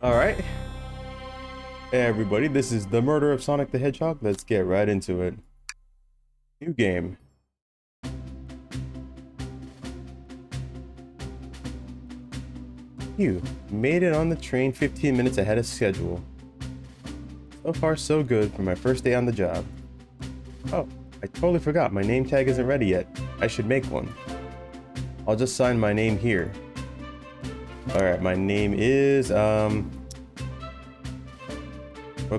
Alright. Hey everybody, this is the murder of Sonic the Hedgehog. Let's get right into it. New game. You made it on the train 15 minutes ahead of schedule. So far so good for my first day on the job. Oh, I totally forgot my name tag isn't ready yet. I should make one. I'll just sign my name here. Alright, my name is, we'll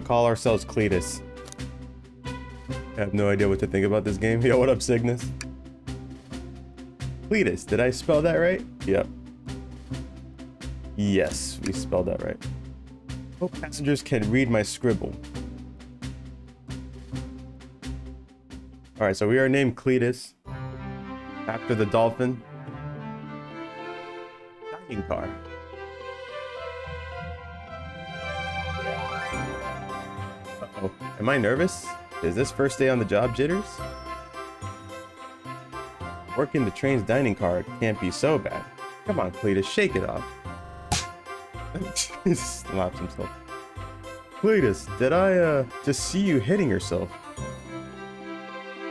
call ourselves Cletus. I have no idea what to think about this game. Yo, what up, Cygnus? Cletus, did I spell that right? Yep. Yes, we spelled that right. Hope passengers can read my scribble. Alright, so we are named Cletus. After the dolphin. Dining car. Uh-oh. Am I nervous? Is this first day on the job jitters? Working the train's dining car can't be so bad. Come on, Cletus, shake it off. He slaps himself. Cletus, did I just see you hitting yourself?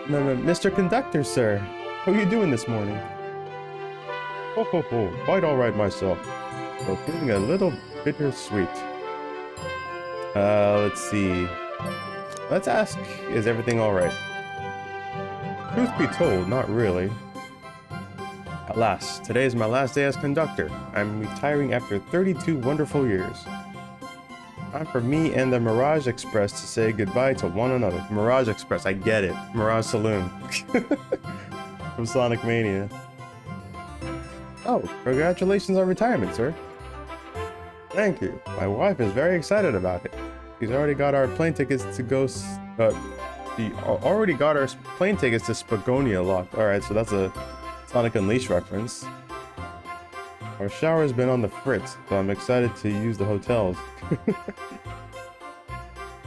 No, Mr. Conductor, sir. How are you doing this morning? Ho, quite alright myself. Though feeling a little bittersweet. Let's see. Let's ask, is everything alright? Truth be told, not really. Alas, today is my last day as conductor. I'm retiring after 32 wonderful years. Time for me and the Mirage Express to say goodbye to one another. Mirage Express, I get it. Mirage Saloon. From Sonic Mania. Oh, congratulations on retirement, sir. Thank you. My wife is very excited about it. She's already got our plane tickets to go... she already got our plane tickets to Spagonia locked. Alright, so that's a Sonic Unleashed reference. Our shower's been on the fritz, so I'm excited to use the hotels.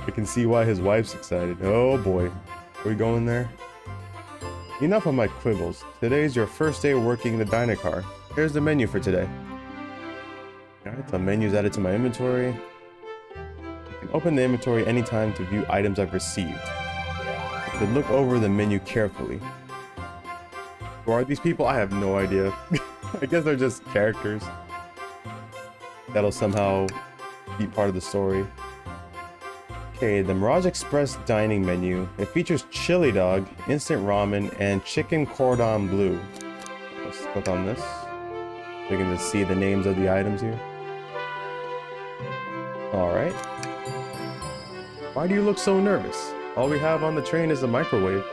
I can see why his wife's excited. Oh boy. Are we going there? Enough of my quibbles. Today's your first day working the diner car. Here's the menu for today. Alright, the menu's added to my inventory. You can open the inventory anytime to view items I've received. You can look over the menu carefully. Who are these people? I have no idea. I guess they're just characters. That'll somehow be part of the story. Okay, the Mirage Express dining menu. It features chili dog, instant ramen, and chicken cordon bleu. Let's click on this. We can just see the names of the items here. Alright. Why do you look so nervous? All we have on the train is a microwave.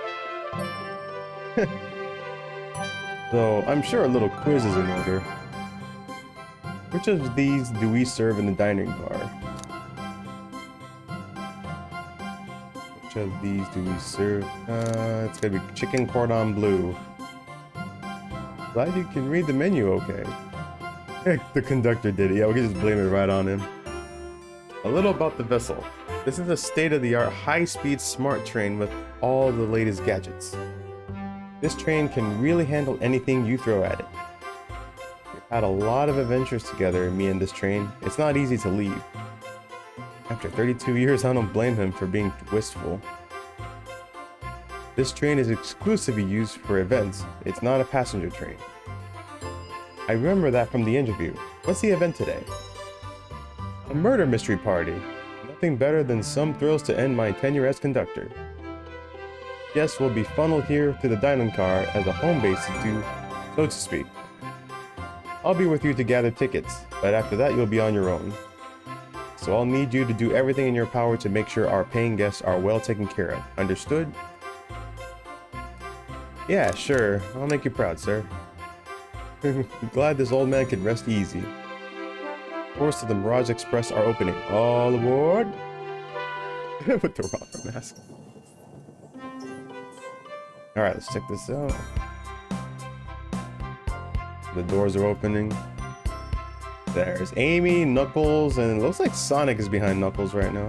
Though I'm sure a little quiz is in order. Which of these do we serve in the dining car? Which of these do we serve? It's gonna be chicken cordon bleu. Glad you can read the menu okay. The conductor did it. Yeah, we can just blame it right on him. A little about the vessel. This is a state-of-the-art high-speed smart train with all the latest gadgets. This train can really handle anything you throw at it. We've had a lot of adventures together, me and this train. It's not easy to leave. After 32 years, I don't blame him for being wistful. This train is exclusively used for events. It's not a passenger train. I remember that from the interview. What's the event today? A murder mystery party. Nothing better than some thrills to end my tenure as conductor. Guests will be funneled here to the dining car as a home base so to speak. I'll be with you to gather tickets, but after that you'll be on your own. So I'll need you to do everything in your power to make sure our paying guests are well taken care of. Understood? Yeah, sure. I'll make you proud, sir. Glad this old man can rest easy. Doors to the Mirage Express are opening. All aboard! With the rocker mask. Alright, let's check this out. The doors are opening. There's Amy, Knuckles, and it looks like Sonic is behind Knuckles right now.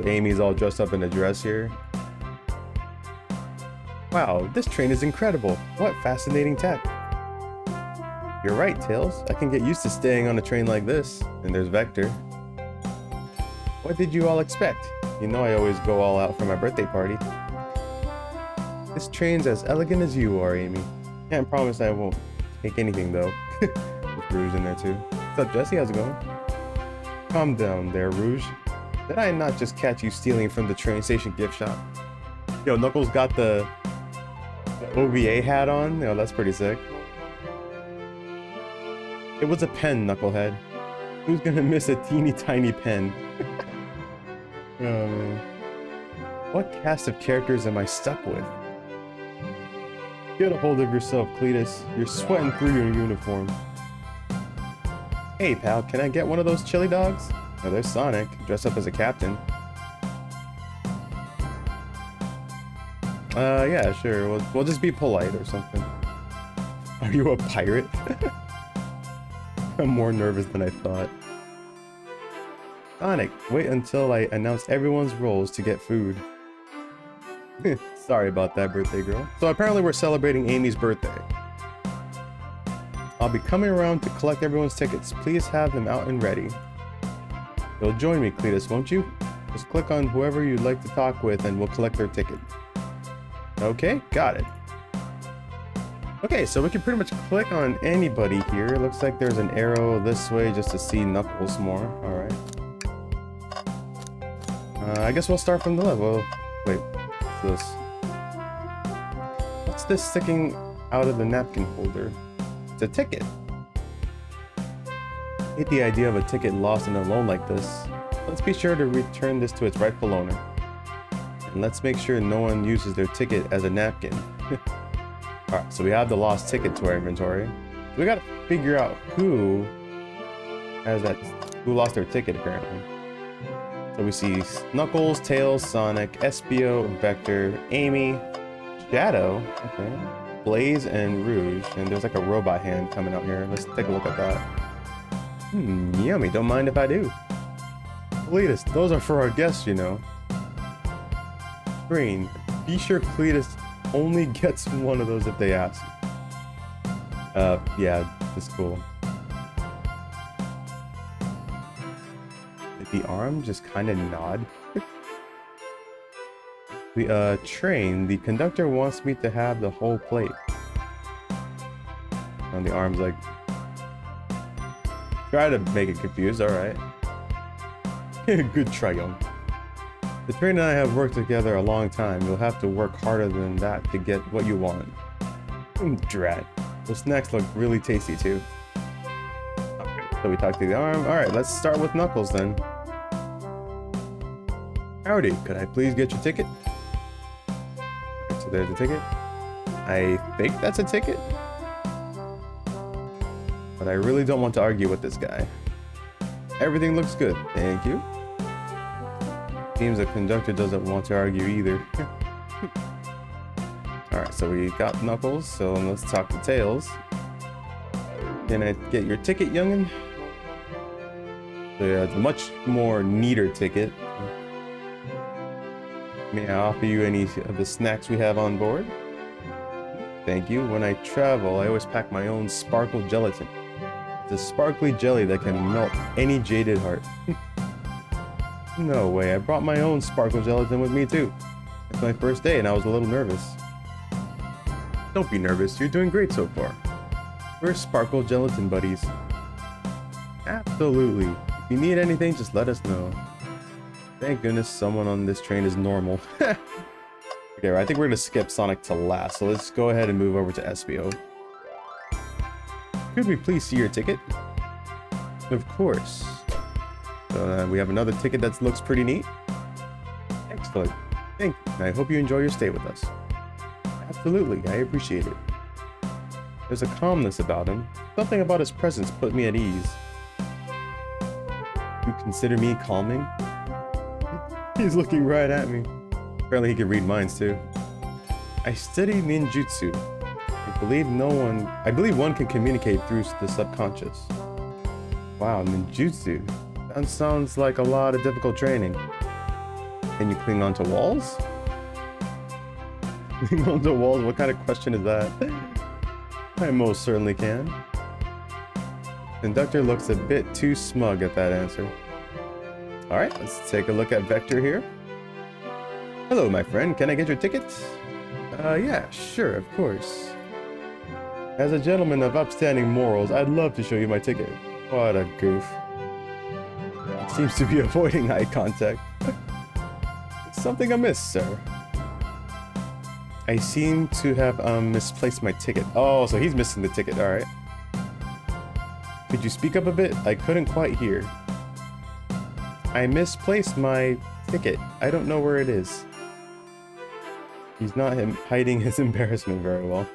Amy's all dressed up in a dress here. Wow, this train is incredible. What fascinating tech. You're right, Tails. I can get used to staying on a train like this. And there's Vector. What did you all expect? You know I always go all out for my birthday party. This train's as elegant as you are, Amy. Can't promise I won't take anything, though. There's Rouge in there, too. What's up, Jesse? How's it going? Calm down there, Rouge. Did I not just catch you stealing from the train station gift shop? Yo, Knuckles got the OVA hat on. Yo, that's pretty sick. It was a pen, Knucklehead. Who's gonna miss a teeny tiny pen? Oh, man. What cast of characters am I stuck with? Get a hold of yourself, Cletus. You're sweating through your uniform. Hey, pal, can I get one of those chili dogs? Oh, there's Sonic, dressed up as a captain. Yeah, sure. We'll just be polite or something. Are you a pirate? I'm more nervous than I thought. Sonic, wait until I announce everyone's roles to get food. Sorry about that, birthday girl. So apparently we're celebrating Amy's birthday. I'll be coming around to collect everyone's tickets. Please have them out and ready. You'll join me, Cletus, won't you? Just click on whoever you'd like to talk with and we'll collect their ticket. Okay, got it. Okay, so we can pretty much click on anybody here. It looks like there's an arrow this way just to see Knuckles more. Alright. I guess we'll start from the left. Well, wait, what's this? What's this sticking out of the napkin holder? It's a ticket. I hate the idea of a ticket lost and alone like this. Let's be sure to return this to its rightful owner. And let's make sure no one uses their ticket as a napkin. Alright, so we have the lost ticket to our inventory. So we gotta figure out who lost their ticket apparently. So we see Knuckles, Tails, Sonic, Espio, Vector, Amy, Shadow, okay, Blaze, and Rouge. And there's like a robot hand coming out here. Let's take a look at that. Yummy, don't mind if I do. Cletus, those are for our guests, you know. Green, be sure Cletus only gets one of those if they ask. Yeah, that's cool. Did the arm just kind of nod? The train, the conductor wants me to have the whole plate. And the arm's like, try to make it confused, alright. Good try, young. The train and I have worked together a long time. You'll have to work harder than that to get what you want. Drat. Those snacks look really tasty too. Okay, so we talked to the arm. Alright, let's start with Knuckles then. Howdy, could I please get your ticket? Okay, so there's the ticket. I think that's a ticket. But I really don't want to argue with this guy. Everything looks good, thank you. Seems the conductor doesn't want to argue either. Alright, so we got Knuckles, so let's talk to Tails. Can I get your ticket, youngin? So yeah, it's a much more neater ticket. May I offer you any of the snacks we have on board? Thank you. When I travel, I always pack my own sparkle gelatin. It's a sparkly jelly that can melt any jaded heart. No way, I brought my own sparkle gelatin with me too. It's my first day and I was a little nervous. Don't be nervous, you're doing great so far. We're sparkle gelatin buddies. Absolutely. If you need anything, just let us know. Thank goodness someone on this train is normal. Okay, I think we're gonna skip Sonic to last, so let's go ahead and move over to Espio. Could we please see your ticket? Of course. So we have another ticket that looks pretty neat. Excellent. Thank you. And I hope you enjoy your stay with us. Absolutely, I appreciate it. There's a calmness about him. Something about his presence put me at ease. You consider me calming? He's looking right at me. Apparently he can read minds too. I study ninjutsu. I believe one can communicate through the subconscious. Wow, ninjutsu. That sounds like a lot of difficult training. Can you cling onto walls? Cling onto walls? What kind of question is that? I most certainly can. Conductor looks a bit too smug at that answer. Alright, let's take a look at Vector here. Hello, my friend. Can I get your ticket? Yeah, sure, of course. As a gentleman of upstanding morals, I'd love to show you my ticket. What a goof. Seems to be avoiding eye contact. Something amiss, sir. I seem to have misplaced my ticket. Oh, so he's missing the ticket. Alright. Could you speak up a bit? I couldn't quite hear. I misplaced my ticket. I don't know where it is. He's not hiding his embarrassment very well.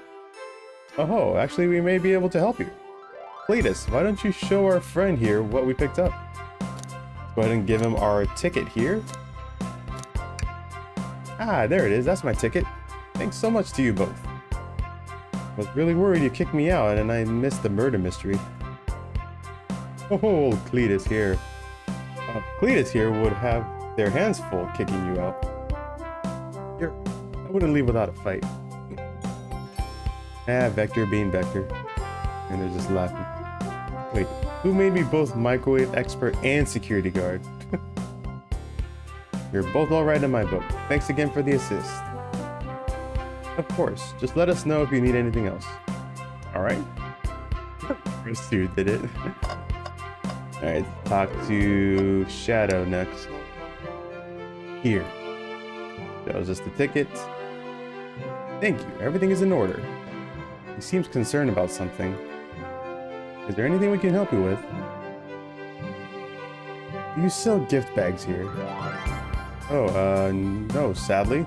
Oh, actually we may be able to help you. Cletus, why don't you show our friend here what we picked up? Let's go ahead and give him our ticket here. Ah, there it is. That's my ticket. Thanks so much to you both. I was really worried you kicked me out and I missed the murder mystery. Oh, Cletus here. Cletus here would have their hands full kicking you out. Here, I wouldn't leave without a fight. Ah, Vector being Vector. And they're just laughing. Wait, who made me both microwave expert and security guard? You're both alright in my book. Thanks again for the assist. Of course, just let us know if you need anything else. Alright? First two did it. Alright, talk to Shadow next. Here. Shows us the ticket. Thank you, everything is in order. He seems concerned about something. Is there anything we can help you with? Do you sell gift bags here? Oh, no, sadly.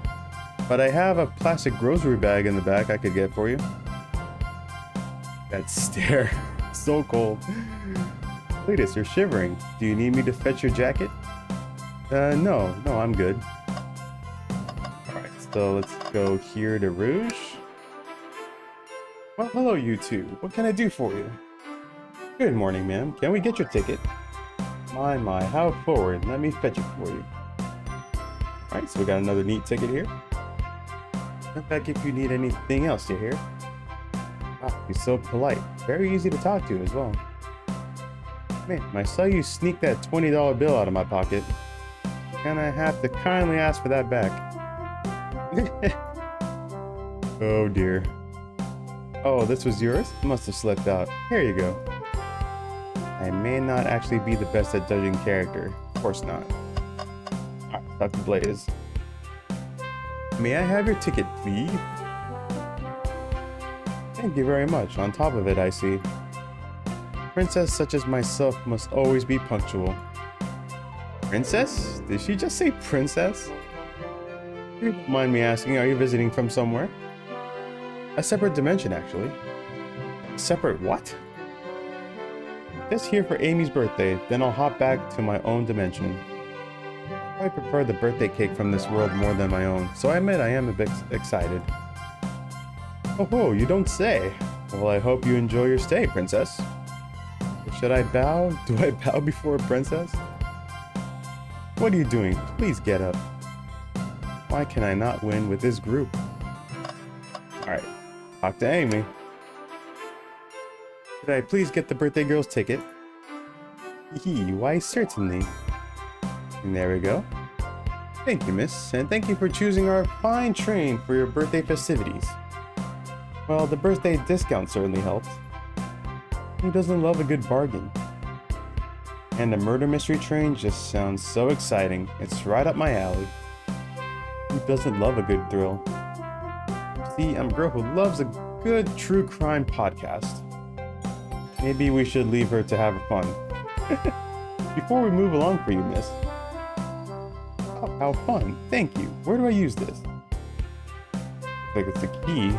But I have a plastic grocery bag in the back I could get for you. That stare. So cold. Cletus, you're shivering. Do you need me to fetch your jacket? No, I'm good. Alright, so let's go here to Rouge. Well, hello you two. What can I do for you? Good morning, ma'am. Can we get your ticket? My, how forward. Let me fetch it for you. Alright, so we got another neat ticket here. Come back if you need anything else, you hear? Wow, he's so polite. Very easy to talk to as well. Man, I saw you sneak that $20 bill out of my pocket. And I have to kindly ask for that back. Oh dear. Oh, this was yours? Must have slipped out. Here you go. I may not actually be the best at judging character. Of course not. Alright, Dr. Blaze. May I have your ticket, please? Thank you very much. On top of it, I see. Princess such as myself must always be punctual. Princess? Did she just say princess? If you don't mind me asking, are you visiting from somewhere? A separate dimension, actually. Separate what? Just here for Amy's birthday, then I'll hop back to my own dimension. I prefer the birthday cake from this world more than my own, so I admit I am a bit excited. Oh, you don't say. Well, I hope you enjoy your stay, princess. Should I bow? Do I bow before a princess? What are you doing? Please get up. Why can I not win with this group? Alright, talk to Amy. Could I please get the birthday girl's ticket? Why certainly. And there we go. Thank you, miss, and thank you for choosing our fine train for your birthday festivities. Well, the birthday discount certainly helped. Who doesn't love a good bargain? And the murder mystery train just sounds so exciting. It's right up my alley. Who doesn't love a good thrill? See, I'm a girl who loves a good true crime podcast. Maybe we should leave her to have her fun. Before we move along for you, miss. Oh, how fun. Thank you. Where do I use this? Looks like it's a key.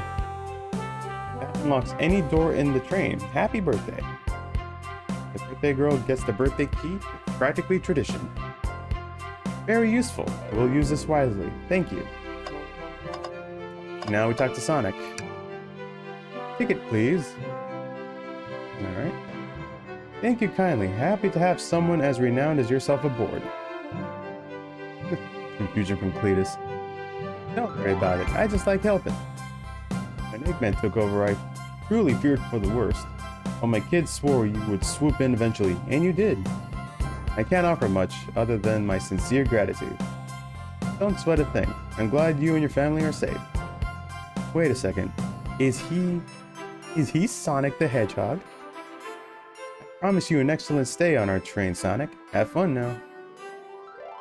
That unlocks any door in the train. Happy birthday. The birthday girl gets the birthday key. It's practically tradition. Very useful. We'll use this wisely. Thank you. Now we talk to Sonic. Ticket, please. Alright. Thank you kindly. Happy to have someone as renowned as yourself aboard. Confusion from Cletus. Don't worry about it. I just like helping. When Eggman took over, I truly feared for the worst. Well, my kids swore you would swoop in eventually, and you did. I can't offer much other than my sincere gratitude. Don't sweat a thing. I'm glad you and your family are safe. Wait a second. Is he Sonic the Hedgehog? I promise you an excellent stay on our train, Sonic. Have fun now.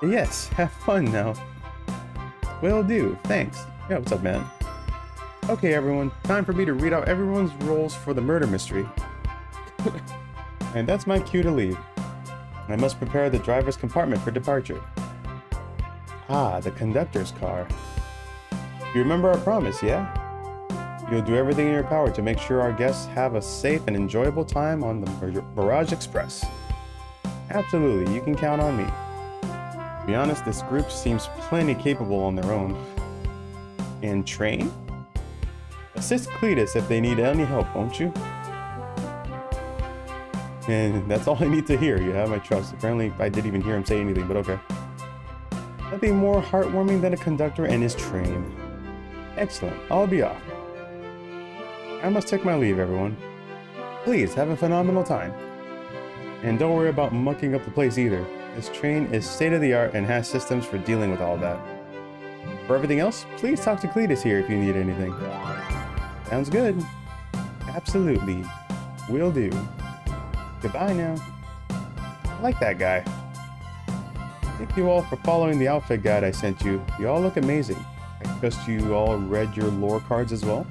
Yes, have fun now. Will do, thanks. Yeah, what's up, man? Okay, everyone, time for me to read out everyone's roles for the murder mystery. And that's my cue to leave. I must prepare the driver's compartment for departure. Ah, the conductor's car. You remember our promise, yeah? You'll do everything in your power to make sure our guests have a safe and enjoyable time on the Mirage Express. Absolutely, you can count on me. To be honest, this group seems plenty capable on their own. And train? Assist Cletus if they need any help, won't you? And that's all I need to hear. You have my trust. Apparently, I didn't even hear him say anything, but okay. Nothing more heartwarming than a conductor and his train. Excellent. I'll be off. I must take my leave, everyone. Please, have a phenomenal time. And don't worry about mucking up the place either. This train is state-of-the-art and has systems for dealing with all that. For everything else, please talk to Cletus here if you need anything. Sounds good. Absolutely. Will do. Goodbye now. I like that guy. Thank you all for following the outfit guide I sent you. You all look amazing. I trust you all read your lore cards as well.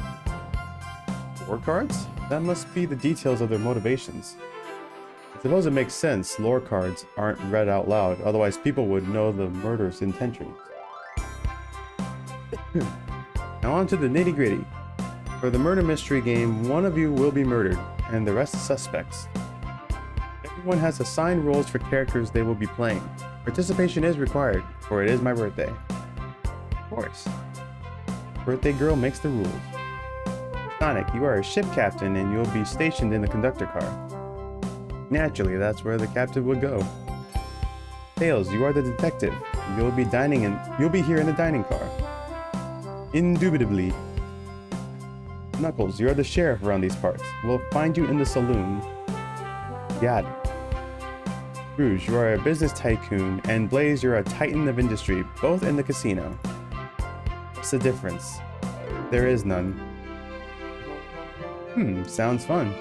Lore cards? That must be the details of their motivations. I suppose it makes sense lore cards aren't read out loud, otherwise people would know the murderer's intentions. Now on to the nitty-gritty. For the murder mystery game, one of you will be murdered, and the rest suspects. Everyone has assigned roles for characters they will be playing. Participation is required, for it is my birthday. Of course. Birthday girl makes the rules. Sonic, you are a ship captain and you'll be stationed in the conductor car. Naturally, that's where the captain would go. Tails, you are the detective. You'll be here in the dining car. Indubitably. Knuckles, you're the sheriff around these parts. We'll find you in the saloon. Got it. Rouge, you are a business tycoon, and Blaze, you're a titan of industry, both in the casino. What's the difference? There is none. Sounds fun.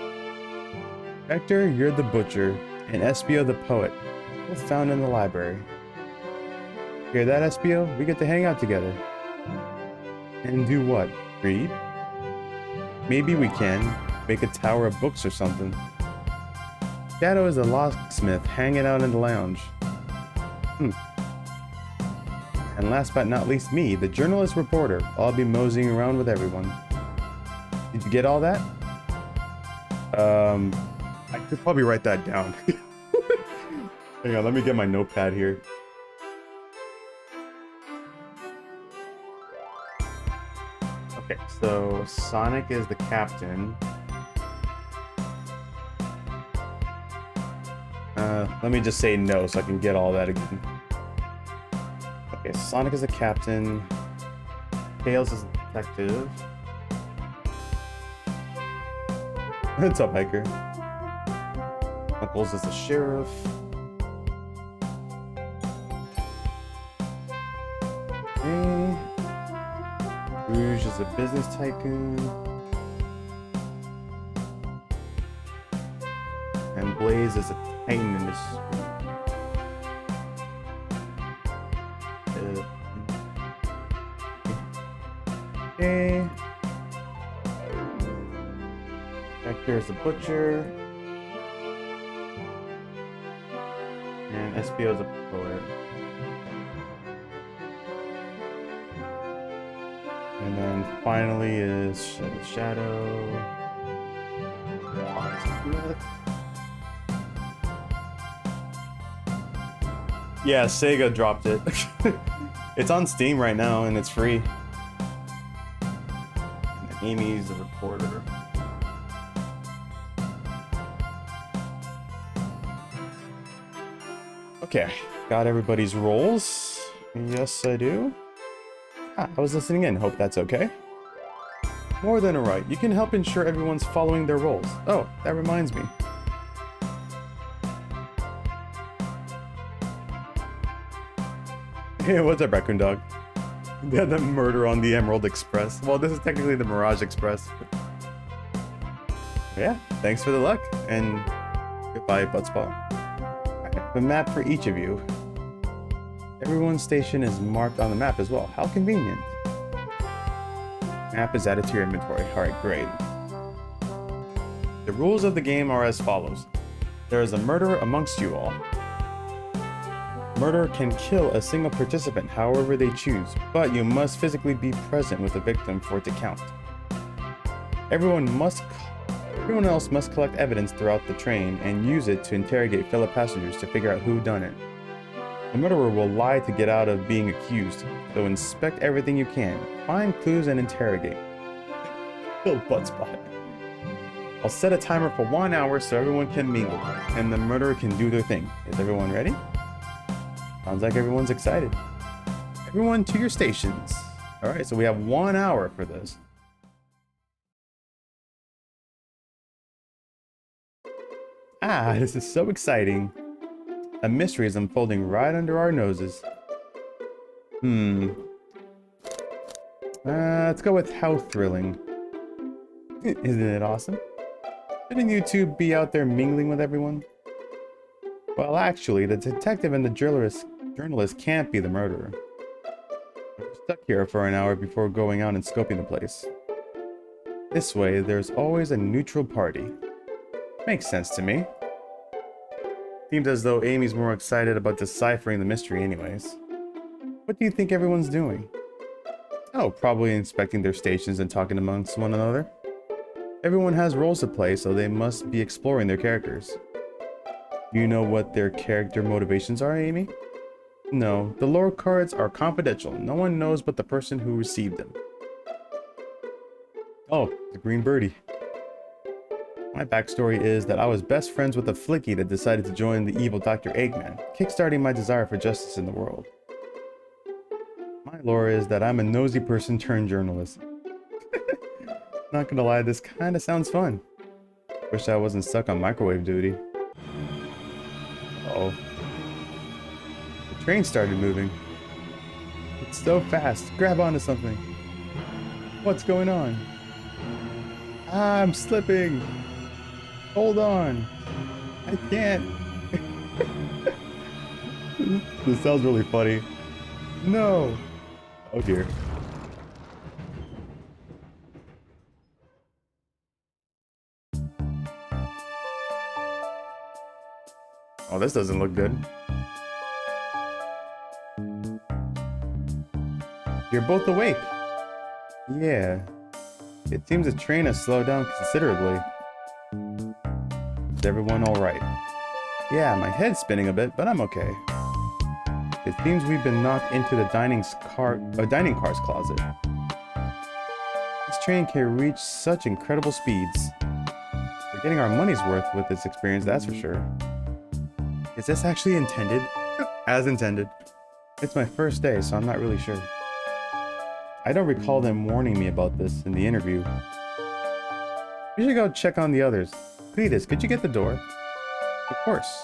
Vector, you're the butcher, and Espio the poet, both found in the library. Hear that, Espio? We get to hang out together. And do what? Read? Maybe we can. Make a tower of books or something. Shadow is a locksmith hanging out in the lounge. And last but not least, me, the journalist reporter. I'll be moseying around with everyone. Did you get all that? I could probably write that down. Hang on, let me get my notepad here. Okay, so Sonic is the captain. Let me just say no so I can get all that again. Okay, Sonic is the captain. Tails is the detective. What's up, hiker? Knuckles is the sheriff. Okay. Rouge is a business tycoon. And Blaze is a titan in this. Okay. Vector is the butcher. And Espio is a poet. And then finally is Shadow. Yeah, Sega dropped it. It's on Steam right now and it's free. And Amy's the reporter. Okay, got everybody's roles. Yes, I do. I was listening in. Hope that's okay. More than a right, you can help ensure everyone's following their roles. Oh, that reminds me. Hey, what's up, Raccoon Dog? They had the murder on the Emerald Express. Well, this is technically the Mirage Express. Yeah, thanks for the luck, and goodbye, Buttspot. I have a map for each of you. Everyone's station is marked on the map as well. How convenient. Map is added to your inventory. Alright, great. The rules of the game are as follows. There is a murderer amongst you all. Murder can kill a single participant however they choose, but you must physically be present with the victim for it to count. Everyone else must collect evidence throughout the train and use it to interrogate fellow passengers to figure out who done it. The murderer will lie to get out of being accused, so inspect everything you can, find clues and interrogate. Kill Buttspot. I'll set a timer for 1 hour so everyone can mingle, and the murderer can do their thing. Is everyone ready? Sounds like everyone's excited. Everyone to your stations. Alright, so we have 1 hour for this. Ah, this is so exciting. A mystery is unfolding right under our noses. Let's go with how thrilling. Isn't it awesome? Shouldn't you two be out there mingling with everyone? Well, actually, the detective and the journalist can't be the murderer. We're stuck here for an hour before going out and scoping the place. This way, there's always a neutral party. Makes sense to me. Seems as though Amy's more excited about deciphering the mystery anyways. What do you think everyone's doing? Oh, probably inspecting their stations and talking amongst one another. Everyone has roles to play, so they must be exploring their characters. Do you know what their character motivations are, Amy? No, the lore cards are confidential. No one knows but the person who received them. Oh, the green birdie. My backstory is that I was best friends with a flicky that decided to join the evil Dr. Eggman, kickstarting my desire for justice in the world. My lore is that I'm a nosy person turned journalist. Not gonna lie, this kinda sounds fun. Wish I wasn't stuck on microwave duty. Uh-oh. The train started moving. It's so fast. Grab onto something. What's going on? Ah, I'm slipping. Hold on. I can't. This sounds really funny. No. Oh dear. Oh, this doesn't look good. You're both awake. Yeah. It seems the train has slowed down considerably. Is everyone alright? Yeah, my head's spinning a bit, but I'm okay. It seems we've been knocked into the dining car's closet. This train can reach such incredible speeds. We're getting our money's worth with this experience, that's for sure. Is this actually intended? As intended. It's my first day, so I'm not really sure. I don't recall them warning me about this in the interview. We should go check on the others. Cletus, could you get the door? Of course.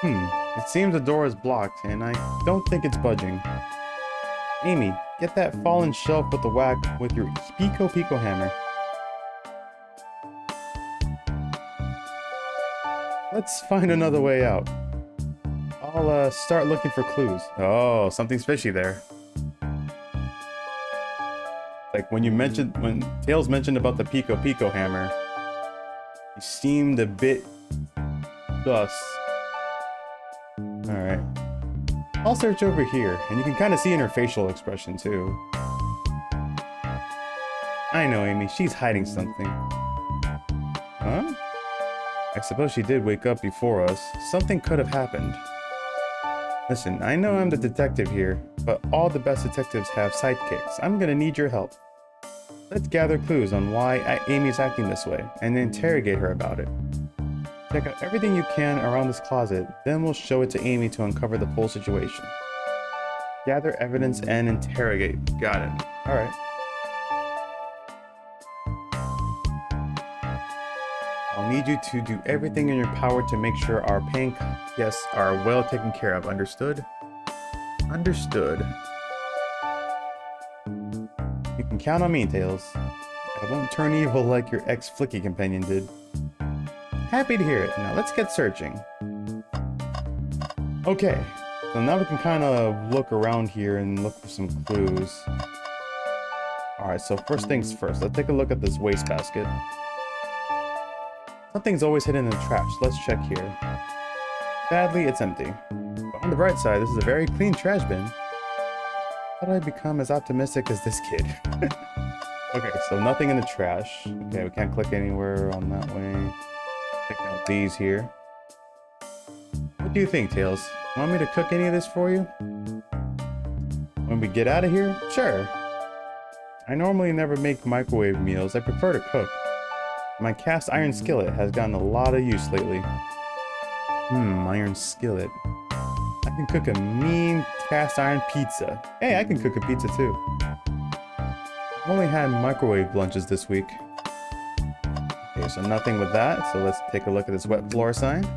It seems the door is blocked, and I don't think it's budging. Amy, get that fallen shelf with the whack with your Pico hammer. Let's find another way out. I'll start looking for clues. Oh, something's fishy there. Like when Tails mentioned about the Pico hammer, he seemed a bit sus. Alright. I'll search over here, and you can kind of see in her facial expression too. I know, Amy, she's hiding something. Huh? I suppose she did wake up before us. Something could have happened. Listen, I know I'm the detective here, but all the best detectives have sidekicks. I'm gonna need your help. Let's gather clues on why Amy's acting this way, and interrogate her about it. Check out everything you can around this closet, then we'll show it to Amy to uncover the full situation. Gather evidence and interrogate. Got it. Alright. I'll need you to do everything in your power to make sure our paying guests are well taken care of. Understood? Understood. You can count on me, Tails. I won't turn evil like your ex-Flicky companion did. Happy to hear it. Now let's get searching. Okay, so now we can kind of look around here and look for some clues. Alright, so first things first, let's take a look at this wastebasket. Something's always hidden in the trash. Let's check here. Sadly, it's empty. But on the bright side, this is a very clean trash bin. How did I become as optimistic as this kid? Okay, so nothing in the trash. Okay, we can't click anywhere on that way. Check out these here. What do you think, Tails? Want me to cook any of this for you? When we get out of here? Sure. I normally never make microwave meals. I prefer to cook. My cast iron skillet has gotten a lot of use lately. Iron skillet. I can cook a mean cast iron pizza. Hey, I can cook a pizza too. I've only had microwave lunches this week. Okay, so nothing with that. So let's take a look at this wet floor sign.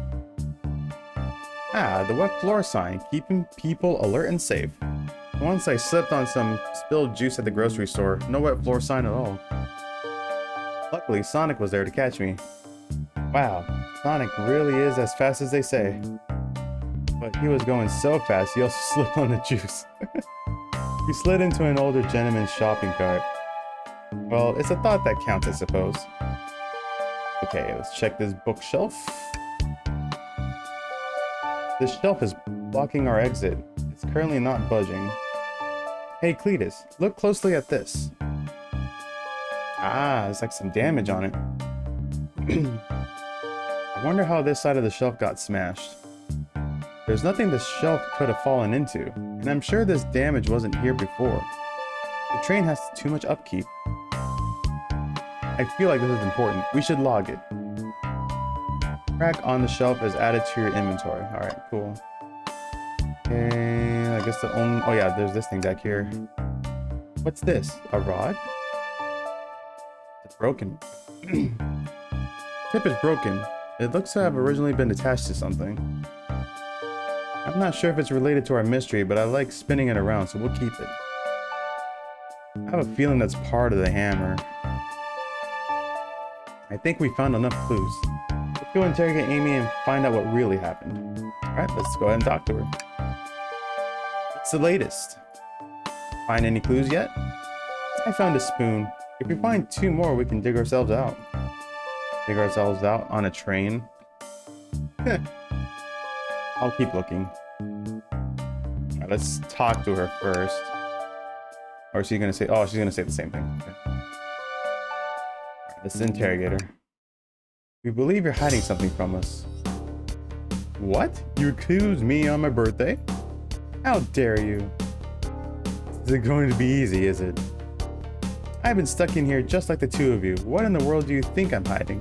Ah, the wet floor sign, keeping people alert and safe. Once I slipped on some spilled juice at the grocery store. No wet floor sign at all. Luckily, Sonic was there to catch me. Wow, Sonic really is as fast as they say. But he was going so fast, he also slipped on the juice. He slid into an older gentleman's shopping cart. Well, it's a thought that counts, I suppose. Okay, let's check this bookshelf. This shelf is blocking our exit. It's currently not budging. Hey, Cletus, look closely at this. Ah, there's like some damage on it. I wonder how this side of the shelf got smashed. There's nothing this shelf could have fallen into, and I'm sure this damage wasn't here before. The train has too much upkeep. I feel like this is important. We should log it. Crack on the shelf is added to your inventory. Alright, cool. Okay, I guess the only... Oh yeah, there's this thing back here. What's this? A rod? It's broken. Tip is broken. It looks to have originally been attached to something. I'm not sure if it's related to our mystery, but I like spinning it around, so we'll keep it. I have a feeling that's part of the hammer. I think we found enough clues. Let's go interrogate Amy and find out what really happened. Alright, let's go ahead and talk to her. What's the latest? Find any clues yet? I found a spoon. If we find 2 more, we can dig ourselves out. Dig ourselves out on a train? I'll keep looking. Alright, let's talk to her first. Or is she gonna say... Oh, she's gonna say the same thing. Okay. Let's interrogate her. We believe you're hiding something from us. What? You accuse me on my birthday? How dare you? Is it going to be easy, is it? I've been stuck in here just like the 2 of you. What in the world do you think I'm hiding?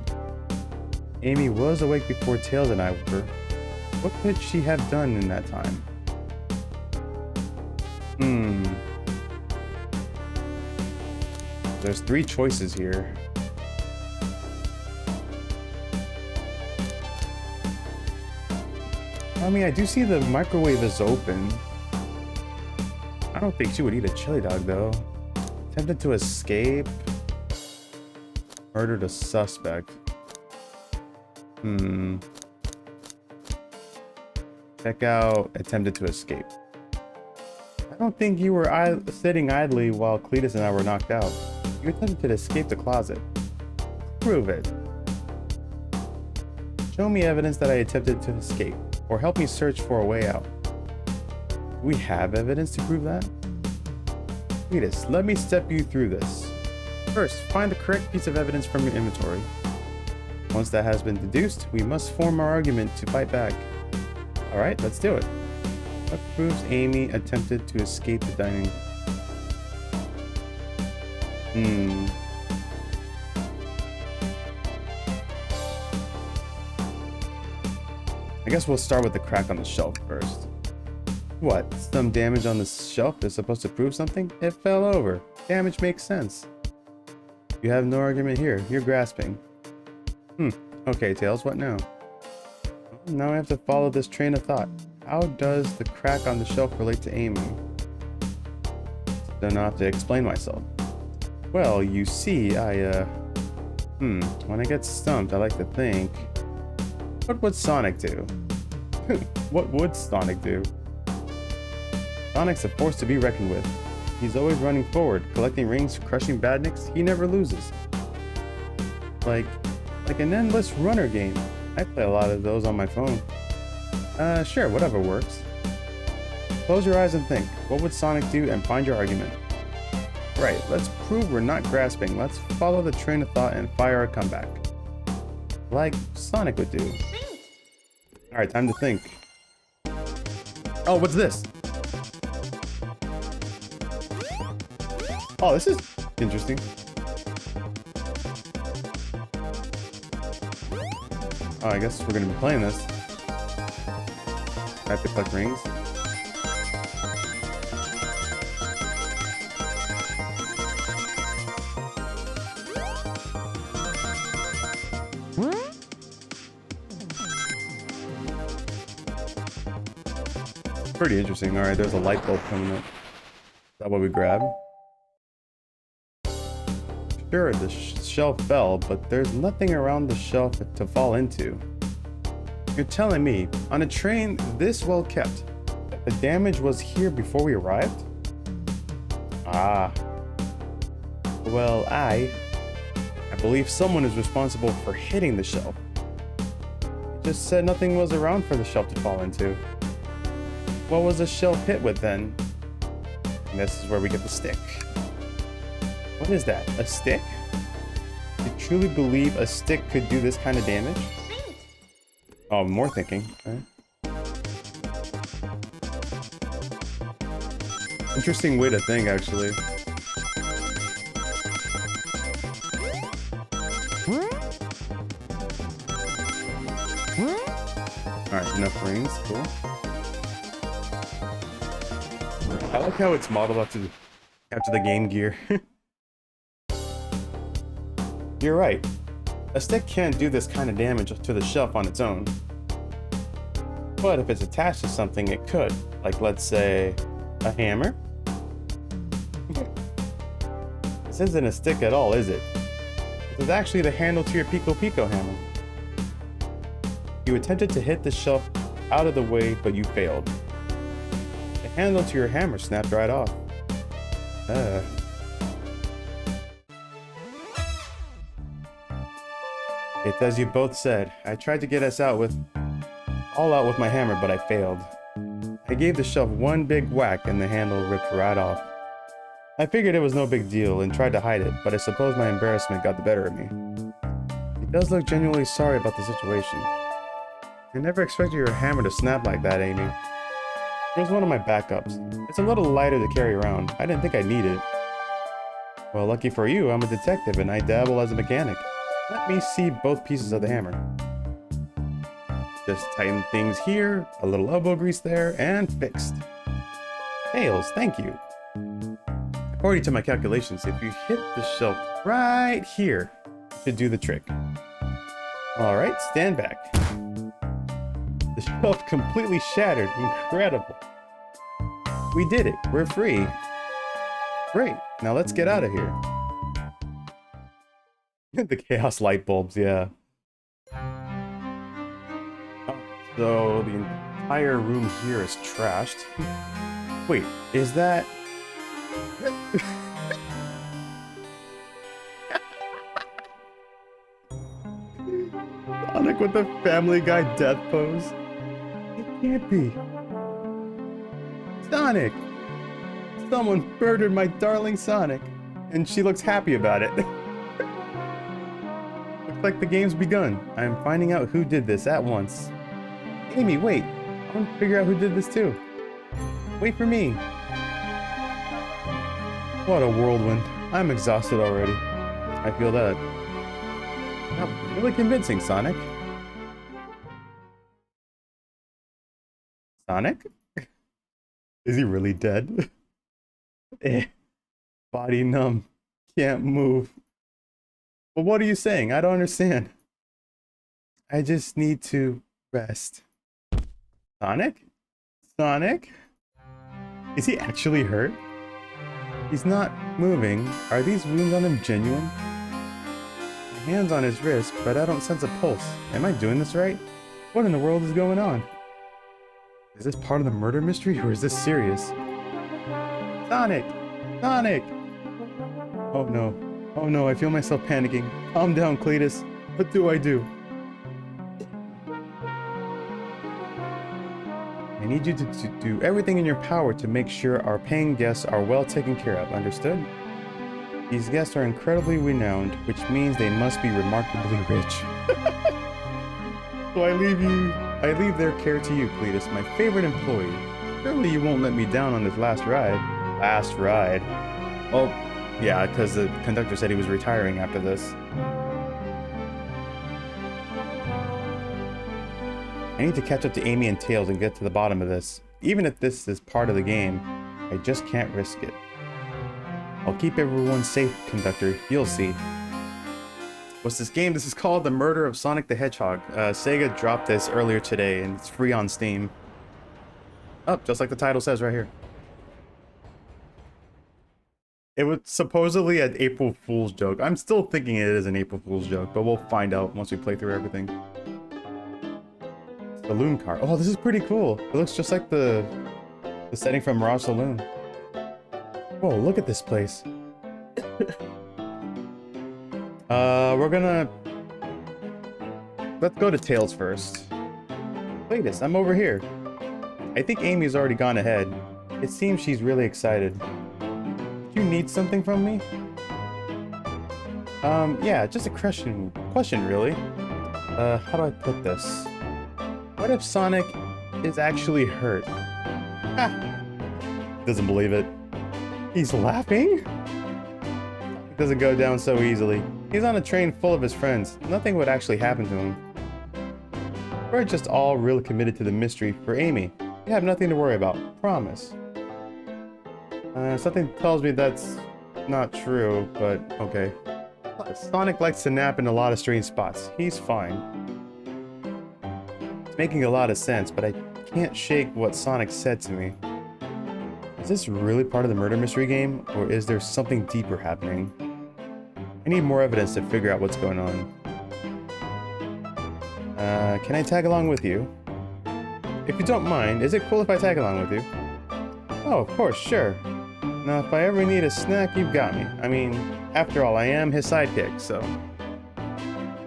Amy was awake before Tails and I were. What could she have done in that time? There's 3 choices here. I mean, I do see the microwave is open. I don't think she would eat a chili dog, though. Attempted to escape. Murdered a suspect. Check out attempted to escape. I don't think you were sitting idly while Cletus and I were knocked out. You attempted to escape the closet. Prove it. Show me evidence that I attempted to escape, or help me search for a way out. Do we have evidence to prove that? Cletus, let me step you through this. First, find the correct piece of evidence from your inventory. Once that has been deduced, we must form our argument to fight back. Alright, let's do it. What proves Amy attempted to escape the dining? I guess we'll start with the crack on the shelf first. What? Some damage on the shelf is supposed to prove something? It fell over. Damage makes sense. You have no argument here. You're grasping. Okay, Tails, what now? Now I have to follow this train of thought. How does the crack on the shelf relate to aiming? Don't have to explain myself. Well, you see, when I get stumped, I like to think, what would Sonic do? What would Sonic do? Sonic's a force to be reckoned with. He's always running forward, collecting rings, crushing badniks. He never loses. Like an endless runner game. I play a lot of those on my phone. Sure, whatever works. Close your eyes and think. What would Sonic do, and find your argument. Right, let's prove we're not grasping. Let's follow the train of thought and fire a comeback. Like Sonic would do. Alright, time to think. Oh, what's this? Oh, this is interesting. Oh, I guess we're gonna be playing this. I have to collect rings. Pretty interesting. Alright, there's a light bulb coming up. Is that what we grab? Sure, the shelf fell, but there's nothing around the shelf to fall into. You're telling me, on a train this well kept, the damage was here before we arrived? Ah. Well, I believe someone is responsible for hitting the shelf. It just said nothing was around for the shelf to fall into. What was the shelf hit with then? And this is where we get the stick. What is that? A stick? You truly believe a stick could do this kind of damage? Oh, more thinking. Okay. Interesting way to think, actually. Alright, enough rings. Cool. I like how it's modeled after the Game Gear. You're right. A stick can't do this kind of damage to the shelf on its own. But if it's attached to something, it could. Like, let's say, a hammer? This isn't a stick at all, is it? This is actually the handle to your Pico Pico hammer. You attempted to hit the shelf out of the way, but you failed. The handle to your hammer snapped right off. It's as you both said. I tried to get us all out with my hammer, but I failed. I gave the shelf one big whack and the handle ripped right off. I figured it was no big deal and tried to hide it, but I suppose my embarrassment got the better of me. He does look genuinely sorry about the situation. I never expected your hammer to snap like that, Amy. It was one of my backups. It's a little lighter to carry around. I didn't think I'd need it. Well, lucky for you, I'm a detective and I dabble as a mechanic. Let me see both pieces of the hammer. Just tighten things here, a little elbow grease there, and fixed. Tails, thank you. According to my calculations, if you hit the shelf right here, it should do the trick. Alright, stand back. The shelf completely shattered. Incredible. We did it. We're free. Great. Now let's get out of here. The chaos light bulbs, yeah. Oh, so the entire room here is trashed. Wait, is that... Sonic with the Family Guy death pose? It can't be. Sonic! Someone murdered my darling Sonic. And she looks happy about it. Looks like the game's begun. I am finding out who did this at once. Amy, wait. I want to figure out who did this too. Wait for me. What a whirlwind. I'm exhausted already. I feel that. Not really convincing, Sonic. Sonic? Is he really dead? Eh. Body numb. Can't move. But what are you saying? I don't understand. I just need to rest. Sonic? Sonic? Is he actually hurt? He's not moving. Are these wounds on him genuine? My hand's on his wrist, but I don't sense a pulse. Am I doing this right? What in the world is going on? Is this part of the murder mystery, or is this serious? Sonic! Sonic! Oh no. Oh no, I feel myself panicking. Calm down, Cletus. What do I do? I need you to do everything in your power to make sure our paying guests are well taken care of, understood? These guests are incredibly renowned, which means they must be remarkably rich. So I leave their care to you, Cletus, my favorite employee. Surely you won't let me down on this last ride. Last ride? Well, yeah, because the conductor said he was retiring after this. I need to catch up to Amy and Tails and get to the bottom of this. Even if this is part of the game, I just can't risk it. I'll keep everyone safe, conductor. You'll see. What's this game? This is called The Murder of Sonic the Hedgehog. Sega dropped this earlier today and it's free on Steam. Oh, just like the title says right here. It was supposedly an April Fool's joke. I'm still thinking it is an April Fool's joke, but we'll find out once we play through everything. Saloon car. Oh, this is pretty cool. It looks just like the setting from Mirage Saloon. Whoa, look at this place. Let's go to Tails first. Cletus, I'm over here. I think Amy's already gone ahead. It seems she's really excited. Do you need something from me? Yeah, just a question really. How do I put this? What if Sonic is actually hurt? Ha! Doesn't believe it. He's laughing? It doesn't go down so easily. He's on a train full of his friends. Nothing would actually happen to him. We're just all really committed to the mystery for Amy. You have nothing to worry about. Promise. Something tells me that's not true, but okay. Sonic likes to nap in a lot of strange spots. He's fine. It's making a lot of sense, but I can't shake what Sonic said to me. Is this really part of the murder mystery game, or is there something deeper happening? I need more evidence to figure out what's going on. Can I tag along with you? If you don't mind, is it cool if I tag along with you? Oh, of course, sure. Now, if I ever need a snack, you've got me. I mean, after all, I am his sidekick, so...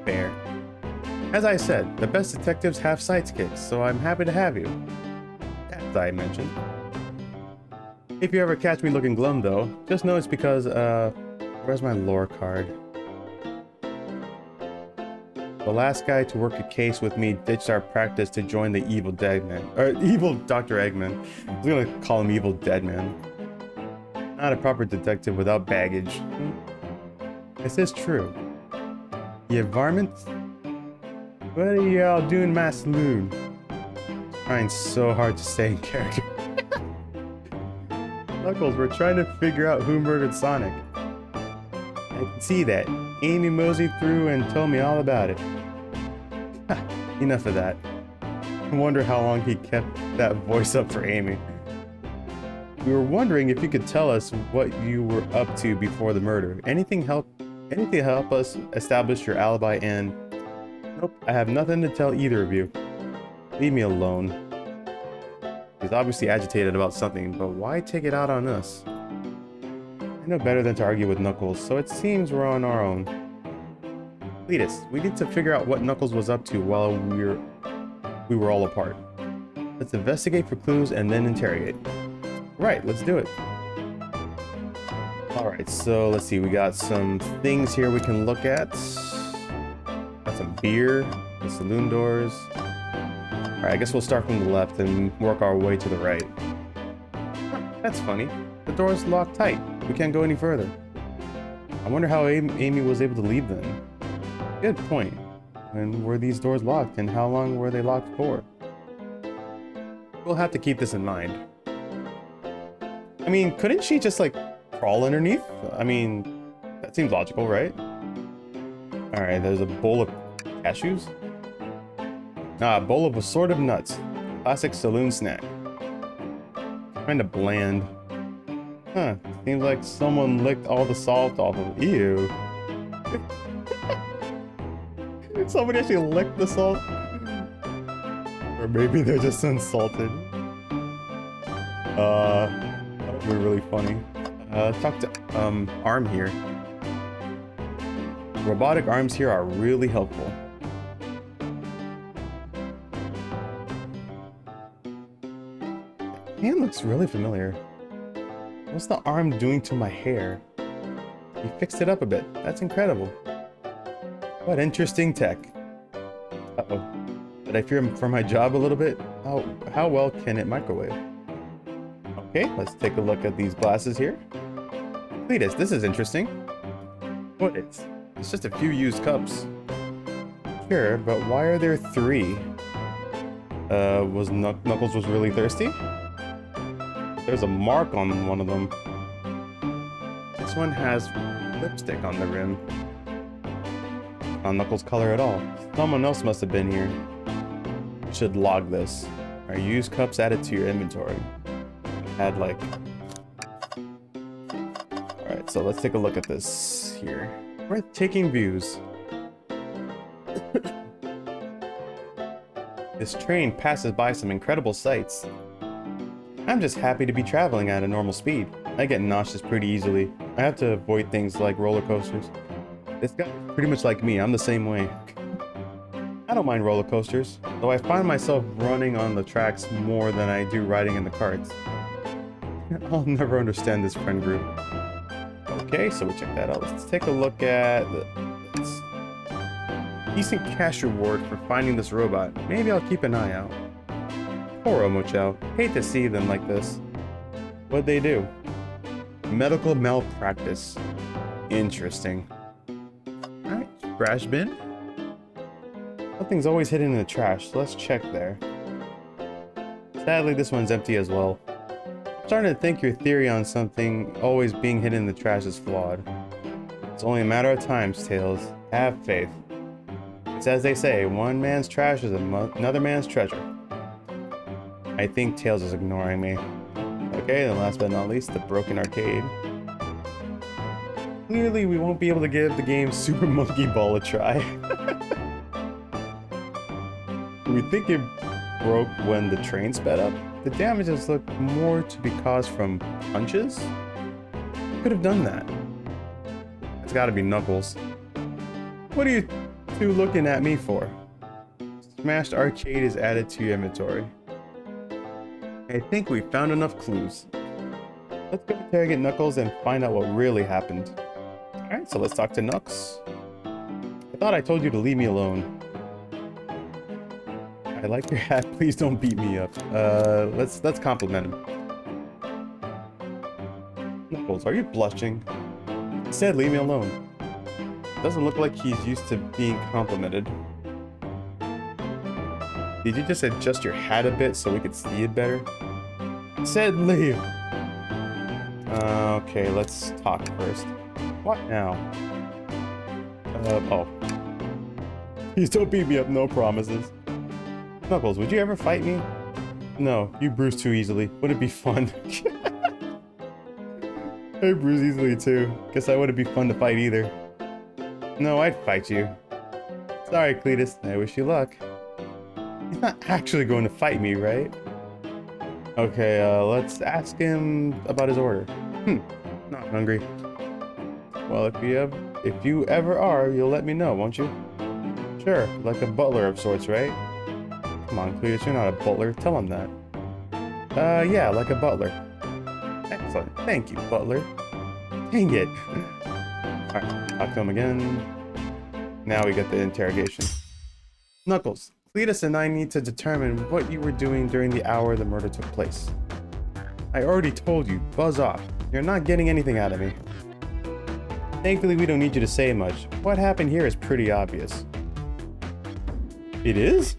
Fair. As I said, the best detectives have sidekicks, so I'm happy to have you. As I mentioned. If you ever catch me looking glum, though, just know it's because, where's my lore card? The last guy to work a case with me ditched our practice to join the evil Deadman. Or, evil Dr. Eggman. I was gonna call him evil Deadman. Not a proper detective without baggage. Is this true? You varmint? What are y'all doing in my saloon? Trying so hard to stay in character. Knuckles, we're trying to figure out who murdered Sonic. I can see that. Amy moseyed through and told me all about it. Enough of that. I wonder how long he kept that voice up for Amy. We were wondering if you could tell us what you were up to before the murder. Anything help us establish your alibi and... Nope, I have nothing to tell either of you. Leave me alone. He's obviously agitated about something, but why take it out on us? I know better than to argue with Knuckles, so it seems we're on our own. Cletus, we need to figure out what Knuckles was up to while we were all apart. Let's investigate for clues and then interrogate. Right, let's do it. Alright, so let's see, we got some things here we can look at. Got some beer, the saloon doors. Alright, I guess we'll start from the left and work our way to the right. That's funny. The door's locked tight. We can't go any further. I wonder how Amy was able to leave them. Good point. When were these doors locked and how long were they locked for? We'll have to keep this in mind. I mean, couldn't she just like crawl underneath? I mean, that seems logical, right? Alright, there's a bowl of cashews. Ah, a bowl of assorted nuts. Classic saloon snack. Kinda bland. Huh, seems like someone licked all the salt off of it. Ew. Somebody actually licked the salt? Or maybe they're just unsalted. That would be really funny. Talk to, Arm here. Robotic arms here are really helpful. Hand looks really familiar. What's the arm doing to my hair? He fixed it up a bit. That's incredible. What interesting tech. Uh-oh. Did I fear for my job a little bit? How well can it microwave? Okay, let's take a look at these glasses here. Cletus, this is interesting. What is? It's just a few used cups. Sure, but why are there 3? Knuckles was really thirsty? There's a mark on one of them. This one has lipstick on the rim. Not Knuckles' color at all. Someone else must have been here. You should log this. Are used cups added to your inventory? Add like... Alright, so let's take a look at this here. Breathtaking views. This train passes by some incredible sights. I'm just happy to be traveling at a normal speed. I get nauseous pretty easily. I have to avoid things like roller coasters. This guy's pretty much like me, I'm the same way. I don't mind roller coasters, though I find myself running on the tracks more than I do riding in the carts. I'll never understand this friend group. Okay, so we check that out. Let's take a look at this. Decent cash reward for finding this robot. Maybe I'll keep an eye out. Poor Omochao. Hate to see them like this. What'd they do? Medical malpractice. Interesting. Alright, trash bin. Something's always hidden in the trash, so let's check there. Sadly, this one's empty as well. I'm starting to think your theory on something always being hidden in the trash is flawed. It's only a matter of time, Tails. Have faith. It's as they say, one man's trash is another man's treasure. I think Tails is ignoring me. Okay, and last but not least, the broken arcade. Clearly, we won't be able to give the game Super Monkey Ball a try. We think it broke when the train sped up. The damages look more to be caused from punches? Who could have done that? It's gotta be Knuckles. What are you two looking at me for? Smashed arcade is added to your inventory. I think we found enough clues. Let's go interrogate Knuckles and find out what really happened. Alright, so let's talk to Knux. I thought I told you to leave me alone. I like your hat, please don't beat me up. Let's compliment him. Knuckles, are you blushing? He said leave me alone. Doesn't look like he's used to being complimented. Did you just adjust your hat a bit so we could see it better? I said leave. Okay, let's talk first. What now? Oh. Please don't beat me up, no promises. Knuckles, would you ever fight me? No, you bruise too easily. Wouldn't it be fun? I bruise easily too. Guess I wouldn't be fun to fight either. No, I'd fight you. Sorry, Cletus. I wish you luck. He's not actually going to fight me, right? Okay, let's ask him about his order. Not hungry. Well, if you ever are, you'll let me know, won't you? Sure, like a butler of sorts, right? Come on, Cletus, you're not a butler. Tell him that. Yeah, like a butler. Excellent. Thank you, butler. Dang it. Alright, talk to him again. Now we get the interrogation. Knuckles, Cletus and I need to determine what you were doing during the hour the murder took place. I already told you, buzz off. You're not getting anything out of me. Thankfully, we don't need you to say much. What happened here is pretty obvious. It is?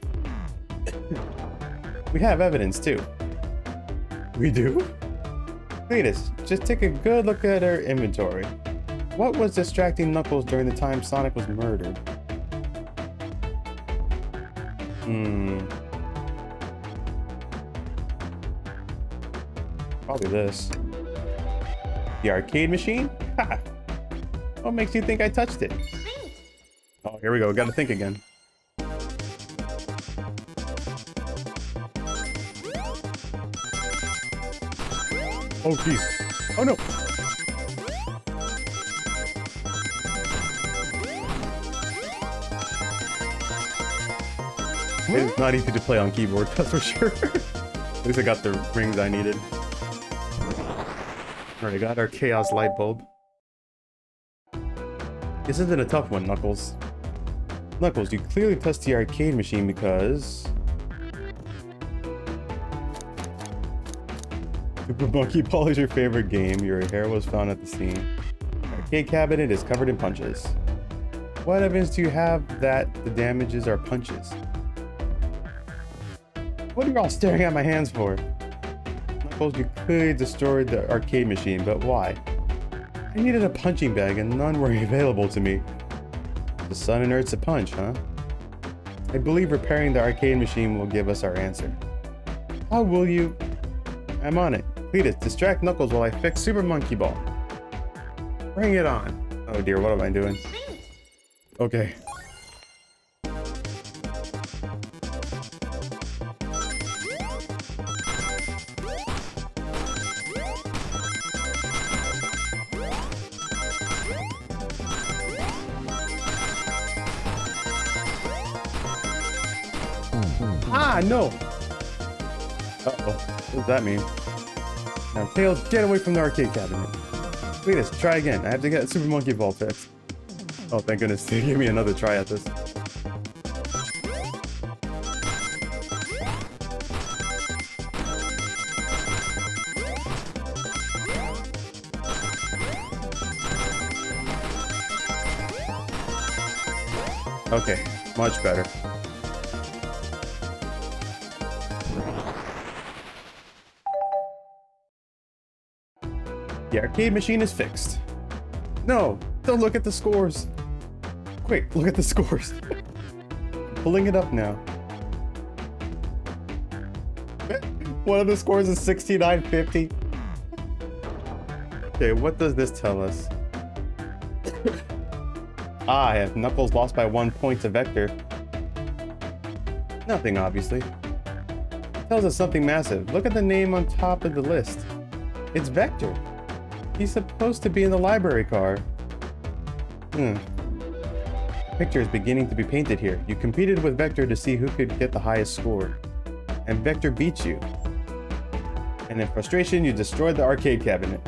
We have evidence, too. We do? Cletus, just take a good look at our inventory. What was distracting Knuckles during the time Sonic was murdered? Probably this. The arcade machine? Ha! What makes you think I touched it? Oh, here we go. Gotta think again. Oh, jeez. Oh, no. It's not easy to play on keyboard, that's for sure. At least I got the rings I needed. Alright, got our Chaos light bulb. This isn't a tough one, Knuckles. Knuckles, you clearly touched the arcade machine because... Super Monkey Ball is your favorite game. Your hair was found at the scene. The arcade cabinet is covered in punches. What evidence do you have that the damages are punches? What are you all staring at my hands for? Knuckles, you clearly destroyed the arcade machine, but why? I needed a punching bag and none were available to me. The sun inerts a punch, huh? I believe repairing the arcade machine will give us our answer. How will you? I'm on it. Cletus, distract Knuckles while I fix Super Monkey Ball. Bring it on. Oh dear, what am I doing? Okay. Ah, no! Uh-oh. What does that mean? Now, Tails, get away from the arcade cabinet. Cletus, try again. I have to get Super Monkey Ball fixed. Oh, thank goodness. They gave me another try at this. Okay, much better. The arcade machine is fixed. No, don't look at the scores. Quick, look at the scores. I'm pulling it up now. One of the scores is 6950. Okay, what does this tell us? Ah, if Knuckles lost by 1 point to Vector. Nothing, obviously. Tells us something massive. Look at the name on top of the list. It's Vector. He's supposed to be in the library car. The picture is beginning to be painted here. You competed with Vector to see who could get the highest score. And Vector beat you. And in frustration, you destroyed the arcade cabinet.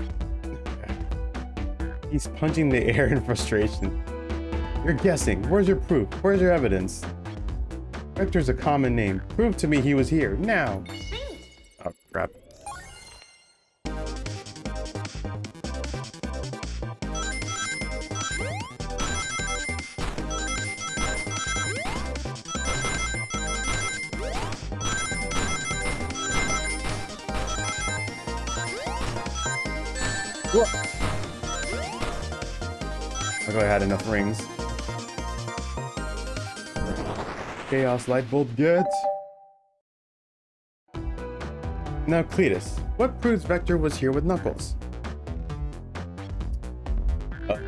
He's punching the air in frustration. You're guessing. Where's your proof? Where's your evidence? Vector's a common name. Prove to me he was here, now! Oh, crap. I had enough rings. Chaos light bulb get. Now Cletus, what proves Vector was here with Knuckles? It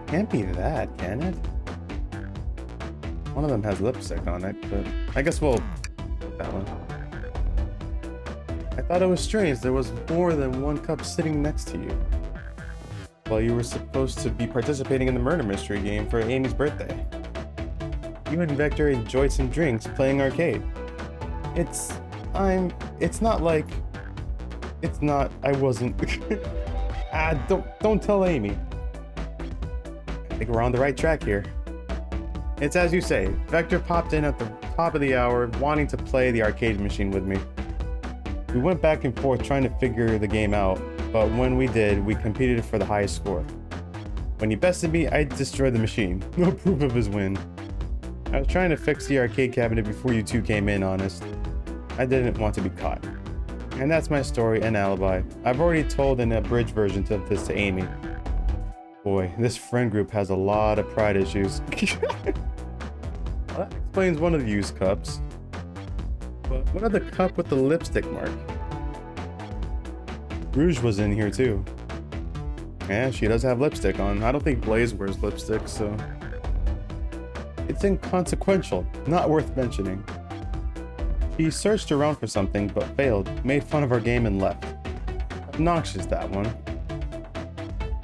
can't be that, can it? One of them has lipstick on it, but I guess we'll put that one. I thought it was strange there was more than one cup sitting next to you. Well, you were supposed to be participating in the murder mystery game for Amy's birthday. You and Vector enjoyed some drinks playing arcade. It's not like... It's not... I wasn't... don't tell Amy. I think we're on the right track here. It's as you say, Vector popped in at the top of the hour wanting to play the arcade machine with me. We went back and forth trying to figure the game out. But when we did, we competed for the highest score. When he bested me, I destroyed the machine. No proof of his win. I was trying to fix the arcade cabinet before you two came in, honest. I didn't want to be caught. And that's my story and alibi. I've already told an abridged version of this to Amy. Boy, this friend group has a lot of pride issues. Well, that explains one of the used cups. But what of the cup with the lipstick mark? Rouge was in here too. Yeah, she does have lipstick on. I don't think Blaze wears lipstick, so... It's inconsequential, not worth mentioning. She searched around for something, but failed, made fun of our game and left. Obnoxious, that one.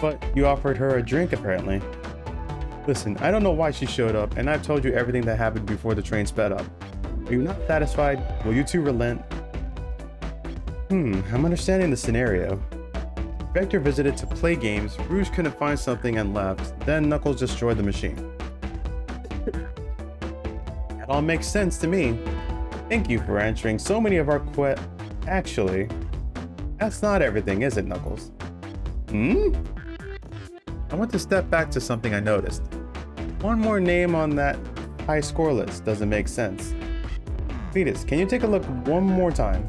But you offered her a drink, apparently. Listen, I don't know why she showed up, and I've told you everything that happened before the train sped up. Are you not satisfied? Will you two relent? I'm understanding the scenario. Vector visited to play games, Rouge couldn't find something and left, then Knuckles destroyed the machine. That all makes sense to me. Thank you for answering so many of our Actually, that's not everything, is it, Knuckles? I want to step back to something I noticed. One more name on that high score list doesn't make sense. Cletus, can you take a look one more time?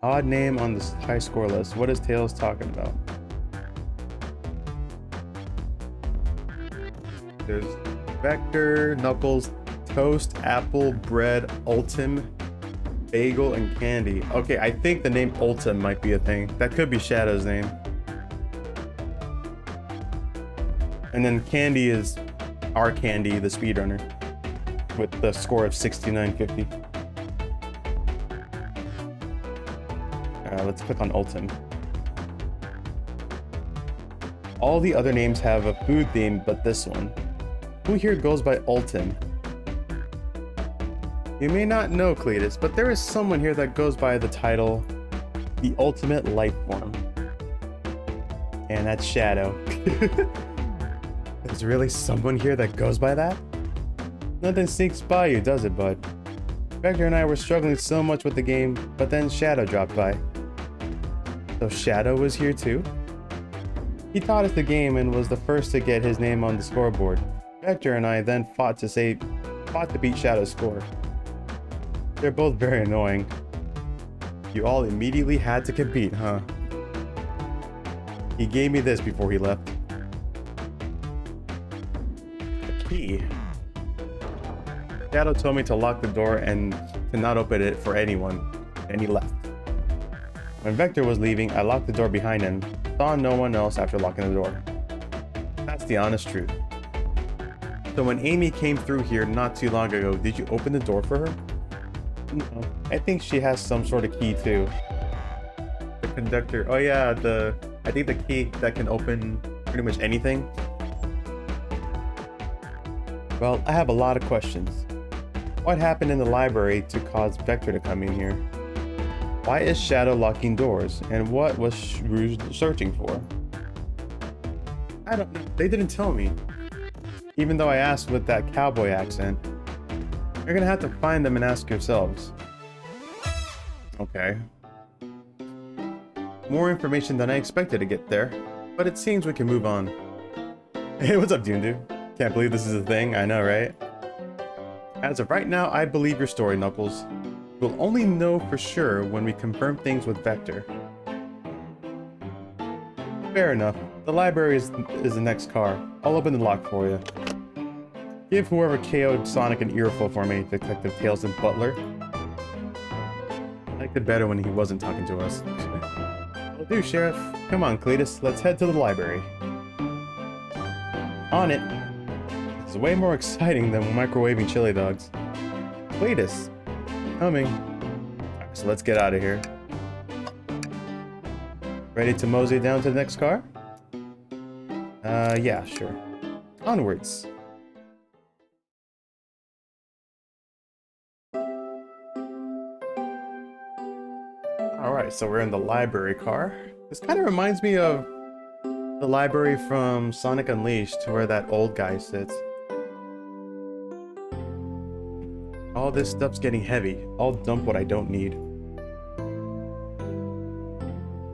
Odd name on this high score list. What is Tails talking about? There's Vector, Knuckles, Toast, Apple, Bread, Ultim, Bagel, and Candy. Okay, I think the name Ultim might be a thing. That could be Shadow's name. And then Candy is our Candy, the speedrunner, with the score of 6950. Let's click on Ultim. All the other names have a food theme, but this one. Who here goes by Ultim? You may not know, Cletus, but there is someone here that goes by the title, The Ultimate Life Form. And that's Shadow. There's really someone here that goes by that? Nothing sneaks by you, does it, bud? Vector and I were struggling so much with the game, but then Shadow dropped by. So Shadow was here too? He taught us the game and was the first to get his name on the scoreboard. Vector and I then fought to beat Shadow's score. They're both very annoying. You all immediately had to compete, huh? He gave me this before he left. A key. Shadow told me to lock the door and to not open it for anyone, and he left. When Vector was leaving, I locked the door behind him, saw no one else after locking the door. That's the honest truth. So when Amy came through here not too long ago, did you open the door for her? No, I think she has some sort of key too. The conductor, oh yeah, I think the key that can open pretty much anything. Well, I have a lot of questions. What happened in the library to cause Vector to come in here? Why is Shadow locking doors? And what was Rouge searching for? I don't know. They didn't tell me. Even though I asked with that cowboy accent. You're gonna have to find them and ask yourselves. Okay. More information than I expected to get there, but it seems we can move on. Hey, what's up, Dundu? Can't believe this is a thing, I know, right? As of right now, I believe your story, Knuckles. We'll only know for sure when we confirm things with Vector. Fair enough. The library is the next car. I'll open the lock for you. Give whoever KO'd Sonic an earful for me, Detective Tails and Butler. I liked it better when he wasn't talking to us. Will do, Sheriff. Come on, Cletus. Let's head to the library. On it. This is way more exciting than microwaving chili dogs. Cletus. Coming. Alright, so let's get out of here. Ready to mosey down to the next car? Yeah, sure. Onwards. Alright, so we're in the library car. This kind of reminds me of the library from Sonic Unleashed, where that old guy sits. All this stuff's getting heavy. I'll dump what I don't need.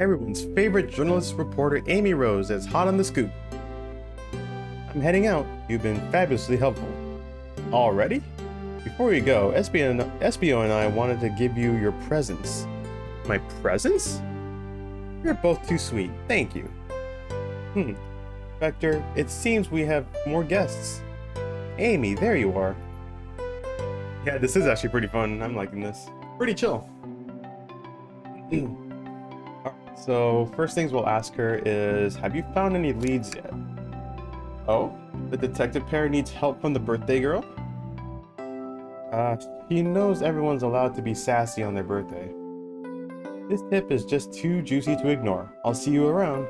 Everyone's favorite journalist reporter Amy Rose is hot on the scoop. I'm heading out. You've been fabulously helpful. Already? Before you go, SBO and I wanted to give you your presents. my presents? You're both too sweet. Thank you. Vector, it seems we have more guests. Amy, there you are. Yeah, this is actually pretty fun. I'm liking this. Pretty chill. Alright, so first things we'll ask her is, have you found any leads yet? Oh, the detective pair needs help from the birthday girl? She knows everyone's allowed to be sassy on their birthday. This tip is just too juicy to ignore. I'll see you around.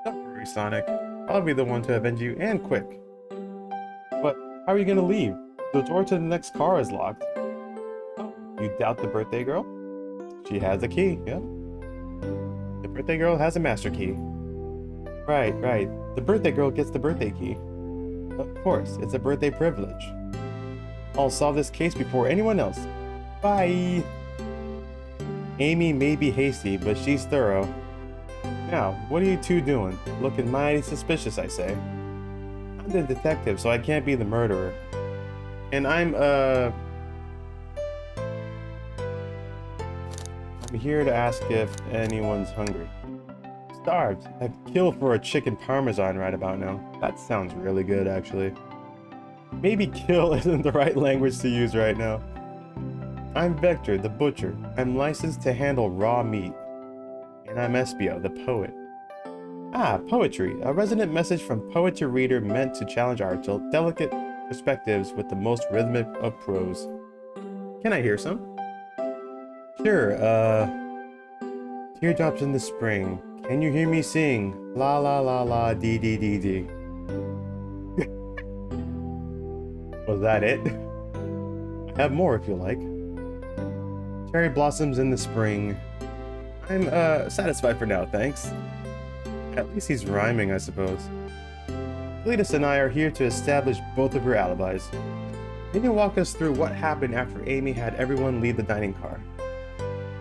Don't worry, Sonic. I'll be the one to avenge you, and quick. But how are you gonna leave? The door to the next car is locked. Oh, you doubt the birthday girl? She has a key, yep. The birthday girl has a master key. Right. The birthday girl gets the birthday key. Of course, it's a birthday privilege. I'll solve this case before anyone else. Bye! Amy may be hasty, but she's thorough. Now, what are you two doing? Looking mighty suspicious, I say. I'm the detective, so I can't be the murderer. And I'm here to ask if anyone's hungry. Starved. I'd kill for a chicken parmesan right about now. That sounds really good, actually. Maybe kill isn't the right language to use right now. I'm Vector, the butcher. I'm licensed to handle raw meat. And I'm Espio, the poet. Ah, poetry. A resonant message from poet to reader meant to challenge our delicate perspectives with the most rhythmic of prose. Can I hear some? Sure, Teardrops in the spring. Can you hear me sing? La la la la dee dee dee dee. Was that it? I have more if you like. Cherry blossoms in the spring. I'm satisfied for now, thanks. At least he's rhyming, I suppose. Cletus and I are here to establish both of your alibis. Can you walk us through what happened after Amy had everyone leave the dining car?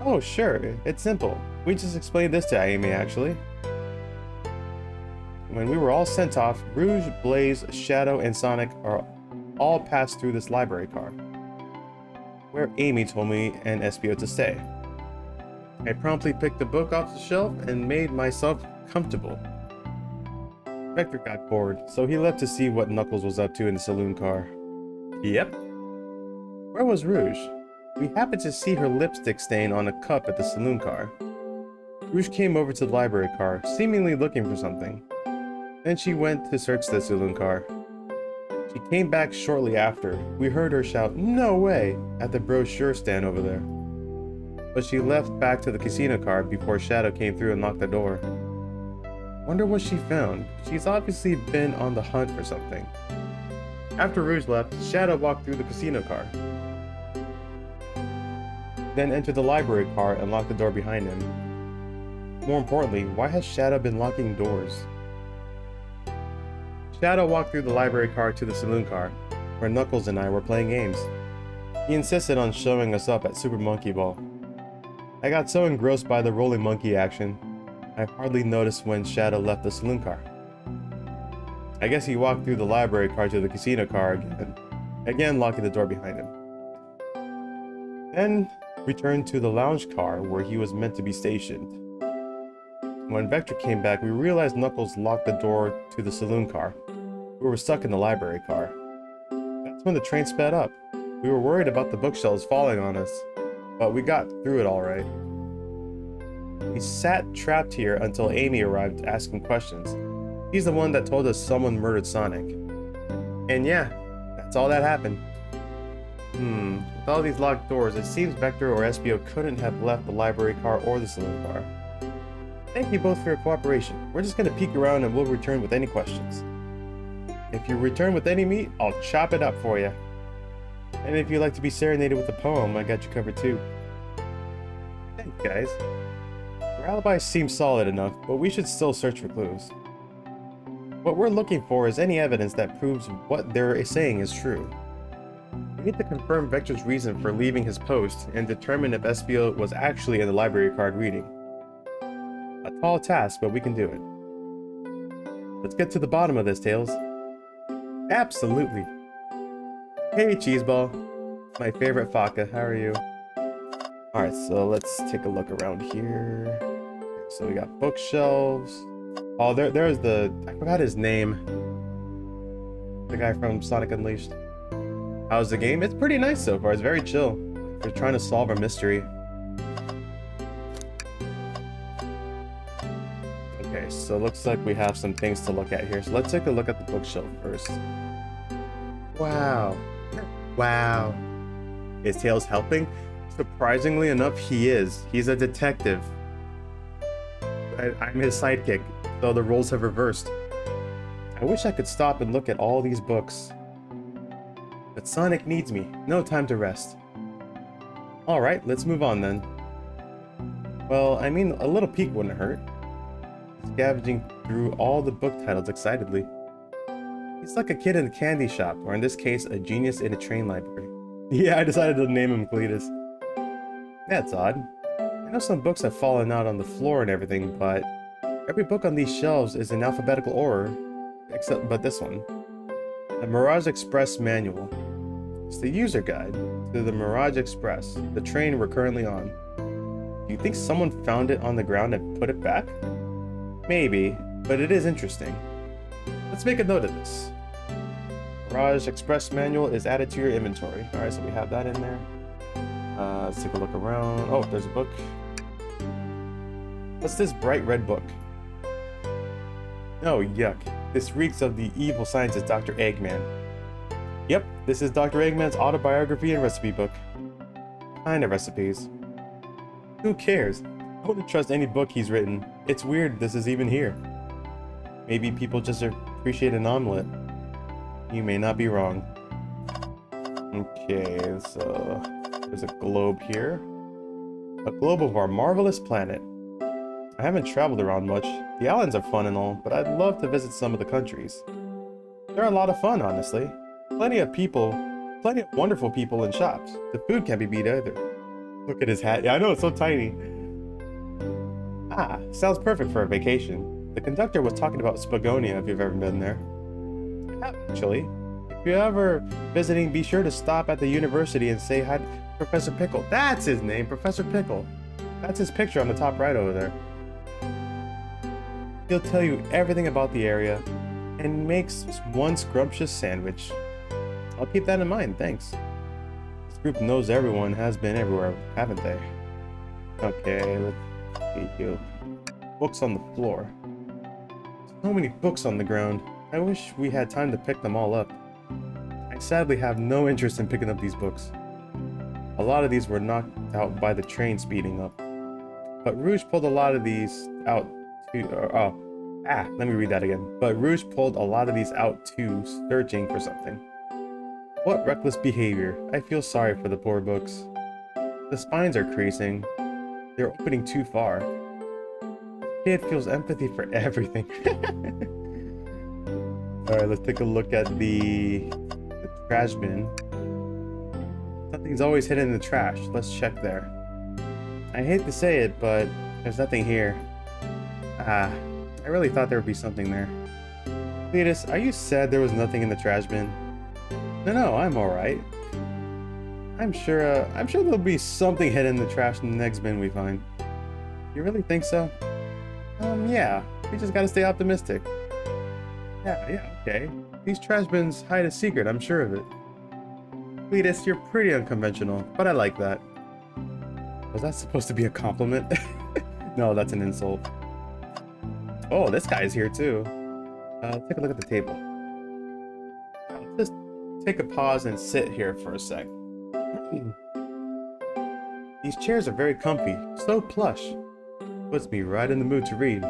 Oh, sure. It's simple. We just explained this to Amy, actually. When we were all sent off, Rouge, Blaze, Shadow, and Sonic are all passed through this library car, where Amy told me and Espio to stay. I promptly picked a book off the shelf and made myself comfortable. Vector got bored, so he left to see what Knuckles was up to in the saloon car. Yep. Where was Rouge? We happened to see her lipstick stain on a cup at the saloon car. Rouge came over to the library car, seemingly looking for something. Then she went to search the saloon car. She came back shortly after. We heard her shout, "No way!" at the brochure stand over there. But she left back to the casino car before Shadow came through and locked the door. Wonder what she found. She's obviously been on the hunt for something. After Rouge left, Shadow walked through the casino car, then entered the library car and locked the door behind him. More importantly, why has Shadow been locking doors? Shadow walked through the library car to the saloon car, where Knuckles and I were playing games. He insisted on showing us up at Super Monkey Ball. I got so engrossed by the rolling monkey action, I hardly noticed when Shadow left the saloon car. I guess he walked through the library car to the casino car again locking the door behind him. Then returned to the lounge car where he was meant to be stationed. When Vector came back, we realized Knuckles locked the door to the saloon car. We were stuck in the library car. That's when the train sped up. We were worried about the bookshelves falling on us, but we got through it all right. We sat trapped here until Amy arrived asking questions. He's the one that told us someone murdered Sonic. And yeah, that's all that happened. With all these locked doors, it seems Vector or Espio couldn't have left the library car or the saloon car. Thank you both for your cooperation. We're just gonna peek around and we'll return with any questions. If you return with any meat, I'll chop it up for you. And if you'd like to be serenaded with a poem, I got you covered too. Thanks, guys. Your alibis seem solid enough, but we should still search for clues. What we're looking for is any evidence that proves what they're saying is true. We need to confirm Vector's reason for leaving his post and determine if Espio was actually in the library card reading. A tall task, but we can do it. Let's get to the bottom of this, Tails. Absolutely. Hey, Cheeseball. My favorite Faka, how are you? Alright, so let's take a look around here. So we got bookshelves. Oh, there's I forgot his name. The guy from Sonic Unleashed. How's the game? It's pretty nice so far. It's very chill. We're trying to solve a mystery. Okay, so it looks like we have some things to look at here. So let's take a look at the bookshelf first. Wow. Wow. Is Tails helping? Surprisingly enough, he is. He's a detective. I'm his sidekick, so the roles have reversed. I wish I could stop and look at all these books. But Sonic needs me. No time to rest. Alright, let's move on then. Well, I mean, a little peek wouldn't hurt. Scavenging through all the book titles excitedly. He's like a kid in a candy shop, or in this case, a genius in a train library. Yeah, I decided to name him Cletus. That's odd. I know some books have fallen out on the floor and everything, but every book on these shelves is in alphabetical order, but this one. The Mirage Express Manual. It's the user guide to the Mirage Express, the train we're currently on. Do you think someone found it on the ground and put it back? Maybe, but it is interesting. Let's make a note of this. Mirage Express Manual is added to your inventory. Alright, so we have that in there. Let's take a look around. Oh, there's a book. What's this bright red book? Oh, yuck. This reeks of the evil scientist Dr. Eggman. Yep, this is Dr. Eggman's autobiography and recipe book. Kind of recipes. Who cares? I wouldn't trust any book he's written. It's weird this is even here. Maybe people just appreciate an omelet. You may not be wrong. Okay, so there's a globe here. A globe of our marvelous planet. I haven't traveled around much. The islands are fun and all, but I'd love to visit some of the countries. They're a lot of fun, honestly. Plenty of wonderful people in shops. The food can't be beat either. Look at his hat. Yeah, I know, it's so tiny. Ah, sounds perfect for a vacation. The conductor was talking about Spagonia if you've ever been there. Actually, if you're ever visiting, be sure to stop at the university and say hi to Professor Pickle. That's his name, Professor Pickle. That's his picture on the top right over there. He'll tell you everything about the area and makes one scrumptious sandwich. I'll keep that in mind, thanks. This group knows everyone has been everywhere, haven't they? Okay, let's see you. Books on the floor. So many books on the ground. I wish we had time to pick them all up. I sadly have no interest in picking up these books. A lot of these were knocked out by the train speeding up. But Rouge pulled a lot of these out too. Let me read that again. But Rouge pulled a lot of these out too, searching for something. What reckless behavior. I feel sorry for the poor books. The spines are creasing. They're opening too far. Kid feels empathy for everything. Alright, let's take a look at the trash bin. Something's always hidden in the trash. Let's check there. I hate to say it, but there's nothing here. I really thought there would be something there. Cletus, are you sad there was nothing in the trash bin? No, I'm alright. I'm sure there'll be something hidden in the trash in the next bin we find. You really think so? Yeah. We just gotta stay optimistic. Yeah, okay. These trash bins hide a secret, I'm sure of it. Cletus, you're pretty unconventional, but I like that. Was that supposed to be a compliment? No, that's an insult. Oh, this guy's here too. Take a look at the table. Let's just take a pause and sit here for a sec. These chairs are very comfy, so plush. Puts me right in the mood to read.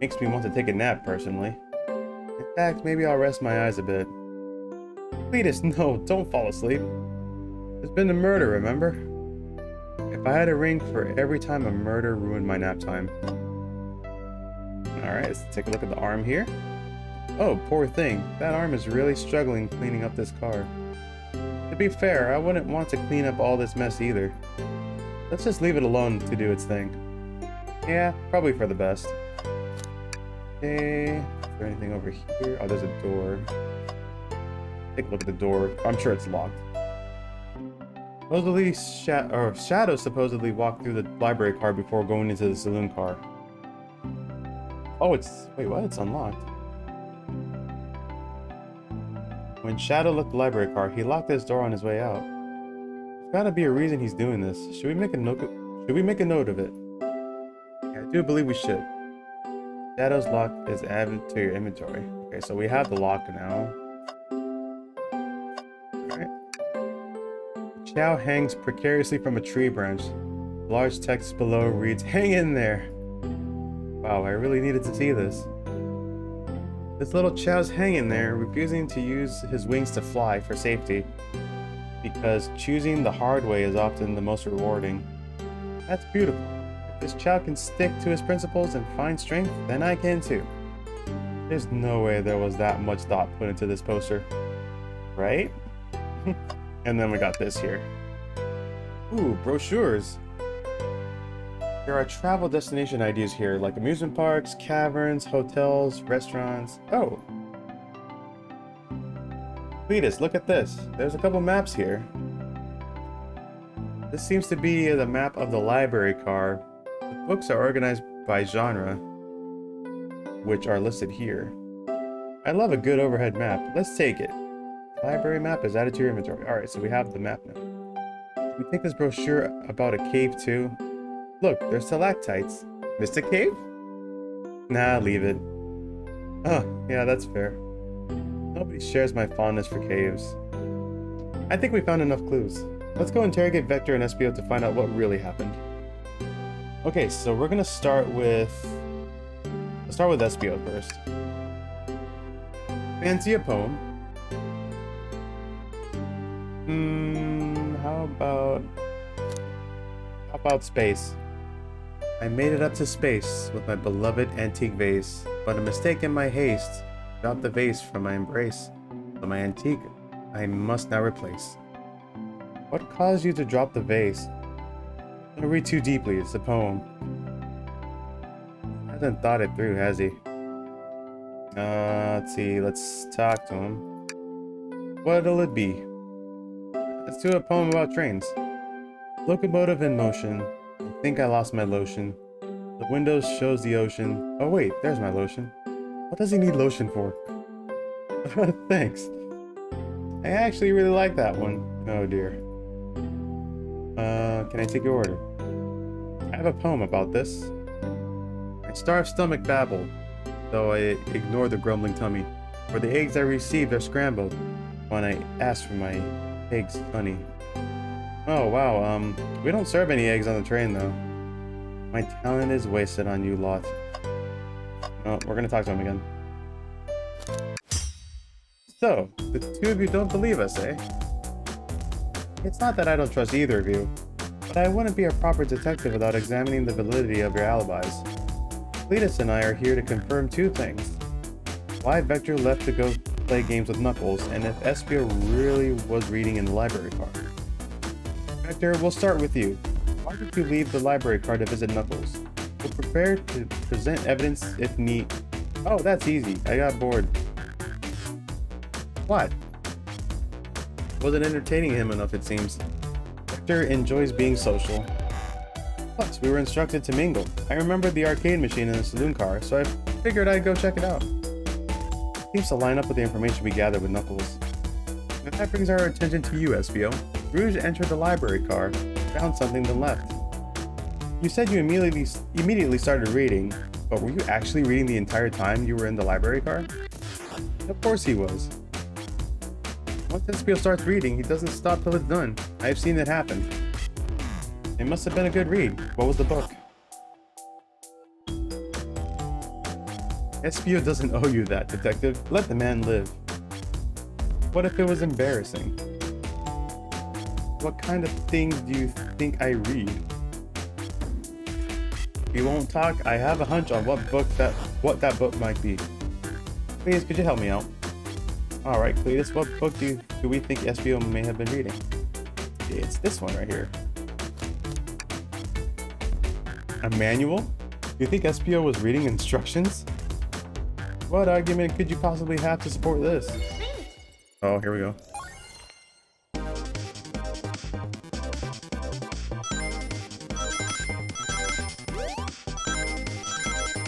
Makes me want to take a nap, personally. In fact, maybe I'll rest my eyes a bit. Cletus, no, don't fall asleep. There's been a murder, remember? If I had a ring for every time a murder ruined my nap time. Alright, let's take a look at the arm here. Oh, poor thing. That arm is really struggling cleaning up this car. To be fair, I wouldn't want to clean up all this mess either. Let's just leave it alone to do its thing. Yeah, probably for the best. Okay, is there anything over here? Oh, there's a door. Take a look at the door. I'm sure it's locked. Supposedly, Shadow supposedly walked through the library car before going into the saloon car. Oh, wait, what? It's unlocked. When Shadow left the library car, he locked his door on his way out. There's gotta be a reason he's doing this. Should we make a note of it? Yeah, I do believe we should. Shadow's lock is added to your inventory. Okay, so we have the lock now. Alright. Chow hangs precariously from a tree branch. Large text below reads, "Hang in there!" Wow, I really needed to see this. This little Chow's hanging there, refusing to use his wings to fly for safety. Because choosing the hard way is often the most rewarding. That's beautiful. If this Chow can stick to his principles and find strength, then I can too. There's no way there was that much thought put into this poster. Right? And then we got this here. Ooh, brochures. There are travel destination ideas here, like amusement parks, caverns, hotels, restaurants. Oh! Cletus, look at this. There's a couple maps here. This seems to be the map of the library car. The books are organized by genre, which are listed here. I love a good overhead map. Let's take it. Library map is added to your inventory. Alright, so we have the map now. Should we take this brochure about a cave too? Look, there's stalactites. Missed a cave? Nah, leave it. Oh, yeah, that's fair. Nobody shares my fondness for caves. I think we found enough clues. Let's go interrogate Vector and Espio to find out what really happened. Okay, so we're gonna start with... Let's start with Espio first. Fancy a poem? How about space? I made it up to space with my beloved antique vase, but a mistake in my haste dropped the vase from my embrace. So my antique I must now replace. What caused you to drop the vase? Don't read too deeply, it's a poem. Hasn't thought it through, has he? Let's see, let's talk to him. What'll it be? Let's do a poem about trains. Locomotive in motion. I think I lost my lotion. The window shows the ocean. Oh wait, there's my lotion. What does he need lotion for? Thanks. I actually really like that one. Oh dear. Can I take your order? I have a poem about this. My starved stomach babbled, though I ignored the grumbling tummy. For the eggs I received are scrambled when I asked for my eggs honey. Oh wow, we don't serve any eggs on the train though. My talent is wasted on you lot. Oh, we're gonna talk to him again. So, the two of you don't believe us, eh? It's not that I don't trust either of you, but I wouldn't be a proper detective without examining the validity of your alibis. Cletus and I are here to confirm two things. Why Vector left to go play games with Knuckles, and if Espio really was reading in the library car. Vector, we'll start with you. Why did you leave the library car to visit Knuckles? We're prepared to present evidence if need. Oh, that's easy. I got bored. What? Wasn't entertaining him enough, it seems. Vector enjoys being social. Plus, we were instructed to mingle. I remembered the arcade machine in the saloon car, so I figured I'd go check it out. Seems to line up with the information we gathered with Knuckles. And that brings our attention to you, Espio. Rouge entered the library car, found something, then left. You said you immediately started reading, but were you actually reading the entire time you were in the library car? Of course he was. Once Espio starts reading, he doesn't stop till it's done. I've seen it happen. It must have been a good read. What was the book? Espio doesn't owe you that, detective. Let the man live. What if it was embarrassing? What kind of things do you think I read? If you won't talk, I have a hunch on what that book might be. Please, could you help me out? Alright, Cletus, what book do we think Espio may have been reading? It's this one right here. A manual? Do you think Espio was reading instructions? What argument could you possibly have to support this? Oh, here we go.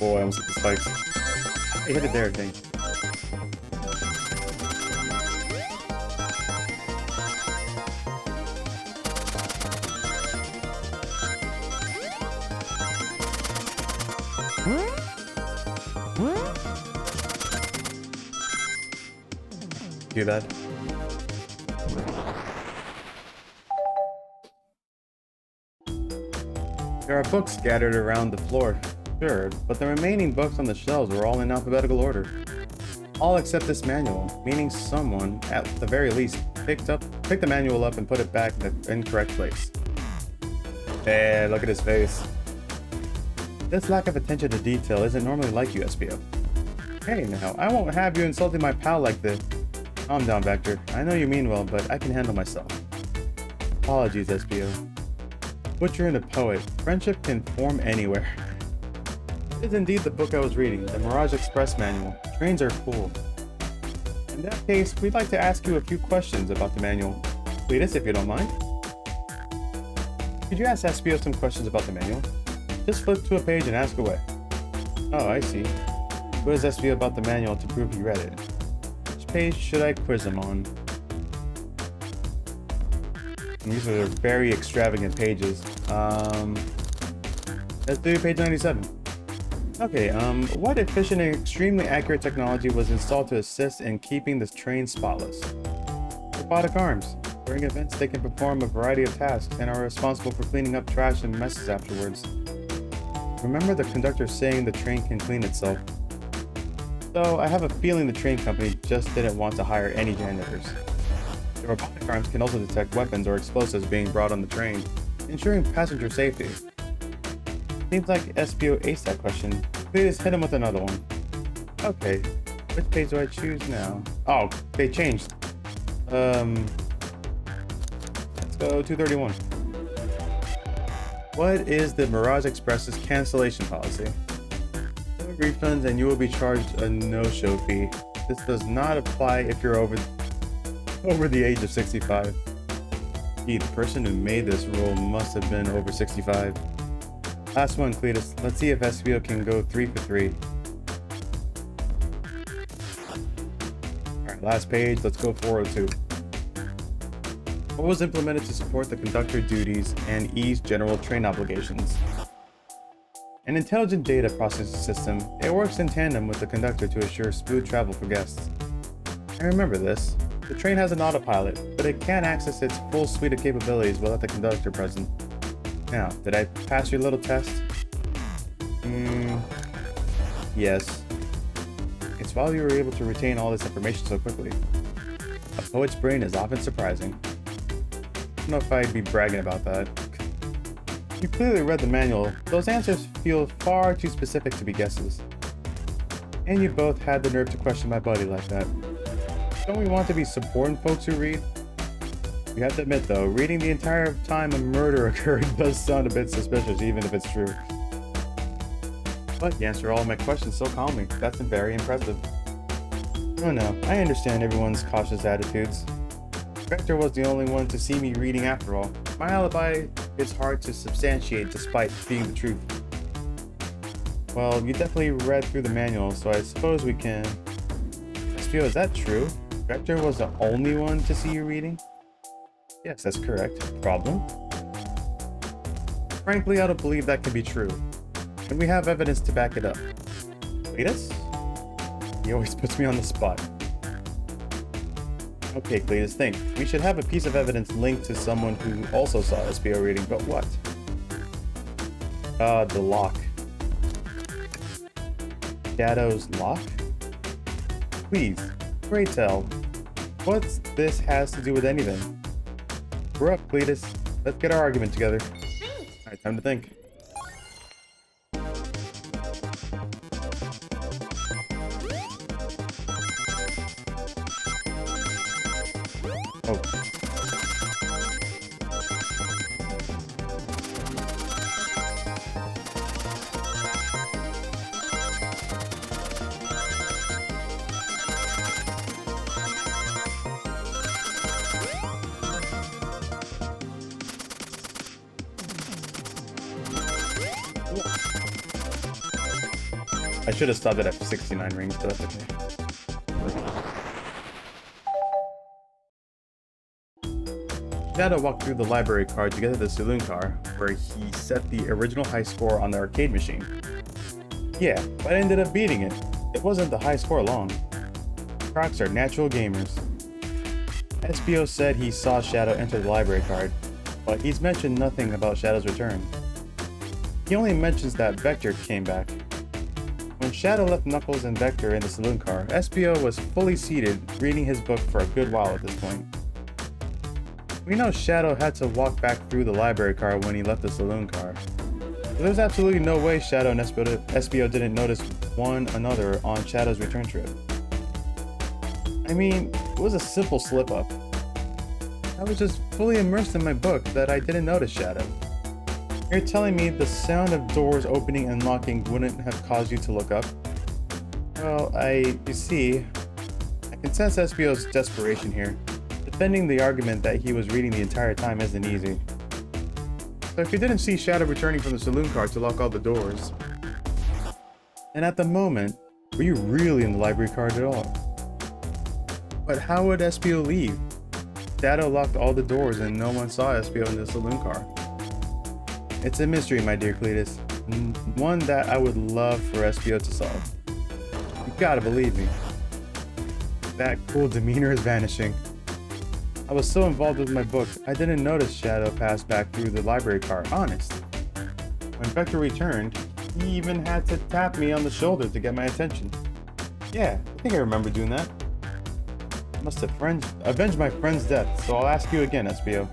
boy, I almost hit the spikes. I hit it there, dang. Do that. There are books scattered around the floor, sure, but the remaining books on the shelves were all in alphabetical order. All except this manual, meaning someone, at the very least, picked the manual up and put it back in the incorrect place. Hey, look at his face. This lack of attention to detail isn't normally like you, SPO. Hey now, I won't have you insulting my pal like this. Calm down, Vector. I know you mean well, but I can handle myself. Apologies, SPO. Butcher and a poet. Friendship can form anywhere. It is indeed the book I was reading, the Mirage Express manual. Trains are cool. In that case, we'd like to ask you a few questions about the manual. Cletus, if you don't mind. Could you ask SPO some questions about the manual? Just flip to a page and ask away. Oh, I see. Quiz SPO about the manual to prove you read it. Which page should I quiz him on? And these are very extravagant pages. Let's do page 97. Okay, what efficient and extremely accurate technology was installed to assist in keeping this train spotless? Robotic arms. During events, they can perform a variety of tasks and are responsible for cleaning up trash and messes afterwards. Remember the conductor saying the train can clean itself. So I have a feeling the train company just didn't want to hire any janitors. The robotic arms can also detect weapons or explosives being brought on the train, ensuring passenger safety. Seems like SPO aced that question. Please hit him with another one. Okay, which page do I choose now? Oh, they changed. Let's go 231. What is the Mirage Express's cancellation policy? No refunds and you will be charged a no-show fee. This does not apply if you're over the age of 65. Gee, the person who made this rule must have been over 65. Last one, Cletus. Let's see if SPO can go 3 for 3. Alright, last page. Let's go 402. What was implemented to support the conductor duties and ease general train obligations? An intelligent data processing system. It works in tandem with the conductor to assure smooth travel for guests. I remember this. The train has an autopilot, but it can't access its full suite of capabilities without the conductor present. Now, did I pass your little test? Yes. It's while you were able to retain all this information so quickly. A poet's brain is often surprising. I don't know if I'd be bragging about that. You clearly read the manual. Those answers feel far too specific to be guesses. And you both had the nerve to question my buddy like that. Don't we want to be supporting folks who read? You have to admit though, reading the entire time a murder occurred does sound a bit suspicious, even if it's true. But you answer all of my questions so calmly. That's very impressive. Oh no, I understand everyone's cautious attitudes. Vector was the only one to see me reading after all. My alibi is hard to substantiate despite being the truth. Well, you definitely read through the manual, so I suppose we can... SPO, is that true? Vector was the only one to see you reading? Yes, that's correct. Problem? Frankly, I don't believe that can be true. And we have evidence to back it up. Cletus? He always puts me on the spot. Okay, Cletus, think. We should have a piece of evidence linked to someone who also saw SPO reading, but what? The lock. Shadow's lock? Please, pray tell. What this has to do with anything? We're up, Cletus. Let's get our argument together. Alright, time to think. Oh. I should have stopped it at 69 rings, but that's okay. Shadow walked through the library card to get to the saloon car, where he set the original high score on the arcade machine. Yeah, but I ended up beating it. It wasn't the high score long. Crocs are natural gamers. SBO said he saw Shadow enter the library card, but he's mentioned nothing about Shadow's return. He only mentions that Vector came back. When Shadow left Knuckles and Vector in the saloon car, SBO was fully seated, reading his book for a good while at this point. We know Shadow had to walk back through the library car when he left the saloon car. So there's absolutely no way Shadow and SBO didn't notice one another on Shadow's return trip. I mean, it was a simple slip-up. I was just fully immersed in my book that I didn't notice Shadow. You're telling me the sound of doors opening and locking wouldn't have caused you to look up? Well, you see, I can sense SBO's desperation here. Defending the argument that he was reading the entire time isn't easy. So if you didn't see Shadow returning from the saloon car to lock all the doors, and at the moment, were you really in the library card at all? But how would SBO leave? Shadow locked all the doors and no one saw SBO in the saloon car. It's a mystery, my dear Cletus, and one that I would love for SBO to solve. You gotta believe me. That cool demeanor is vanishing. I was so involved with my book, I didn't notice Shadow pass back through the library car, honest. When Vector returned, he even had to tap me on the shoulder to get my attention. Yeah, I think I remember doing that. I must have avenged my friend's death, so I'll ask you again, SBO.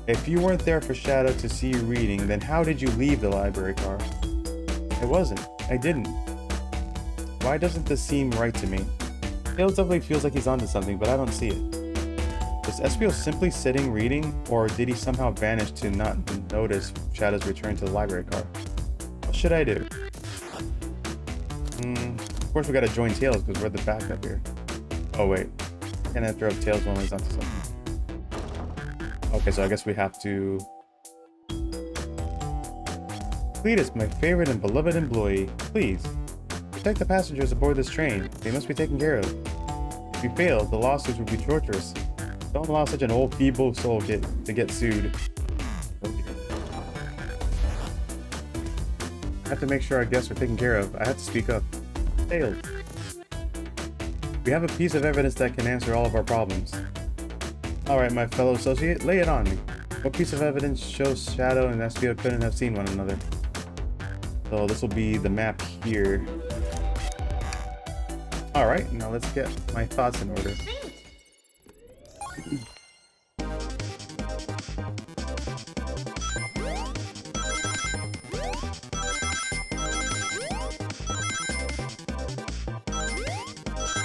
If you weren't there for Shadow to see you reading, then how did you leave the library car? I wasn't. I didn't. Why doesn't this seem right to me? Tails definitely feels like he's onto something, but I don't see it. Was SBO simply sitting reading, or did he somehow vanish to not notice Shadow's return to the library car? What should I do? Of course we gotta join Tails because we're the backup here. Oh wait, can't interrupt Tails when he's onto something. Okay, so I guess we have to... Cletus, my favorite and beloved employee, please, protect the passengers aboard this train. They must be taken care of. If you fail, the lawsuits will be torturous. Don't allow such an old, feeble soul to get sued. Oh dear. I have to make sure our guests are taken care of. I have to speak up. Tails. We have a piece of evidence that can answer all of our problems. Alright, my fellow associate, lay it on me. What piece of evidence shows Shadow and SBO couldn't have seen one another? So this will be the map here. Alright, now let's get my thoughts in order.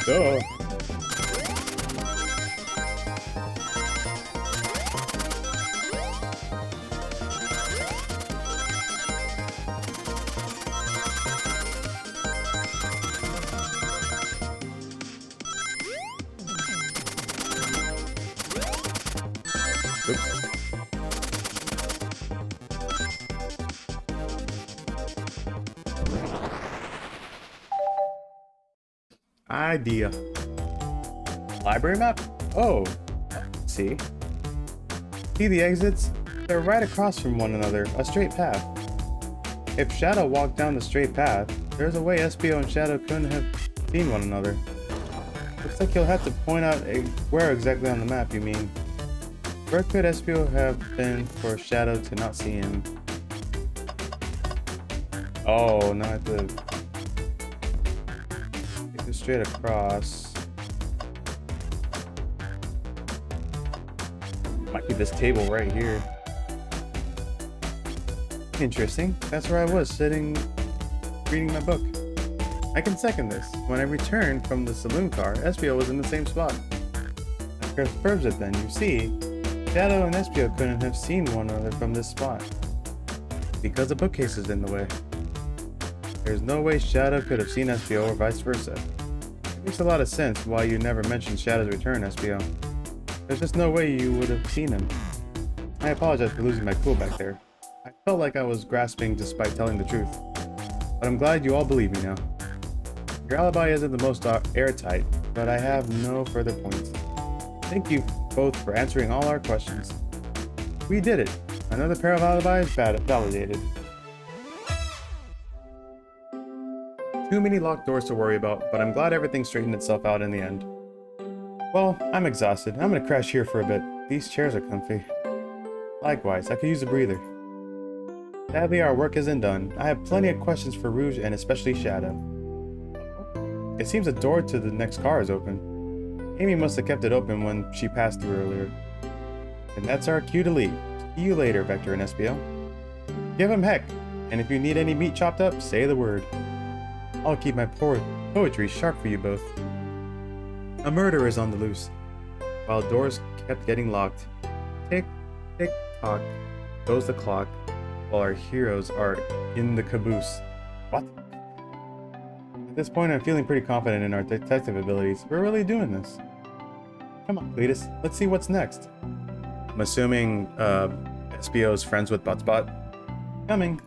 Duh. Oops. Idea. Library map? Oh, see the exits? They're right across from one another, a straight path. If Shadow walked down the straight path, there's a way SBO and Shadow couldn't have seen one another. Looks like you'll have to point out where exactly on the map you mean. Where could SBO have been for Shadow to not see him? Oh, now I have to take this straight across. Might be this table right here. Interesting. That's where I was, sitting, reading my book. I can second this. When I returned from the saloon car, SBO was in the same spot. That confirms it then. You see, Shadow and SBO couldn't have seen one another from this spot, because the bookcase is in the way. There's no way Shadow could have seen SBO or vice versa. It makes a lot of sense why you never mentioned Shadow's return, SBO. There's just no way you would have seen him. I apologize for losing my cool back there. I felt like I was grasping despite telling the truth. But I'm glad you all believe me now. Your alibi isn't the most airtight, but I have no further points. Thank you both for answering all our questions. We did it. Another pair of alibis validated. Too many locked doors to worry about, but I'm glad everything straightened itself out in the end. Well, I'm exhausted. I'm gonna crash here for a bit. These chairs are comfy. Likewise, I could use a breather. Sadly, our work isn't done. I have plenty of questions for Rouge and especially Shadow. It seems the door to the next car is open. Amy must have kept it open when she passed through earlier. And that's our cue to leave. See you later, Vector and SBO. Give him heck, and if you need any meat chopped up, say the word. I'll keep my poetry sharp for you both. A murder is on the loose. While doors kept getting locked. Tick, tick, tock, goes the clock, while our heroes are in the caboose. What? At this point, I'm feeling pretty confident in our detective abilities. We're really doing this. Come on, Cletus, let's see what's next. I'm assuming SBO's friends with Buttsbot. Coming.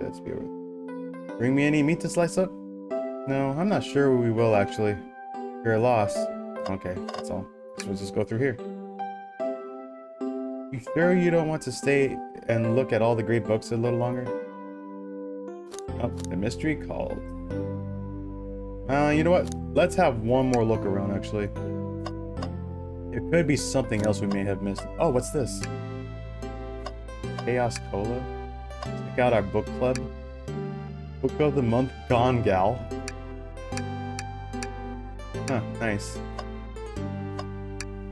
SBO. Bring me any meat to slice up? No, I'm not sure we will actually. You're a loss. Okay, that's all. So we'll just go through here. You sure you don't want to stay and look at all the great books a little longer? Oh, the mystery called. You know what? Let's have one more look around, actually. It could be something else we may have missed. Oh, what's this? Chaos Cola? Check out our book club. Book of the month, Gone Gal. Huh, nice.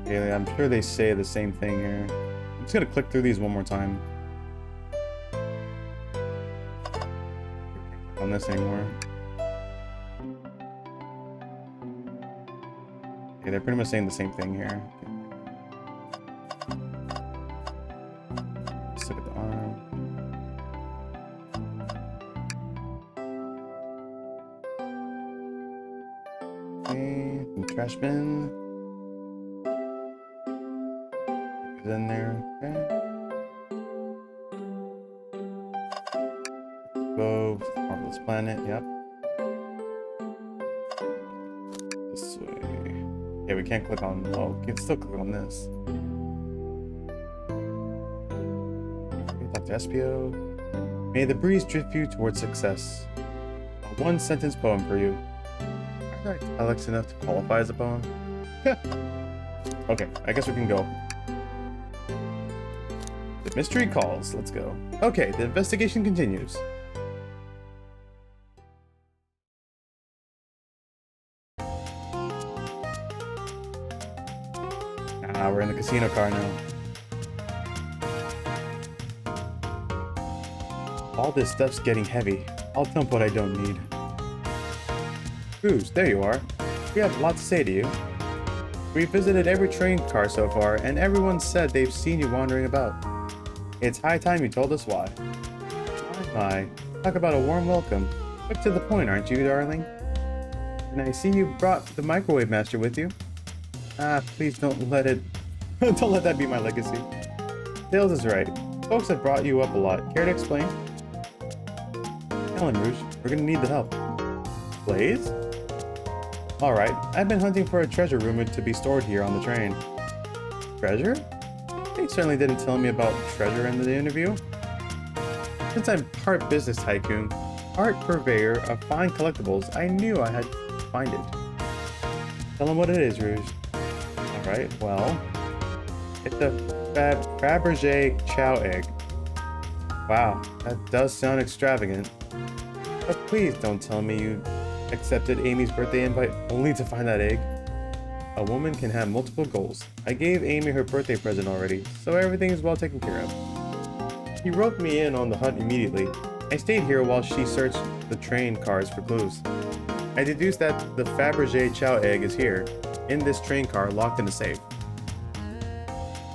Okay, I'm sure they say the same thing here. I'm just gonna click through these one more time. On this anymore. Okay, they're pretty much saying the same thing here. Okay. Let's look at the arm. Okay, the trash bin. It's in there. Okay. Go, Marvelous Planet, yep. This way. Yeah, we can't click on, oh, we can still click on this. Okay, Dr. SPO. May the breeze drift you towards success. A one-sentence poem for you. Aren't I Alex enough to qualify as a poem? Yeah. Okay, I guess we can go. The mystery calls, let's go. Okay, the investigation continues. We're in the casino car now. All this stuff's getting heavy. I'll dump what I don't need. Cruz, there you are. We have a lot to say to you. We've visited every train car so far, and everyone said they've seen you wandering about. It's high time you told us why. My, talk about a warm welcome. Quick to the point, aren't you, darling? And I see you brought the microwave master with you. Please don't let it... don't let that be my legacy. Tails is right. Folks have brought you up a lot. Care to explain? Helen Rouge, we're gonna need the help. Blaze? Alright, I've been hunting for a treasure rumored to be stored here on the train. Treasure? They certainly didn't tell me about treasure in the interview. Since I'm part business tycoon, part purveyor of fine collectibles, I knew I had to find it. Tell them what it is, Rouge. Alright, well, it's a Fabergé chow egg. Wow, that does sound extravagant. But please don't tell me you accepted Amy's birthday invite only to find that egg. A woman can have multiple goals. I gave Amy her birthday present already, so everything is well taken care of. She roped me in on the hunt immediately. I stayed here while she searched the train cars for clues. I deduced that the Fabergé chow egg is here, in this train car locked in a safe.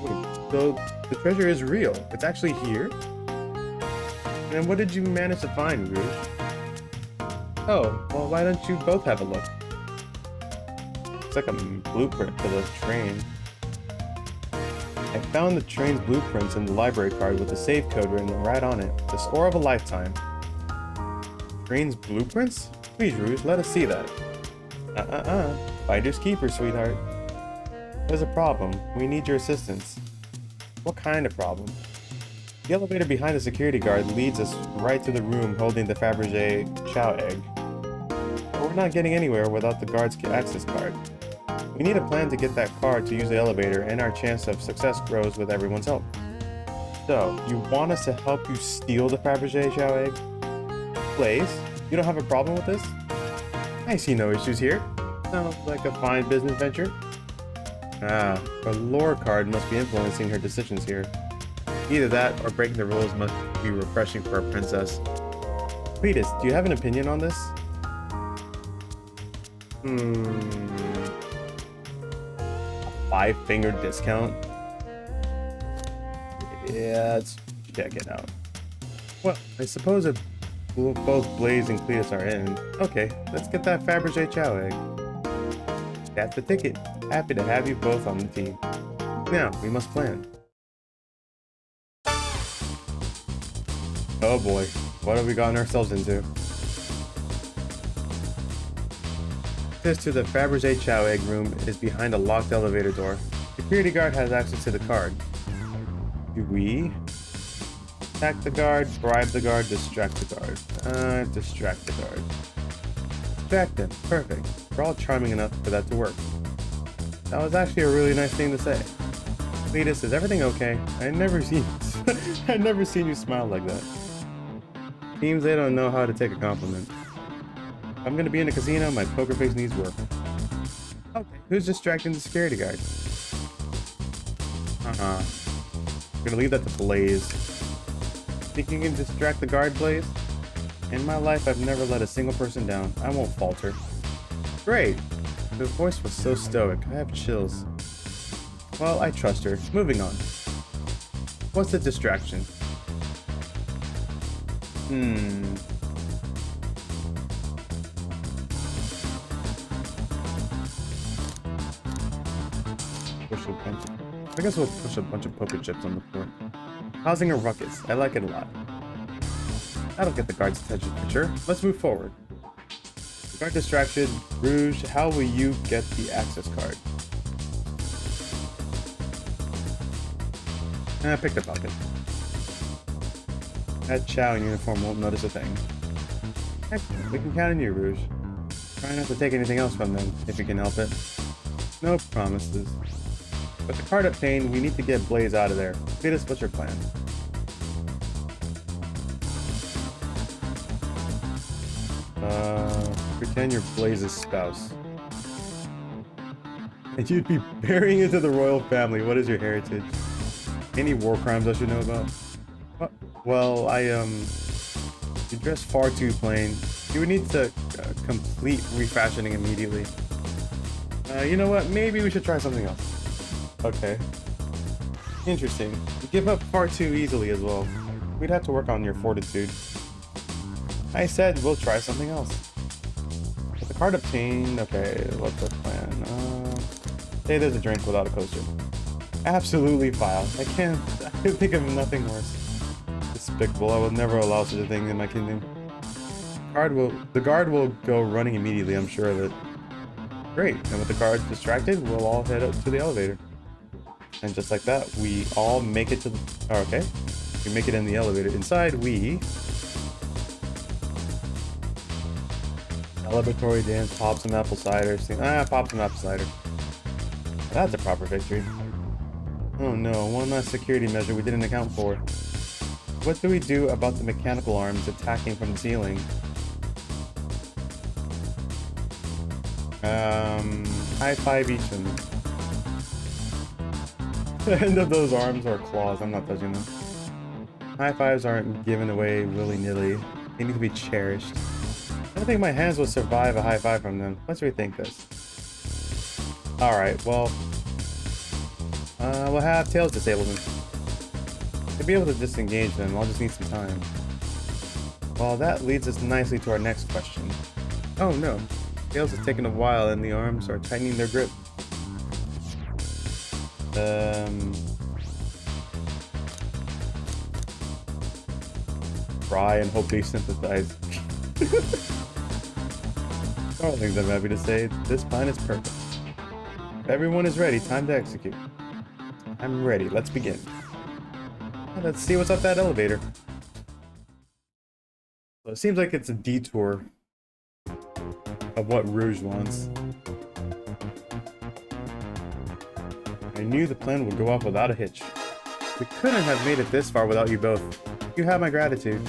Wait, so the treasure is real? It's actually here? And what did you manage to find, Rouge? Oh, well, why don't you both have a look? It's like a blueprint for the train. I found the train's blueprints in the library card with the safe code written right on it. The score of a lifetime. Brain's blueprints? Please, Rouge, let us see that. Finders keepers, sweetheart. There's a problem. We need your assistance. What kind of problem? The elevator behind the security guard leads us right to the room holding the Fabergé Chow egg. But we're not getting anywhere without the guard's access card. We need a plan to get that card to use the elevator, and our chance of success grows with everyone's help. So, you want us to help you steal the Fabergé Chow egg? Blaze, you don't have a problem with this? I see no issues here. Sounds like a fine business venture. Ah, her lore card must be influencing her decisions here. Either that, or breaking the rules must be refreshing for a princess. Cletus, do you have an opinion on this? A 5-finger discount? Yeah, let's check it out. Well, I suppose if both Blaze and Cletus are in, okay, let's get that Fabergé Chow egg. That's the ticket. Happy to have you both on the team. Now, we must plan. Oh boy, what have we gotten ourselves into? Access to the Fabergé Chow egg room is behind a locked elevator door. Security guard has access to the card. Do we attack the guard, bribe the guard, distract the guard? Distract the guard. Distract them. Perfect. We're all charming enough for that to work. That was actually a really nice thing to say. Cletus, is everything okay? I've never seen you smile like that. Seems they don't know how to take a compliment. If I'm gonna be in a casino, my poker face needs work. Okay, who's distracting the security guard? I'm gonna leave that to Blaze. Think you can distract the guard, Blaze? In my life, I've never let a single person down. I won't falter. Great! Her voice was so stoic. I have chills. Well, I trust her. Moving on. What's the distraction? I guess we'll push a bunch of poker chips on the floor. Causing a ruckus. I like it a lot. That'll get the guard's attention for sure. Let's move forward. Guard distraction. Rouge, how will you get the access card? Pick the pocket. That Chow in uniform won't notice a thing. Excellent. We can count on you, Rouge. Try not to take anything else from them, if you can help it. No promises. With the card obtained, we need to get Blaze out of there. Cletus, what's your plan? Pretend you're Blaze's spouse. And you'd be burying into the royal family. What is your heritage? Any war crimes I should know about? Well, you dress far too plain. You would need to complete refashioning immediately. You know what? Maybe we should try something else. Okay. Interesting. You give up far too easily as well. We'd have to work on your fortitude. I said we'll try something else. With the card obtained, okay, what's the plan? Say there's a drink without a coaster. Absolutely vile. I can think of nothing worse. Despicable. I will never allow such a thing in my kingdom. The guard will go running immediately, I'm sure of it. Great. And with the guards distracted, we'll all head up to the elevator. And just like that, we all make it to the... Oh, okay. We make it in the elevator. Inside, we... Celebratory dance, pop some apple cider. Pop some apple cider. That's a proper victory. Oh no, one last security measure we didn't account for. What do we do about the mechanical arms attacking from the ceiling? High five each of them. The end of those arms are claws, I'm not touching them. High fives aren't given away willy-nilly. They need to be cherished. I don't think my hands will survive a high five from them. Let's rethink this. Alright, well... we'll have Tails disable them. To be able to disengage them, I'll just need some time. Well, that leads us nicely to our next question. Oh no, Tails has taken a while and the arms are tightening their grip. Try and hope they sympathize. Darlings, I'm happy to say, this plan is perfect. If everyone is ready, time to execute. I'm ready, let's begin. Let's see what's up that elevator. So it seems like it's a detour of what Rouge wants. I knew the plan would go off without a hitch. We couldn't have made it this far without you both. You have my gratitude.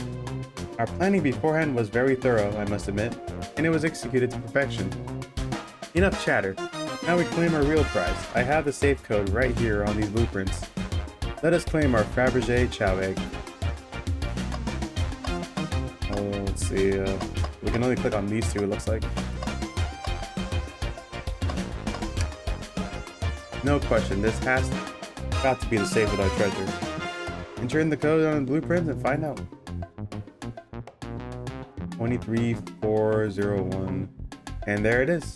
Our planning beforehand was very thorough, I must admit, and it was executed to perfection. Enough chatter. Now we claim our real prize. I have the safe code right here on these blueprints. Let us claim our Fabergé Chow egg. Oh, let's see. We can only click on these two, it looks like. No question, this has got to be the safe with our treasure. Enter in the code on the blueprints and find out. 23401. And there it is.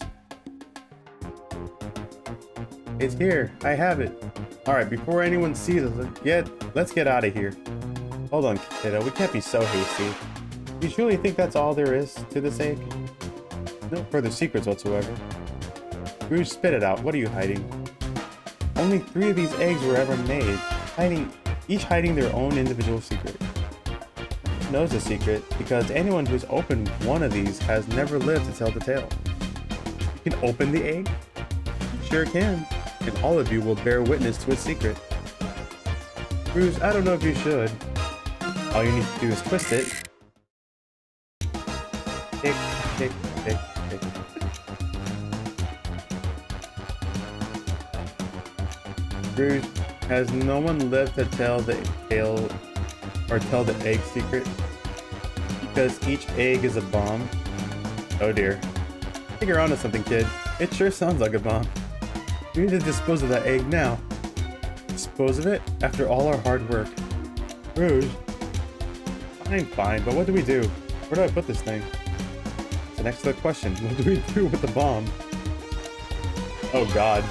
It's here. I have it. Alright, before anyone sees us, let's get out of here. Hold on, kiddo. We can't be so hasty. You truly think that's all there is to this egg? No further secrets whatsoever. Rouge, spit it out. What are you hiding? Only 3 of these eggs were ever made, each hiding their own individual secret. Knows the secret because anyone who's opened one of these has never lived to tell the tale. You can open the egg? You sure can, and all of you will bear witness to its secret. Rouge, I don't know if you should. All you need to do is twist it. Tick, tick, tick, tick. Rouge, has no one lived to tell the tale or tell the egg secret? Because each egg is a bomb. Oh dear. I think you're onto something, kid. It sure sounds like a bomb. We need to dispose of that egg now. Dispose of it after all our hard work. Rouge. Fine, but what do we do? Where do I put this thing? It's an excellent question. What do we do with the bomb? Oh god.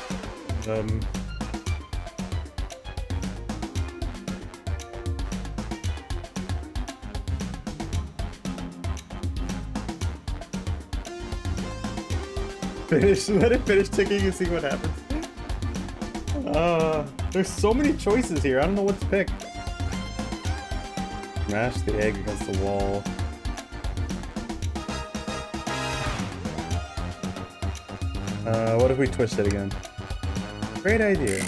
Let it finish ticking and see what happens. There's so many choices here. I don't know what to pick. Smash the egg against the wall. What if we twist it again? Great idea.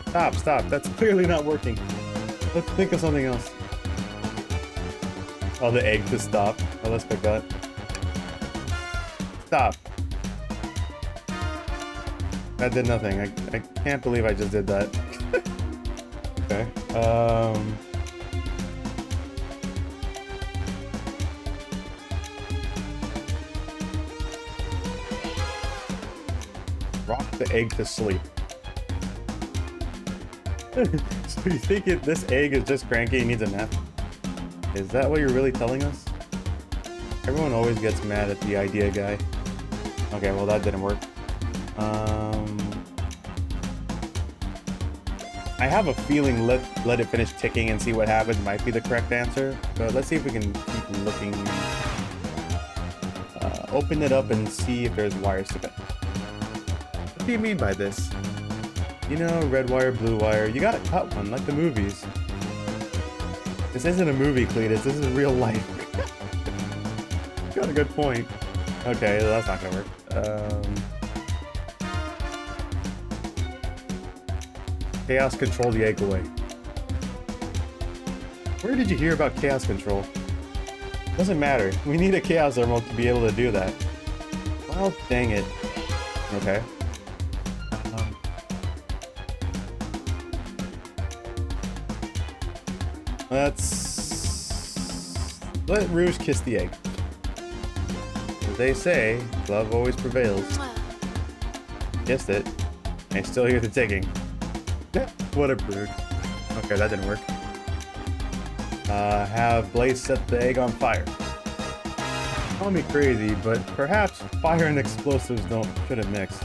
Stop. That's clearly not working. Let's think of something else. Oh, the egg to stop. Oh, let's pick that. Stop. That did nothing. I can't believe I just did that. Okay. Rock the egg to sleep. So you think this egg is just cranky and needs a nap? Is that what you're really telling us? Everyone always gets mad at the idea guy. Okay, well that didn't work. I have a feeling let it finish ticking and see what happens might be the correct answer, but let's see if we can keep looking. Open it up and see if there's wires to cut. What do you mean by this? You know, red wire, blue wire, you gotta cut one, like the movies. This isn't a movie, Cletus, this is real life. Got a good point. Okay, that's not gonna work. Chaos control the egg away. Where did you hear about chaos control? Doesn't matter. We need a chaos remote to be able to do that. Well, dang it. Okay. Let's let Rouge kiss the egg. As they say, love always prevails. Kissed it. I still hear the ticking. What a brood. Okay, that didn't work. Have Blaze set the egg on fire. Call me crazy, but perhaps fire and explosives shouldn't mix.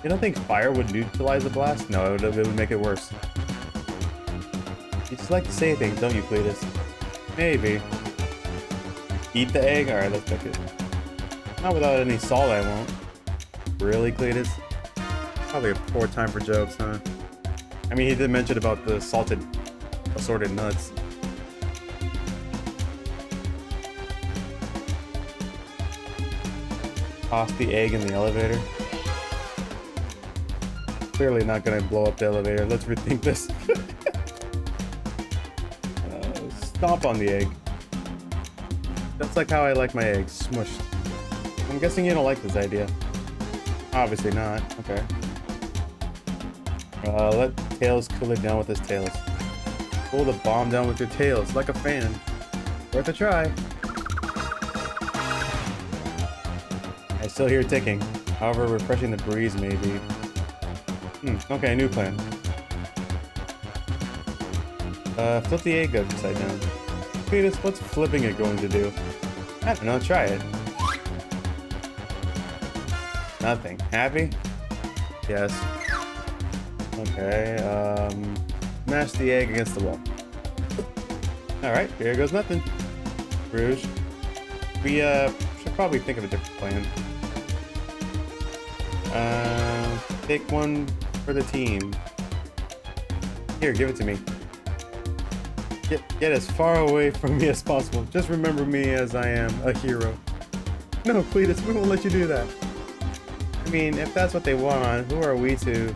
You don't think fire would neutralize the blast? No, it would make it worse. You just like to say things, don't you, Cletus? Maybe. Eat the egg? Alright, let's cook it. Not without any salt, I won't. Really, Cletus? Probably a poor time for jokes, huh? I mean, he did mention about the salted assorted nuts. Toss the egg in the elevator. Clearly not gonna blow up the elevator. Let's rethink this. Stomp on the egg. That's like how I like my eggs, smushed. I'm guessing you don't like this idea. Obviously not. Okay. Let Tails cool it down with his tails. Pull the bomb down with your tails, like a fan. Worth a try. I still hear ticking. However, refreshing the breeze may be. Okay, new plan. Flip the egg upside down. Cletus, what's flipping it going to do? I don't know, try it. Nothing. Happy? Yes. Okay, smash the egg against the wall. Alright, here goes nothing. Rouge. We, should probably think of a different plan. Take one for the team. Here, give it to me. Get as far away from me as possible. Just remember me as I am a hero. No, Cletus, we won't let you do that. I mean, if that's what they want, who are we to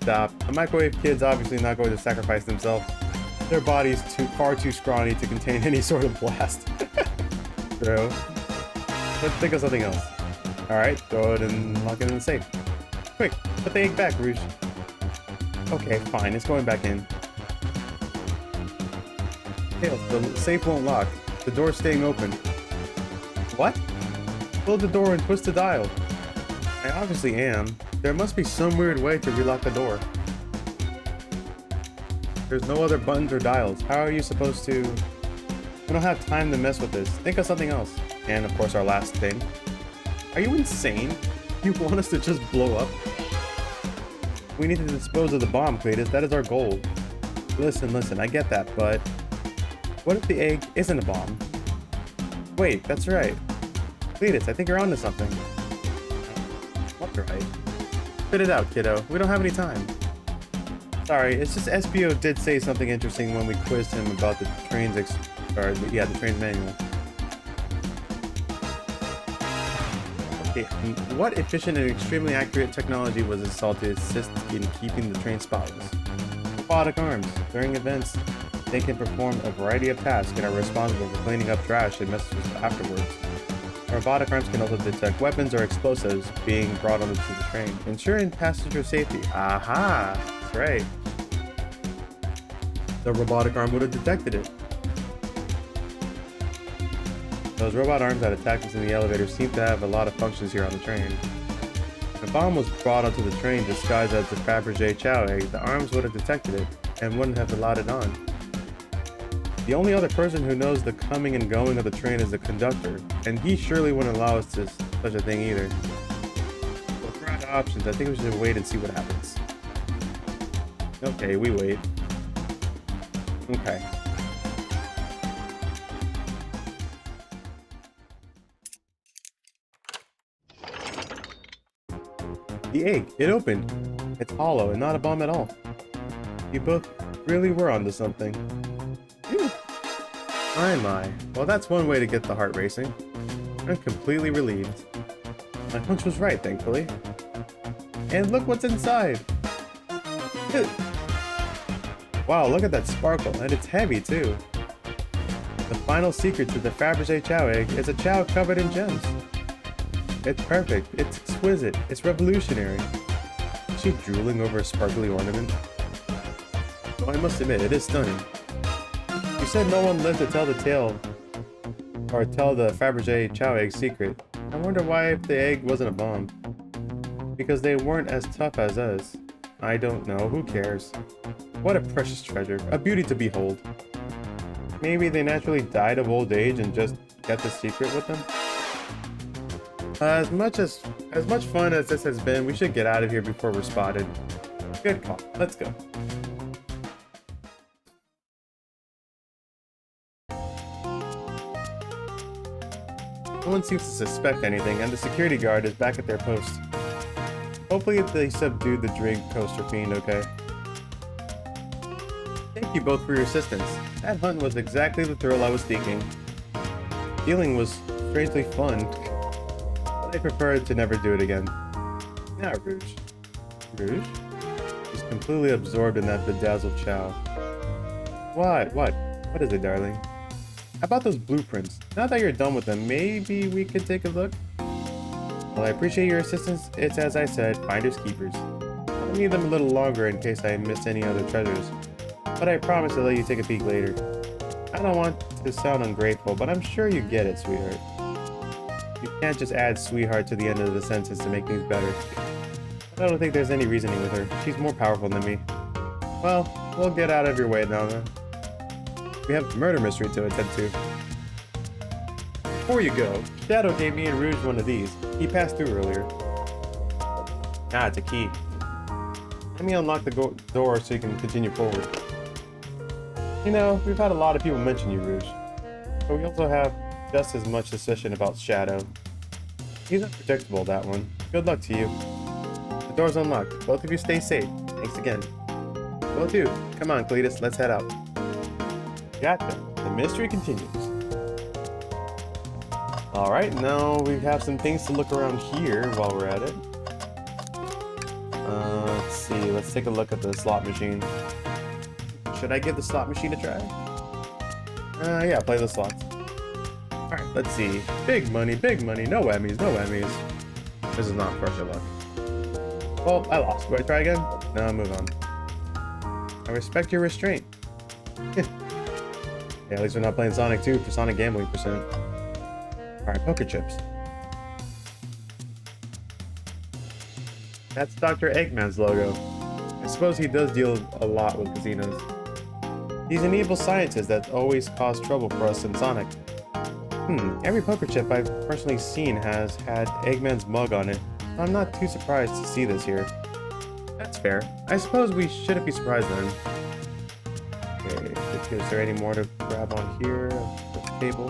stop? The microwave kid's obviously not going to sacrifice themselves. Their body's far too scrawny to contain any sort of blast. True. Let's think of something else. Alright, throw it and lock it in the safe. Quick, put the egg back, Rouge. Okay, fine, it's going back in. Tails, the safe won't lock. The door's staying open. What? Close the door and twist the dial. I obviously am. There must be some weird way to relock the door. There's no other buttons or dials. How are you supposed to... We don't have time to mess with this. Think of something else. And of course our last thing. Are you insane? You want us to just blow up? We need to dispose of the bomb, Cletus. That is our goal. Listen, I get that, but... What if the egg isn't a bomb? Wait, that's right. Cletus, I think you're onto something. What's right? Spit it out, kiddo. We don't have any time. Sorry, it's just SBO did say something interesting when we quizzed him about the train's the train's manual. Okay, what efficient and extremely accurate technology was installed to assist in keeping the train spotless? Robotic arms. During events, they can perform a variety of tasks and are responsible for cleaning up trash and messages afterwards. Robotic arms can also detect weapons or explosives being brought onto the train, ensuring passenger safety. Aha! That's right. The robotic arm would have detected it. Those robot arms that attacked us in the elevator seem to have a lot of functions here on the train. If a bomb was brought onto the train disguised as the Fabergé Chow egg, the arms would have detected it and wouldn't have allowed it on. The only other person who knows the coming and going of the train is the conductor, and he surely wouldn't allow us to such a thing either. So for our options, I think we should wait and see what happens. Okay, we wait. Okay. The egg, it opened. It's hollow and not a bomb at all. You both really were onto something. My. Well, that's one way to get the heart racing. I'm completely relieved. My hunch was right, thankfully. And look what's inside! Wow, look at that sparkle, and it's heavy too. The final secret to the Fabergé Chow egg is a chow covered in gems. It's perfect, it's exquisite, it's revolutionary. Is she drooling over a sparkly ornament? Oh, I must admit, it is stunning. You said no one lived to tell the tale, or tell the Fabergé Chow egg secret. I wonder why if the egg wasn't a bomb. Because they weren't as tough as us. I don't know, who cares? What a precious treasure, a beauty to behold. Maybe they naturally died of old age and just kept the secret with them? As much fun as this has been, we should get out of here before we're spotted. Good call, let's go. one seems to suspect anything, and the security guard is back at their post. Hopefully they subdued the drink coaster fiend, okay? Thank you both for your assistance. That hunt was exactly the thrill I was seeking. Dealing was strangely fun, but I prefer to never do it again. Now, Rouge. Rouge? She's completely absorbed in that bedazzled chow. What? What is it, darling? How about those blueprints? Now that you're done with them, maybe we could take a look? Well, I appreciate your assistance. It's as I said, finders keepers. I'll need them a little longer in case I miss any other treasures. But I promise to let you take a peek later. I don't want to sound ungrateful, but I'm sure you get it, sweetheart. You can't just add sweetheart to the end of the sentence to make things better. I don't think there's any reasoning with her. She's more powerful than me. Well, we'll get out of your way now then. We have a murder mystery to attend to. Before you go, Shadow gave me and Rouge one of these. He passed through earlier. Ah, it's a key. Let me unlock the door so you can continue forward. You know, we've had a lot of people mention you, Rouge. But we also have just as much suspicion about Shadow. He's unpredictable, that one. Good luck to you. The door's unlocked. Both of you stay safe. Thanks again. Will do. Come on, Cletus, let's head out. Gotcha. The mystery continues. Alright, now we have some things to look around here while we're at it. Let's see, let's take a look at the slot machine. Should I give the slot machine a try? Yeah, play the slots. Alright, let's see. Big money, no whammies, no whammies. This is not crush your luck. Well, I lost. Do I try again? No, move on. I respect your restraint. Yeah, at least we're not playing Sonic 2 for Sonic gambling percent. Alright, poker chips. That's Dr. Eggman's logo. I suppose he does deal a lot with casinos. He's an evil scientist that always caused trouble for us in Sonic. Every poker chip I've personally seen has had Eggman's mug on it. I'm not too surprised to see this here. That's fair. I suppose we shouldn't be surprised then. Okay, is there any more to grab on here? The table.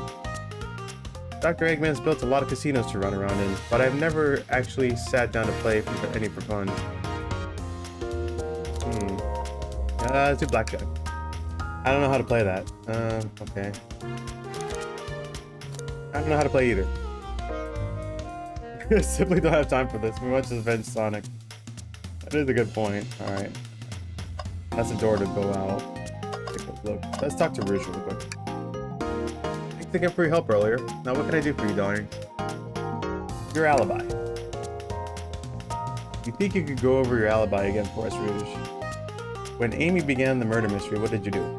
Dr. Eggman's built a lot of casinos to run around in, but I've never actually sat down to play any for fun. Let's do blackjack. I don't know how to play that. Okay. I don't know how to play either. I simply don't have time for this. We must avenge Sonic. That is a good point. Alright. That's a door to go out. Take a look. Let's talk to Rouge really quick. Thanks again for your help earlier. Now what can I do for you, darling? Your alibi. You think you could go over your alibi again for us, Rouge? When Amy began the murder mystery, what did you do?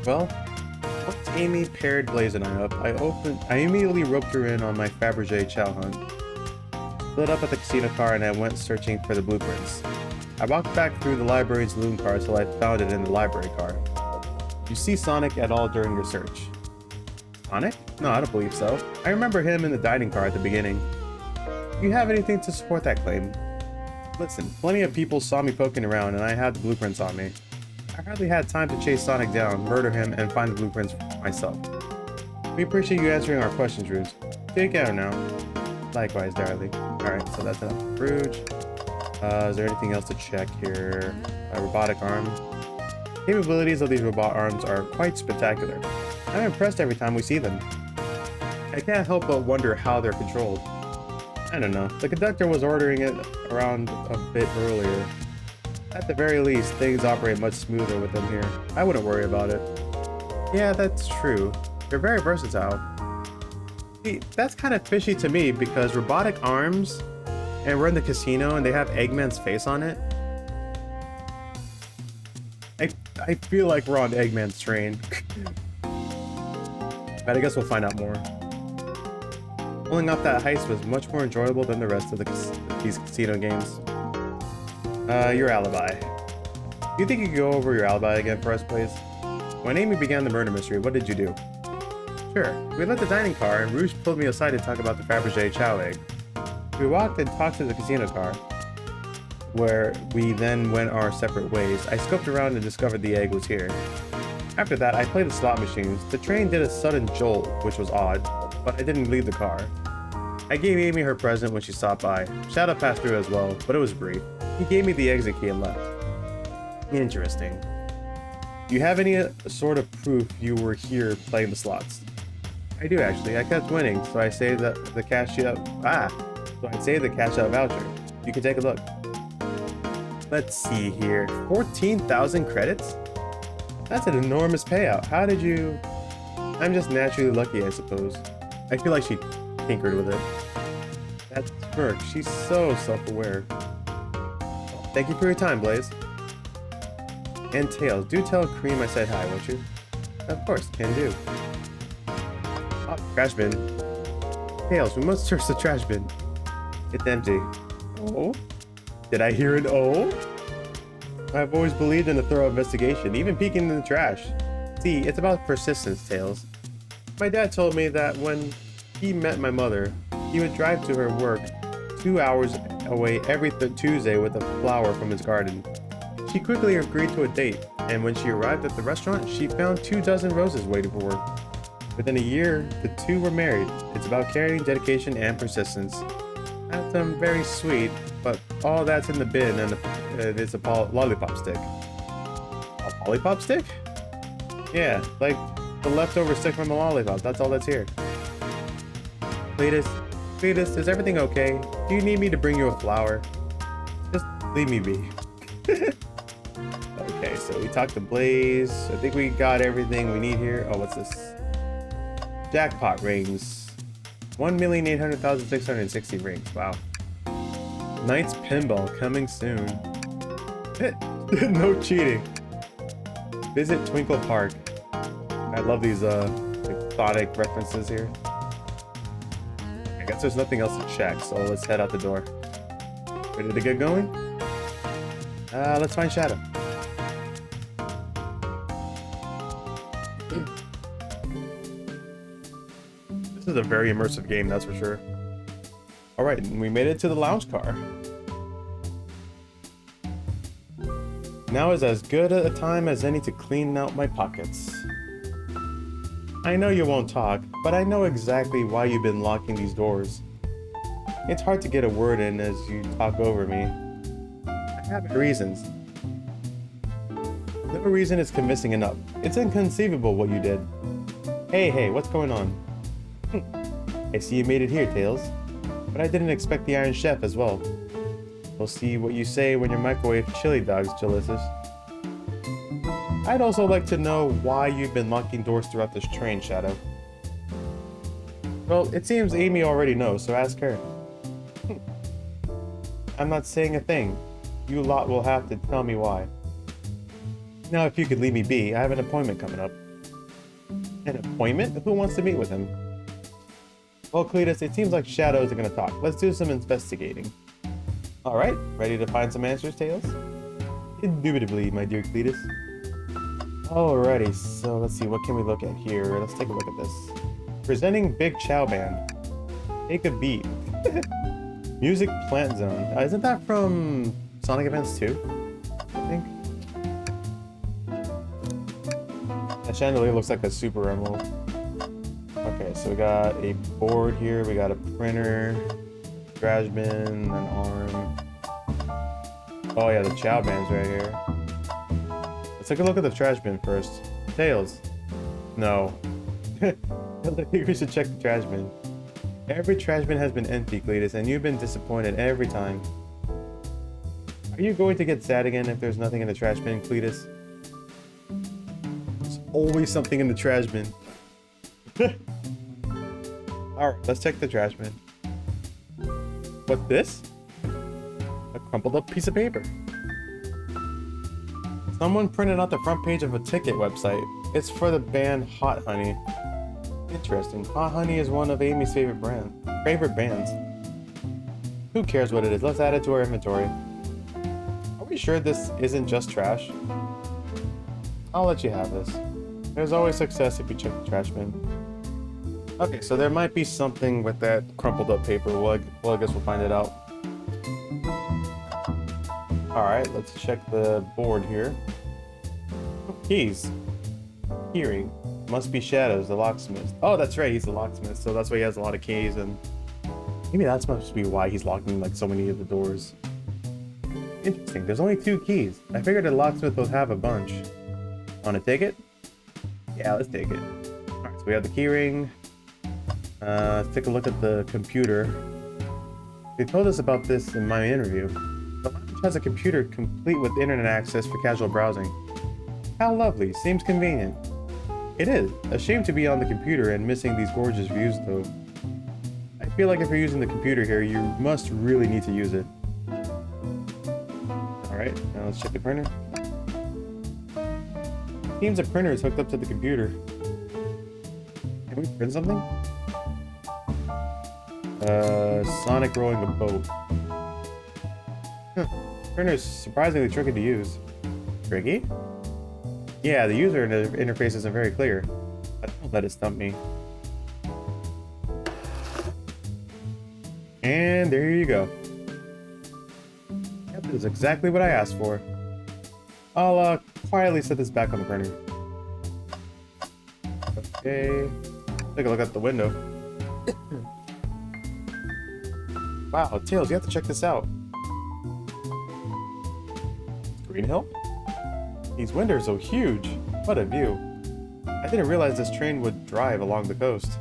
Well, once Amy paired Blaze and I up, I immediately roped her in on my Fabergé chow hunt. Split up at the casino car and I went searching for the blueprints. I walked back through the library's loom car till I found it in the library car. Did you see Sonic at all during your search? Sonic? No, I don't believe so. I remember him in the dining car at the beginning. Do you have anything to support that claim? Listen, plenty of people saw me poking around and I had the blueprints on me. I hardly had time to chase Sonic down, murder him, and find the blueprints myself. We appreciate you answering our questions, Rouge. Take care now. Likewise, darling. Alright, so that's enough for Rouge. Is there anything else to check here? A robotic arm. Capabilities of these robot arms are quite spectacular. I'm impressed every time we see them. I can't help but wonder how they're controlled. I don't know. The conductor was ordering it around a bit earlier. At the very least, things operate much smoother with them here. I wouldn't worry about it. Yeah, that's true. They're very versatile. See, that's kind of fishy to me because robotic arms, and we're in the casino and they have Eggman's face on it. I feel like we're on Eggman's train. But I guess we'll find out more. Pulling off that heist was much more enjoyable than the rest of these casino games. Your alibi. Do you think you could go over your alibi again for us, please? When Amy began the murder mystery, what did you do? Sure. We left the dining car and Rouge pulled me aside to talk about the Fabergé chow egg. We walked and talked to the casino car, where we then went our separate ways. I scoped around and discovered the egg was here. After that, I played the slot machines. The train did a sudden jolt, which was odd. but I didn't leave the car. I gave Amy her present when she stopped by. Shadow passed through as well, but it was brief. He gave me the exit key and left. Interesting. Do you have any sort of proof you were here playing the slots? I do actually. I kept winning, so I saved the cash out. So I saved the cash out voucher. You can take a look. Let's see here. 14,000 credits? That's an enormous payout. How did you... I'm just naturally lucky, I suppose. I feel like she tinkered with it. That smirk, she's so self-aware. Thank you for your time, Blaze. And Tails, do tell Cream I said hi, won't you? Of course, can do. Oh, trash bin. Tails, we must search the trash bin. It's empty. Oh? Did I hear an oh? I've always believed in a thorough investigation, even peeking in the trash. See, it's about persistence, Tails. My dad told me that when he met my mother, he would drive to her work 2 hours away every Tuesday with a flower from his garden. She quickly agreed to a date, and when she arrived at the restaurant, she found 24 roses waiting for her. Within a year, the two were married. It's about caring, dedication, and persistence. That's very sweet, but all that's in the bin, and it's a lollipop stick. A lollipop stick? Yeah, like the leftover stick from the lollipop. That's all that's here. Cletus, is everything okay? Do you need me to bring you a flower? Just leave me be. Okay, so we talked to Blaze. I think we got everything we need here. Oh, what's this? Jackpot rings. 1,800,660 rings. Wow. Knight's Pinball coming soon. No cheating. Visit Twinkle Park. I love these exotic references here. I guess there's nothing else to check, so let's head out the door. Ready to get going? Let's find Shadow. This is a very immersive game, that's for sure. Alright, we made it to the lounge car. Now is as good a time as any to clean out my pockets. I know you won't talk, but I know exactly why you've been locking these doors. It's hard to get a word in as you talk over me. I have my reasons. No reason is convincing enough. It's inconceivable what you did. Hey, what's going on? I see you made it here, Tails. But I didn't expect the Iron Chef as well. We'll see what you say when your microwave chili dogs, Jalissas. I'd also like to know why you've been locking doors throughout this train, Shadow. Well, it seems Amy already knows, so ask her. I'm not saying a thing. You lot will have to tell me why. Now, if you could leave me be, I have an appointment coming up. An appointment? Who wants to meet with him? Well, Cletus, it seems like Shadows are gonna talk. Let's do some investigating. Alright, ready to find some answers, Tails? Indubitably, my dear Cletus. Alrighty, so let's see, what can we look at here? Let's take a look at this. Presenting Big Chow Band. Take a beat. Music Plant Zone. Isn't that from Sonic Advance 2? I think. That chandelier looks like a super emerald. Okay, so we got a board here, we got a printer, trash bin, an arm. Oh yeah, the chow band's right here. Let's take a look at the trash bin first. Tails. No. I think we should check the trash bin. Every trash bin has been empty, Cletus, and you've been disappointed every time. Are you going to get sad again if there's nothing in the trash bin, Cletus? There's always something in the trash bin. Alright, let's check the trash bin. What's this? A crumpled up piece of paper. Someone printed out the front page of a ticket website. It's for the band Hot Honey. Interesting. Hot Honey is one of Amy's favorite bands. Who cares what it is? Let's add it to our inventory. Are we sure this isn't just trash? I'll let you have this. There's always success if you check the trash bin. Okay, so there might be something with that crumpled up paper. Well, I guess we'll find it out. Alright, let's check the board here. Keys. Hearing. Must be Shadows, the locksmith. Oh, that's right, he's the locksmith, so that's why he has a lot of keys, and maybe that's supposed to be why he's locking like so many of the doors. Interesting, there's only 2 keys. I figured a locksmith would have a bunch. Wanna take it? Yeah, let's take it. Alright, so we have the key ring. Let's take a look at the computer. They told us about this in my interview. The lounge has a computer complete with internet access for casual browsing. How lovely, seems convenient. It is. A shame to be on the computer and missing these gorgeous views though. I feel like if you're using the computer here, you must really need to use it. Alright, now let's check the printer. Seems the printer is hooked up to the computer. Can we print something? Sonic rowing a boat. Huh. Printer is surprisingly tricky to use. Tricky? Yeah, the user interface isn't very clear. But don't let it stump me. And there you go. Yep, this is exactly what I asked for. I'll quietly set this back on the printer. Okay. Take a look out the window. Wow, Tails, you have to check this out. Green Hill? These windows are so huge. What a view. I didn't realize this train would drive along the coast.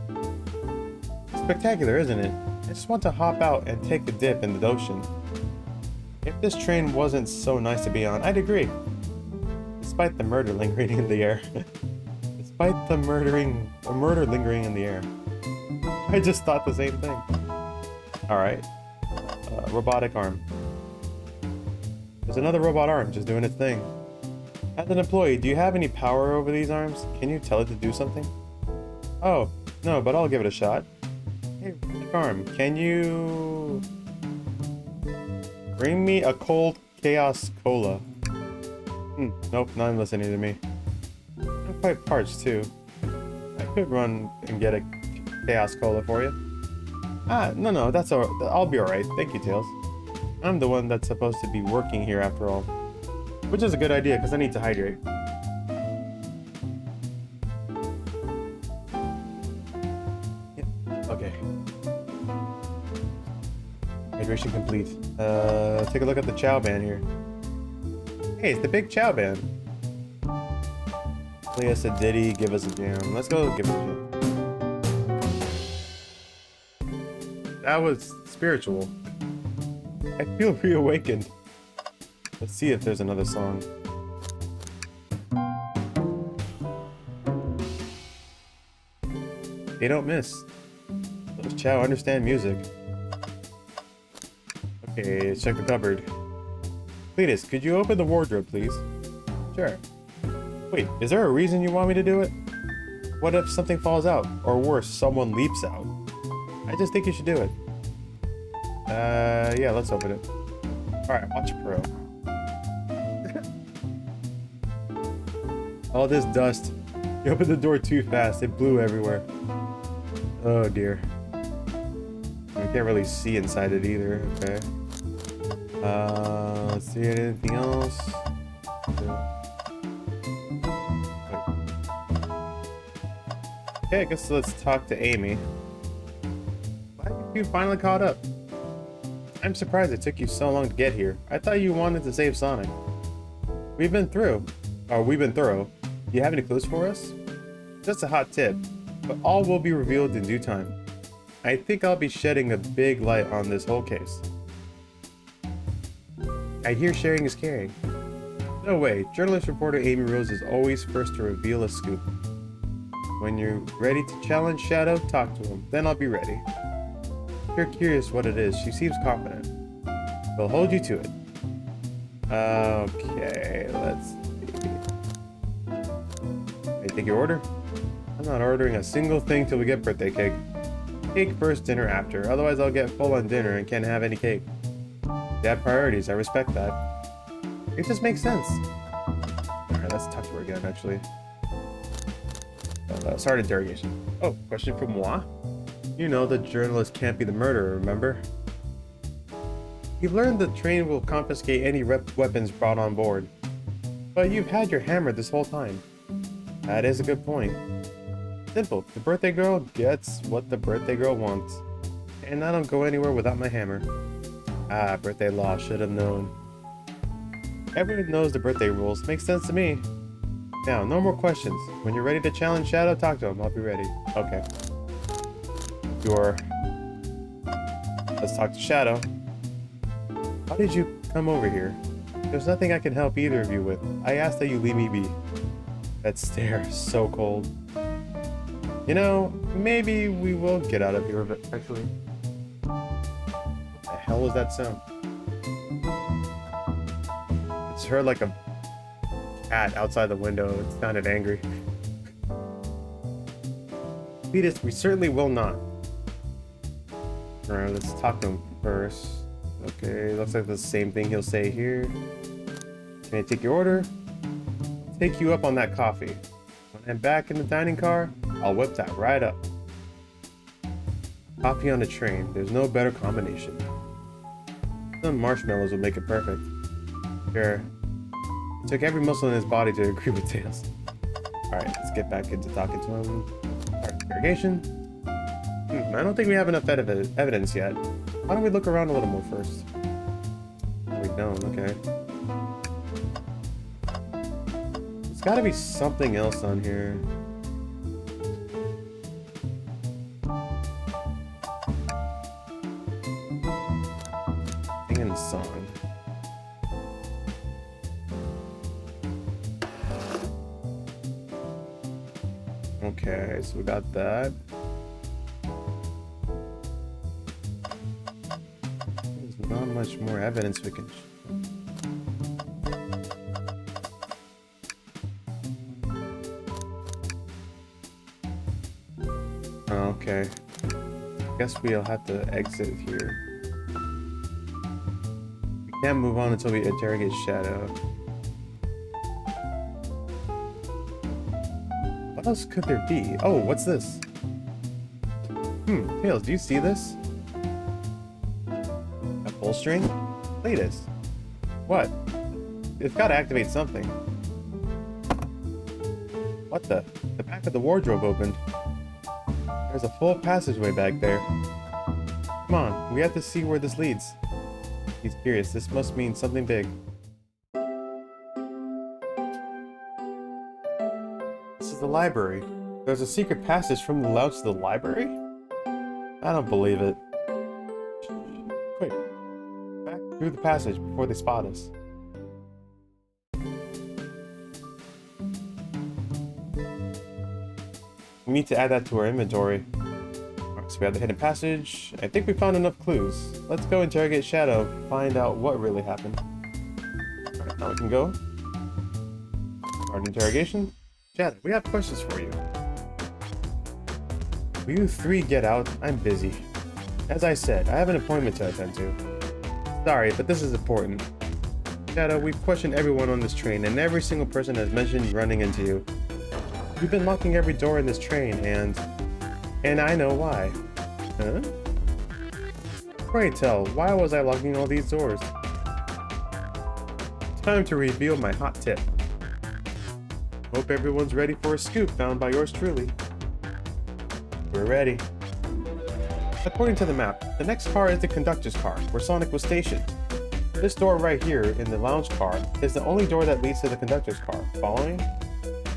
Spectacular, isn't it? I just want to hop out and take a dip in the ocean. If this train wasn't so nice to be on, I'd agree. Despite the murder lingering in the air. Despite the murder lingering in the air. I just thought the same thing. Alright. Robotic arm. There's another robot arm just doing its thing. As an employee, do you have any power over these arms? Can you tell it to do something? Oh, no, but I'll give it a shot. Hey, robotic arm, can you bring me a cold chaos cola? Nope, not listening to me. I'm quite parched too. I could run and get a chaos cola for you. No, that's all. I'll be alright. Thank you, Tails. I'm the one that's supposed to be working here after all. Which is a good idea, because I need to hydrate. Yeah. Okay. Hydration complete. Take a look at the Chow Band here. Hey, it's the big Chow Band. Play us a ditty, give us a jam. Let's go give it a jam. That was spiritual. I feel reawakened. Let's see if there's another song. They don't miss. Those Chow understand music. Okay, let's check the cupboard. Cletus, could you open the wardrobe, please? Sure. Wait, is there a reason you want me to do it? What if something falls out? Or worse, someone leaps out? I just think you should do it. Yeah, let's open it. Alright, watch Pro. All this dust. You opened the door too fast. It blew everywhere. Oh dear. We can't really see inside it either. Okay. Let's see anything else. Okay, I guess let's talk to Amy. Why have you finally caught up? I'm surprised it took you so long to get here. I thought you wanted to save Sonic. We've been thorough. Do you have any clues for us? Just a hot tip, but all will be revealed in due time. I think I'll be shedding a big light on this whole case. I hear sharing is caring. No way, journalist reporter Amy Rose is always first to reveal a scoop. When you're ready to challenge Shadow, talk to him, then I'll be ready. If you're curious what it is, she seems confident. We'll hold you to it. Okay, let's see. Hey, take your order? I'm not ordering a single thing till we get birthday cake. Cake first, dinner after. Otherwise I'll get full on dinner and can't have any cake. They have priorities, I respect that. It just makes sense. Alright, let's talk to her again, actually. Start interrogation. Oh, question from moi? You know the journalist can't be the murderer, remember? You've learned the train will confiscate any weapons brought on board. But you've had your hammer this whole time. That is a good point. Simple. The birthday girl gets what the birthday girl wants. And I don't go anywhere without my hammer. Ah, birthday law. Should have known. Everyone knows the birthday rules. Makes sense to me. Now, no more questions. When you're ready to challenge Shadow, talk to him. I'll be ready. Okay. Sure. Let's talk to Shadow. How did you come over here? There's nothing I can help either of you with. I asked that you leave me be. That stare is so cold. You know, maybe we will get out of here eventually. What the hell was that sound? It's heard like a cat outside the window. It sounded angry. Cletus, we certainly will not. Alright, let's talk to him first. Okay, looks like the same thing he'll say here. Can I take your order? Take you up on that coffee. When I'm back in the dining car, I'll whip that right up. Coffee on the train. There's no better combination. Some marshmallows would make it perfect. Sure. It took every muscle in his body to agree with Tails. Alright, let's get back into talking to him. Alright, interrogation. I don't think we have enough evidence yet. Why don't we look around a little more first? We don't, okay. There's gotta be something else on here. Singing a song. Okay, so we got that. There's not much more evidence we can. Okay. Guess we'll have to exit here. We can't move on until we interrogate Shadow. What else could there be? Oh, what's this? Tails, do you see this? A pull string? Cletus. What? It's gotta activate something. What the? The back of the wardrobe opened. There's a full passageway back there. Come on, we have to see where this leads. He's curious. This must mean something big. This is the library. There's a secret passage from the lounge to the library? I don't believe it. Quick. Back through the passage before they spot us. We need to add that to our inventory. Alright, so we have the hidden passage. I think we found enough clues. Let's go interrogate Shadow, find out what really happened. Alright, now we can go. Start interrogation. Shadow, we have questions for you. Will you three get out? I'm busy. As I said, I have an appointment to attend to. Sorry, but this is important. Shadow, we've questioned everyone on this train, and every single person has mentioned running into you. You've been locking every door in this train, and I know why. Huh? Pray tell, why was I locking all these doors? Time to reveal my hot tip. Hope everyone's ready for a scoop found by yours truly. We're ready. According to the map, the next car is the conductor's car, where Sonic was stationed. This door right here in the lounge car is the only door that leads to the conductor's car. Following?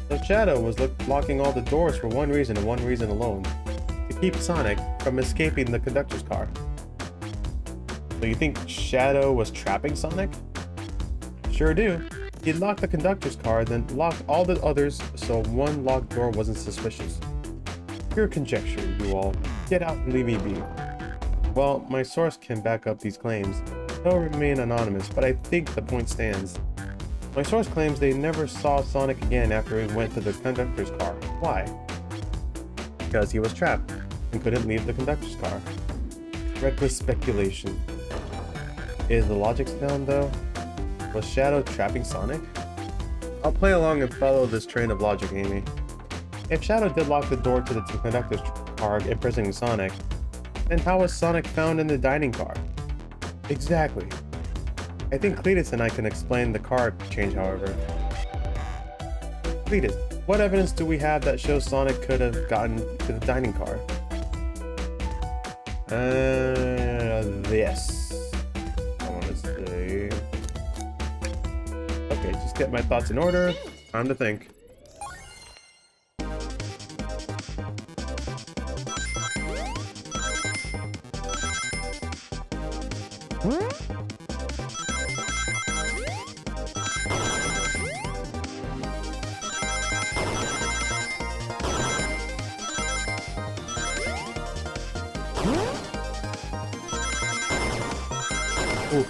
So Shadow was locking all the doors for one reason and one reason alone. To keep Sonic from escaping the conductor's car. So you think Shadow was trapping Sonic? Sure do. He locked the conductor's car, then locked all the others so one locked door wasn't suspicious. Pure conjecture, you all. Get out and leave me be. Well, my source can back up these claims. They'll remain anonymous, but I think the point stands. My source claims they never saw Sonic again after he went to the conductor's car. Why? Because he was trapped and couldn't leave the conductor's car. Reckless speculation. Is the logic sound though? Was Shadow trapping Sonic? I'll play along and follow this train of logic, Amy. If Shadow did lock the door to the conductor's car imprisoning Sonic, then how was Sonic found in the dining car? Exactly. I think Cletus and I can explain the car change, however. Cletus, What evidence do we have that shows Sonic could have gotten to the dining car? This. I want to say. Okay, just get my thoughts in order. Time to think. Ooh.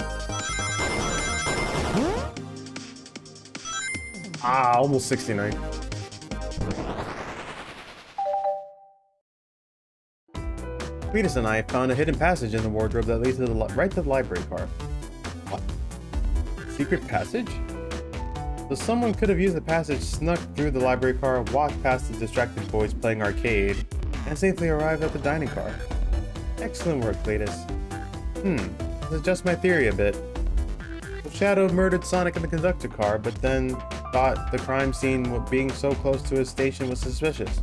Ah, almost 69. Cletus and I found a hidden passage in the wardrobe that leads to the right to the library car. What? Secret passage? So someone could have used the passage, snuck through the library car, walked past the distracted boys playing arcade, and safely arrived at the dining car. Excellent work, Cletus. This is just my theory a bit. So Shadow murdered Sonic in the conductor car, but then thought the crime scene being so close to his station was suspicious.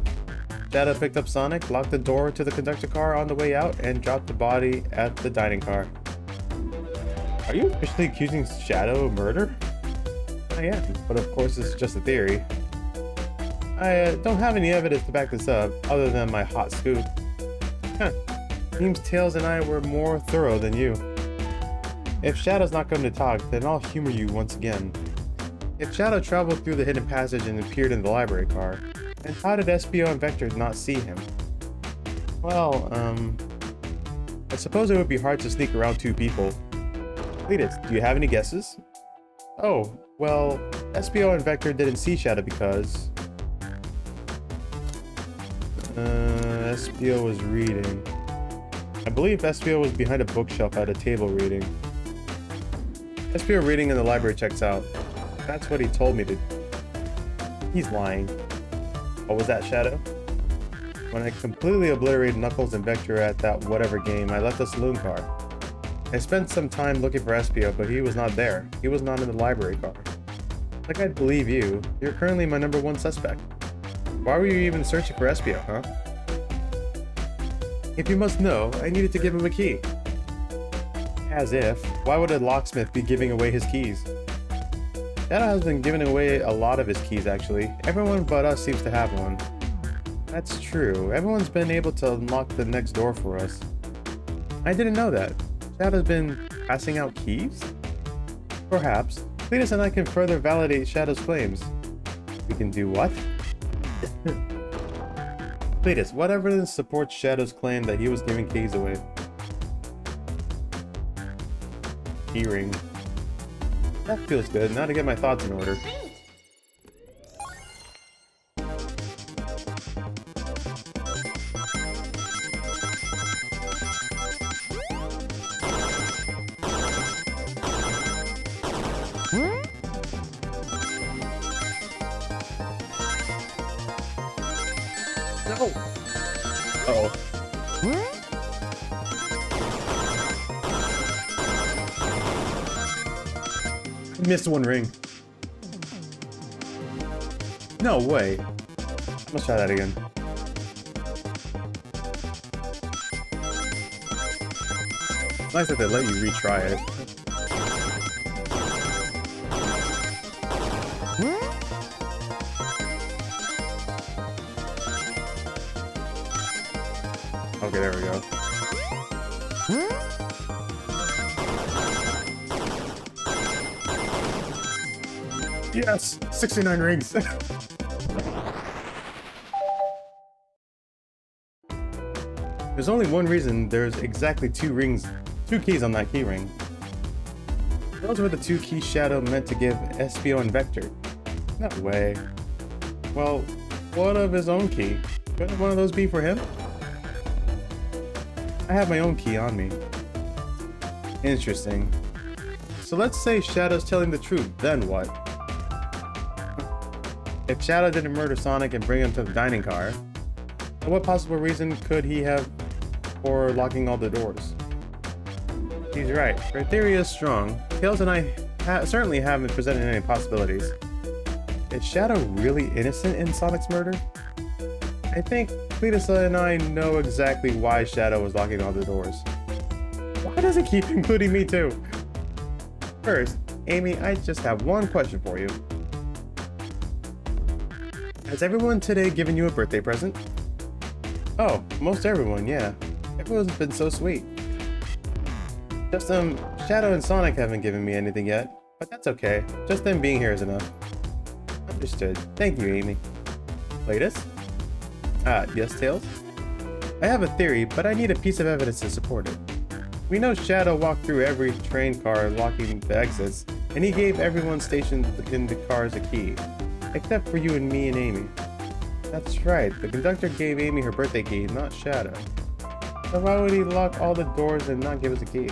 Shadow picked up Sonic, locked the door to the conductor car on the way out, and dropped the body at the dining car. Are you officially accusing Shadow of murder? I am, but of course it's just a theory. I don't have any evidence to back this up, other than my hot scoop. Huh. Seems Tails and I were more thorough than you. If Shadow's not going to talk, then I'll humor you once again. If Shadow traveled through the hidden passage and appeared in the library car, then how did SPO and Vector not see him? Well, I suppose it would be hard to sneak around two people. Cletus, do you have any guesses? Oh, well, SPO and Vector didn't see Shadow because... SPO was reading. I believe SPO was behind a bookshelf at a table reading. SPO reading in the library checks out. That's what he told me to... He's lying. What was that, Shadow? When I completely obliterated Knuckles and Vector at that whatever game, I left the saloon car. I spent some time looking for SPO, but he was not there. He was not in the library car. Like I'd believe you. You're currently my #1 suspect. Why were you even searching for SPO, huh? If you must know, I needed to give him a key. As if. Why would a locksmith be giving away his keys? Shadow has been giving away a lot of his keys, actually. Everyone but us seems to have one. That's true. Everyone's been able to unlock the next door for us. I didn't know that. Shadow's been passing out keys? Perhaps. Cletus and I can further validate Shadow's claims. We can do what? Cletus, what evidence supports Shadow's claim that he was giving keys away? Keyring. That feels good. Now to get my thoughts in order. No! Uh-oh. I missed one ring. No way. Let's try that again. It's nice that they let you retry it. Okay, there we go. Yes! 69 rings! There's only one reason there's exactly 2 keys on that key ring. Those were the 2 keys Shadow meant to give SPO and Vector. No way. Well, what of his own key? Couldn't one of those be for him? I have my own key on me. Interesting. So let's say Shadow's telling the truth, then what? If Shadow didn't murder Sonic and bring him to the dining car, then what possible reason could he have for locking all the doors? He's right. Our theory is strong. Tails and I certainly haven't presented any possibilities. Is Shadow really innocent in Sonic's murder? I think Cletus and I know exactly why Shadow was locking all the doors. Why does it keep including me too? First, Amy, I just have one question for you. Has everyone today given you a birthday present? Oh, most everyone, yeah. Everyone's been so sweet. Just Shadow and Sonic haven't given me anything yet, but that's okay. Just them being here is enough. Understood. Thank you, Amy. Latest? Yes, Tails? I have a theory, but I need a piece of evidence to support it. We know Shadow walked through every train car locking the exits, and he gave everyone stationed in the cars a key. Except for you and me and Amy. That's right, the conductor gave Amy her birthday key, not Shadow. So why would he lock all the doors and not give us a key?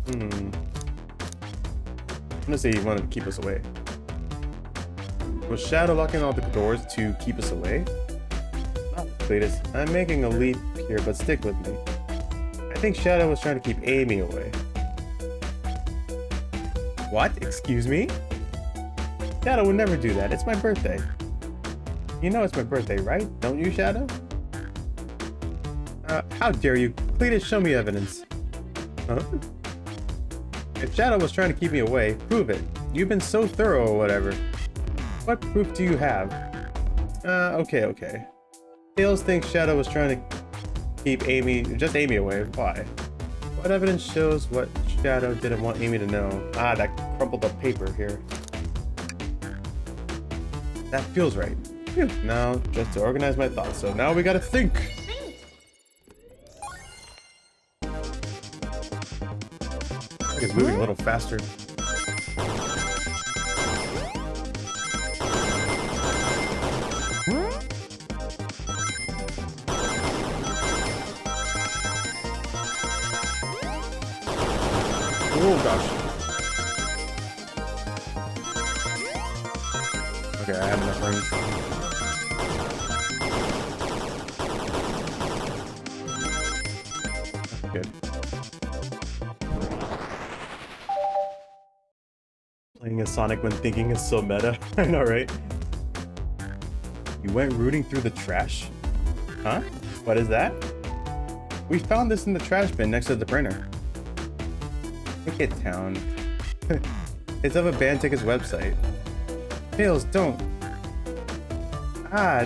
I'm gonna say he wanted to keep us away. Was Shadow locking all the doors to keep us away? Cletus, I'm making a leap here, but stick with me. I think Shadow was trying to keep Amy away. What? Excuse me? Shadow would never do that. It's my birthday. You know it's my birthday, right? Don't you, Shadow? How dare you? Cletus, show me evidence. Huh? If Shadow was trying to keep me away, prove it. You've been so thorough or whatever. What proof do you have? Okay. Tails thinks Shadow was trying to keep just Amy away. Why? What evidence shows what Shadow didn't want Amy to know? That crumpled up paper here. That feels right. Phew. Now, just to organize my thoughts. So now we gotta think. It's moving a little faster. Oh gosh. Okay, I have enough rings. Good. Playing as Sonic when thinking is so meta. I know, right? You went rooting through the trash? Huh? What is that? We found this in the trash bin next to the printer. Ticket Town. It's of a band tickets website. Tails, don't.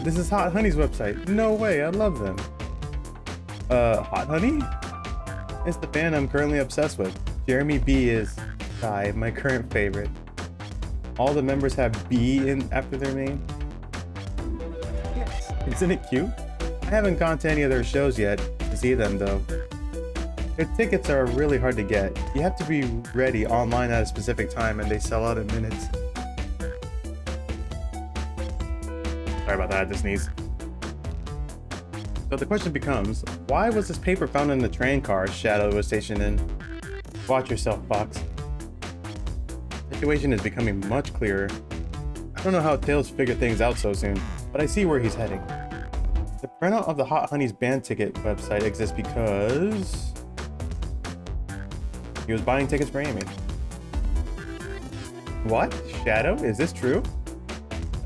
This is Hot Honey's website. No way, I love them. Hot Honey? It's the band I'm currently obsessed with. Jeremy B is my current favorite. All the members have B in after their name. Yes. Isn't it cute? I haven't gone to any of their shows yet to see them though. Their tickets are really hard to get. You have to be ready online at a specific time and they sell out in minutes. Sorry about that, I had to sneeze. So the question becomes, why was this paper found in the train car Shadow was stationed in? Watch yourself, Fox. The situation is becoming much clearer. I don't know how Tails figured things out so soon, but I see where he's heading. The printout of the Hot Honey's band ticket website exists because he was buying tickets for Amy. What? Shadow? Is this true?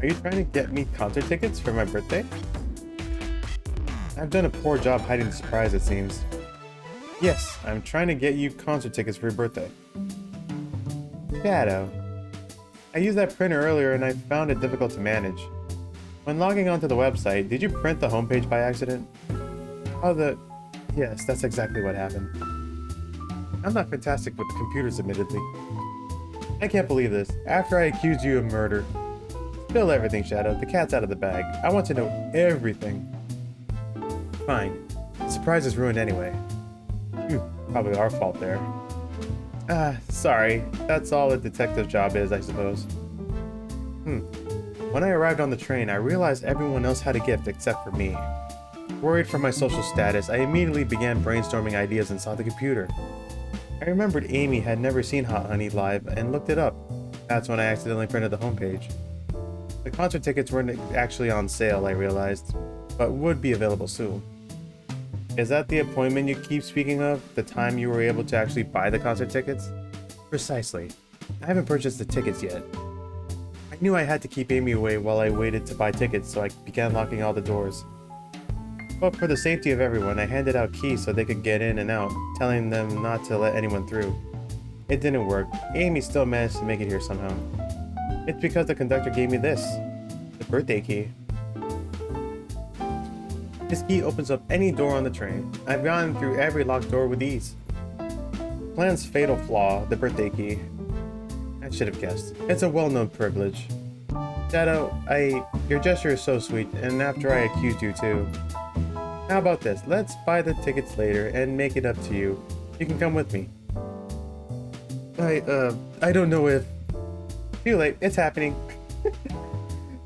Are you trying to get me concert tickets for my birthday? I've done a poor job hiding the surprise, it seems. Yes, I'm trying to get you concert tickets for your birthday. Shadow. I used that printer earlier and I found it difficult to manage. When logging onto the website, did you print the homepage by accident? Yes, that's exactly what happened. I'm not fantastic with the computers, admittedly. I can't believe this. After I accused you of murder. Spill everything, Shadow. The cat's out of the bag. I want to know everything. Fine. The surprise is ruined anyway. Probably our fault there. Sorry. That's all a detective job is, I suppose. When I arrived on the train, I realized everyone else had a gift except for me. Worried for my social status, I immediately began brainstorming ideas inside the computer. I remembered Amy had never seen Hot Honey live and looked it up. That's when I accidentally printed the homepage. The concert tickets weren't actually on sale, I realized, but would be available soon. Is that the appointment you keep speaking of? The time you were able to actually buy the concert tickets? Precisely. I haven't purchased the tickets yet. knew I had to keep Amy away while I waited to buy tickets, so I began locking all the doors. But for the safety of everyone, I handed out keys so they could get in and out, telling them not to let anyone through. It didn't work. Amy still managed to make it here somehow. It's because the conductor gave me this, the birthday key. This key opens up any door on the train. I've gone through every locked door with ease. Plan's fatal flaw, the birthday key. I should have guessed. It's a well-known privilege. Shadow, your gesture is so sweet, and after I accused you too. How about this? Let's buy the tickets later and make it up to you. You can come with me. I don't know if... Too late, it's happening.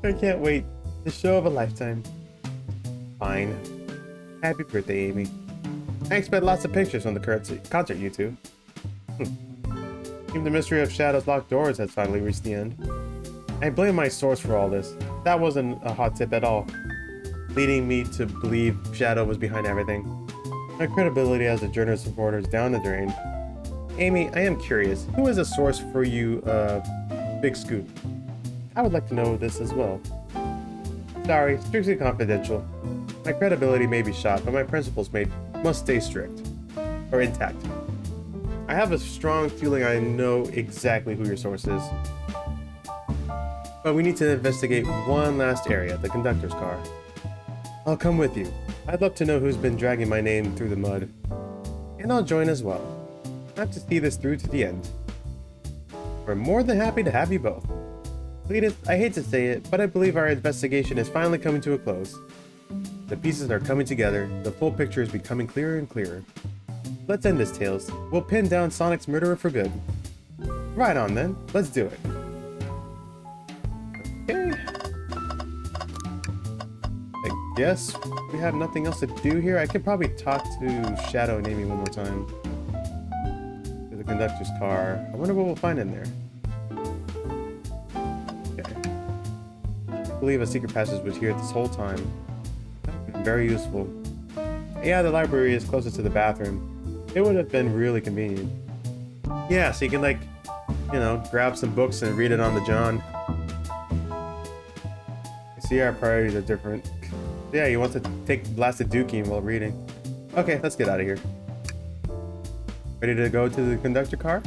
I can't wait. The show of a lifetime. Fine. Happy birthday, Amy. I expect lots of pictures from the concert, you two. Even the mystery of Shadow's locked doors has finally reached the end. I blame my source for all this. That wasn't a hot tip at all, leading me to believe Shadow was behind everything. My credibility as a journalist reporter is down the drain. Amy, I am curious. Who is a source for you, Big Scoop? I would like to know this as well. Sorry, strictly confidential. My credibility may be shot, but my principles must stay strict. Or intact. I have a strong feeling I know exactly who your source is. But we need to investigate one last area, the conductor's car. I'll come with you. I'd love to know who's been dragging my name through the mud. And I'll join as well. I have to see this through to the end. We're more than happy to have you both. Cletus, I hate to say it, but I believe our investigation is finally coming to a close. The pieces are coming together, the full picture is becoming clearer and clearer. Let's end this, Tails. We'll pin down Sonic's murderer for good. Right on then, let's do it. Okay. I guess we have nothing else to do here. I could probably talk to Shadow and Amy one more time. To the conductor's car. I wonder what we'll find in there. Okay. I believe a secret passage was here this whole time. Very useful. Yeah, the library is closer to the bathroom. It would have been really convenient. Yeah, so you can like, you know, grab some books and read it on the John. See, our priorities are different. Yeah, he wants to take blasted dookie while reading. Okay, let's get out of here. Ready to go to the conductor car?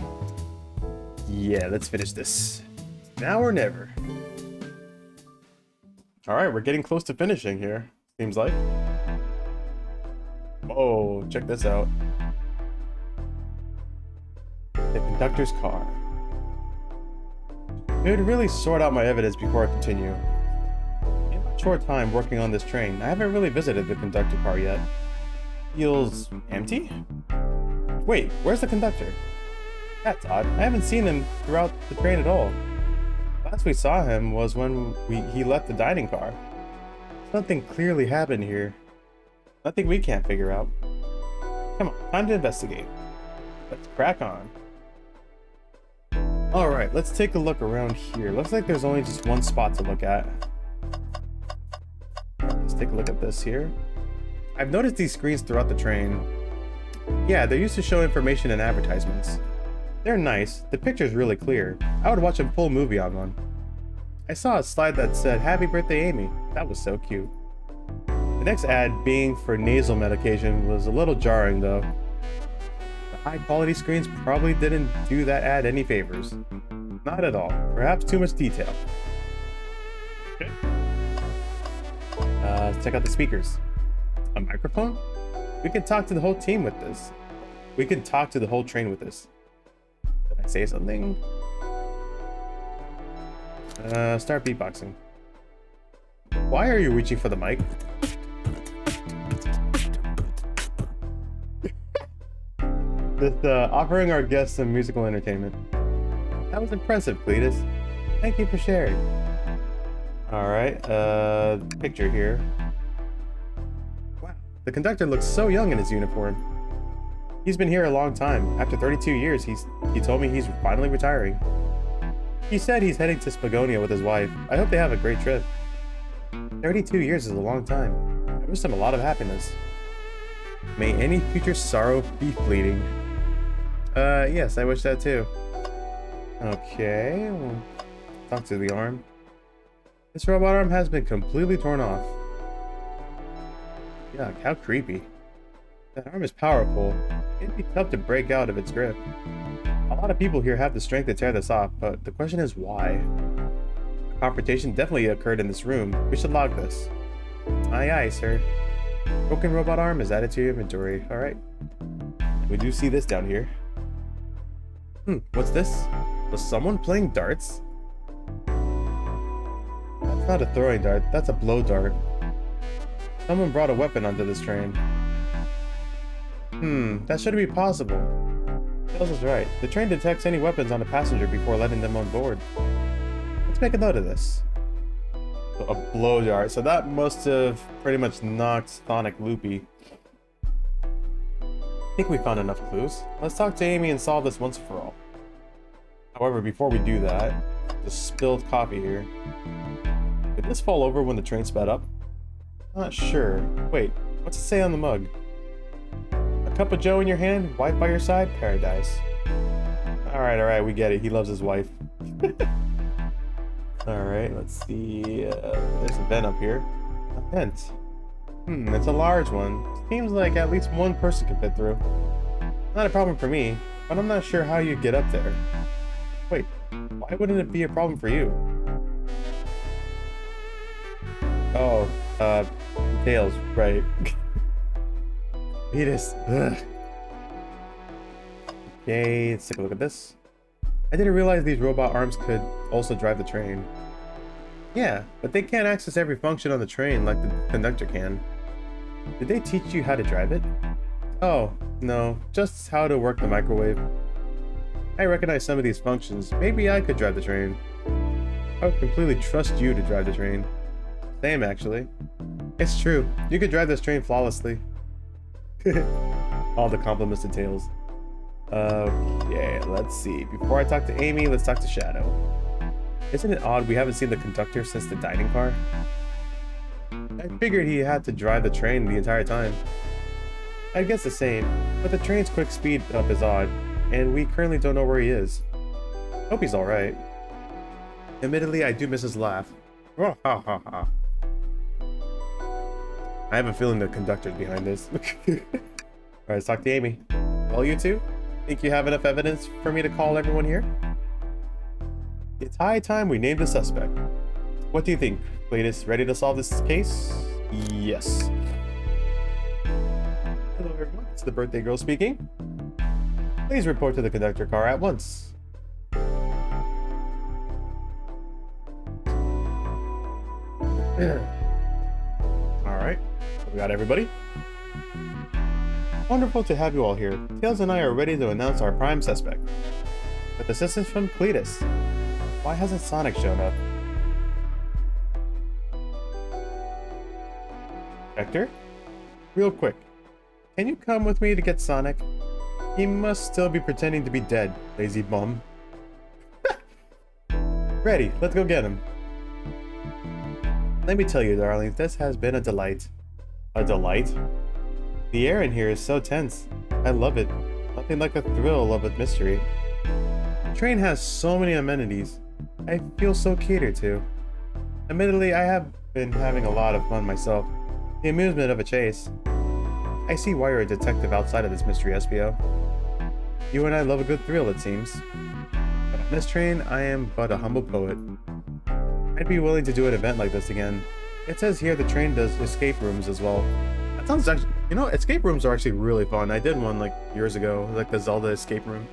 Yeah, let's finish this. Now or never. Alright, we're getting close to finishing here. Seems like. Whoa, check this out. The conductor's car. It would really sort out my evidence before I continue. In a short time working on this train, I haven't really visited the conductor car yet. Feels empty? Wait, where's the conductor? That's odd. I haven't seen him throughout the train at all. Last we saw him was when he left the dining car. Something clearly happened here. Nothing we can't figure out. Come on, time to investigate. Let's crack on. Alright, let's take a look around here. Looks like there's only just one spot to look at. Let's take a look at this here. I've noticed these screens throughout the train. Yeah, they're used to show information and advertisements. They're nice. The picture's really clear. I would watch a full movie on one. I saw a slide that said, "Happy birthday, Amy." That was so cute. The next ad, being for nasal medication, was a little jarring though. The high quality screens probably didn't do that ad any favors. Not at all. Perhaps too much detail. Okay. Let's check out the speakers. A microphone? We can talk to the whole team with this. We can talk to the whole train with this. Did I say something? Start beatboxing. Why are you reaching for the mic? Just offering our guests some musical entertainment. That was impressive, Cletus. Thank you for sharing. Alright, picture here. Wow, the conductor looks so young in his uniform. He's been here a long time. After 32 years, he told me he's finally retiring. He said he's heading to Spagonia with his wife. I hope they have a great trip. 32 years is a long time. I wish them a lot of happiness. May any future sorrow be fleeting. Yes, I wish that too. Okay, we'll talk to the arm. This robot arm has been completely torn off. Yuck, how creepy. That arm is powerful. It'd be tough to break out of its grip. A lot of people here have the strength to tear this off, but the question is why? A confrontation definitely occurred in this room. We should log this. Aye aye, sir. Broken robot arm is added to your inventory. Alright. We do see this down here. What's this? Was someone playing darts? That's not a throwing dart, that's a blow dart. Someone brought a weapon onto this train. That shouldn't be possible. Tails is right. The train detects any weapons on a passenger before letting them on board. Let's make a note of this. A blow dart, so that must have pretty much knocked Sonic loopy. I think we found enough clues. Let's talk to Amy and solve this once and for all. However, before we do that, the spilled coffee here. Did this fall over when the train sped up? Not sure. Wait, what's it say on the mug? A cup of joe in your hand, wife by your side, paradise. Alright, we get it. He loves his wife. Alright, let's see. There's a vent up here. A vent. It's a large one. Seems like at least one person can fit through. Not a problem for me, but I'm not sure how you'd get up there. Wait, why wouldn't it be a problem for you? Oh, Tails, right. Beatus. Ugh. Okay, let's take a look at this. I didn't realize these robot arms could also drive the train. Yeah, but they can't access every function on the train like the conductor can. Did they teach you how to drive it? Oh, no, just how to work the microwave. I recognize some of these functions. Maybe I could drive the train. I would completely trust you to drive the train. Same, actually. It's true. You could drive this train flawlessly. All the compliments to Tails. Okay, let's see. Before I talk to Amy, let's talk to Shadow. Isn't it odd we haven't seen the conductor since the dining car? I figured he had to drive the train the entire time. I guess the same, but the train's quick speed up is odd, and we currently don't know where he is. Hope he's alright. Admittedly, I do miss his laugh. I have a feeling the conductor's behind this. Alright, let's talk to Amy. Well, you two? Think you have enough evidence for me to call everyone here? It's high time we named a suspect. What do you think? Cletus, ready to solve this case? Yes. Hello everyone, it's the birthday girl speaking. Please report to the conductor car at once. Alright, we got everybody. Wonderful to have you all here. Tails and I are ready to announce our prime suspect. With assistance from Cletus. Why hasn't Sonic shown up? Vector? Real quick, can you come with me to get Sonic? He must still be pretending to be dead, lazy bum. Ready, let's go get him. Let me tell you, darling, this has been a delight. A delight? The air in here is so tense. I love it. Nothing like the thrill of a mystery. The train has so many amenities. I feel so catered to. Admittedly, I have been having a lot of fun myself. The amusement of a chase. I see why you're a detective outside of this mystery, SPO. You and I love a good thrill, it seems. But on this train, I am but a humble poet. I'd be willing to do an event like this again. It says here the train does escape rooms as well. That sounds actually, you know, escape rooms are actually really fun. I did one like years ago, like the Zelda escape room.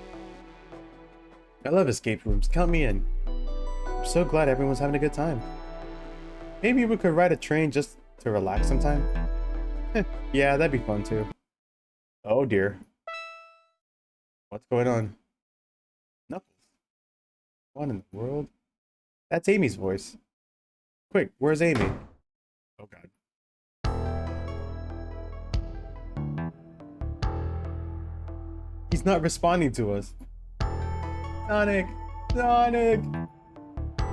I love escape rooms, count me in. I'm so glad everyone's having a good time. Maybe we could ride a train just to relax sometime? Yeah, that'd be fun too. Oh dear. What's going on? Knuckles. What in the world? That's Amy's voice. Quick, where's Amy? Oh god. He's not responding to us. Sonic! Sonic!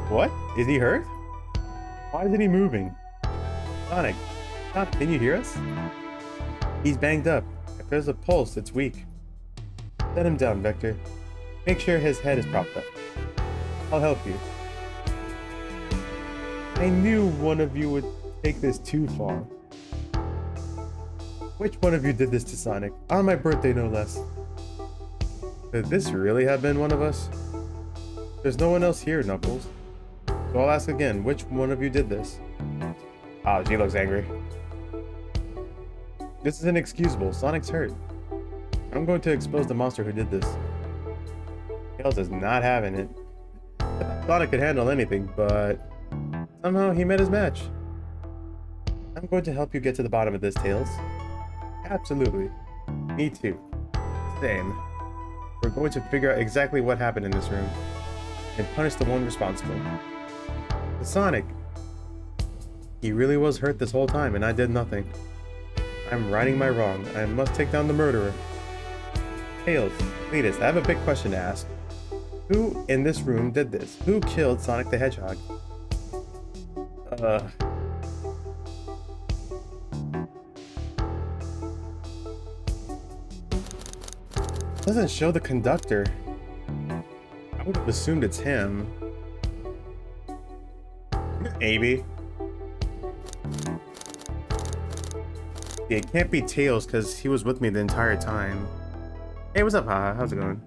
What? Is he hurt? Why isn't he moving? Sonic, Sonic, can you hear us? He's banged up. If there's a pulse, it's weak. Set him down, Vector. Make sure his head is propped up. I'll help you. I knew one of you would take this too far. Which one of you did this to Sonic? On my birthday, no less. Could this really have been one of us? There's no one else here, Knuckles. So I'll ask again, which one of you did this? Oh, she looks angry. This is inexcusable. Sonic's hurt. I'm going to expose the monster who did this. Tails is not having it. I thought Sonic could handle anything, but somehow he met his match. I'm going to help you get to the bottom of this, Tails. Absolutely. Me too. Same. We're going to figure out exactly what happened in this room and punish the one responsible. But Sonic, he really was hurt this whole time and I did nothing. I'm righting my wrong. I must take down the murderer. Tails, Cletus, I have a big question to ask. Who in this room did this? Who killed Sonic the Hedgehog? Doesn't show the conductor. I would have assumed it's him. Maybe. Yeah, it can't be Tails because he was with me the entire time. Hey, what's up, haha? How's it going?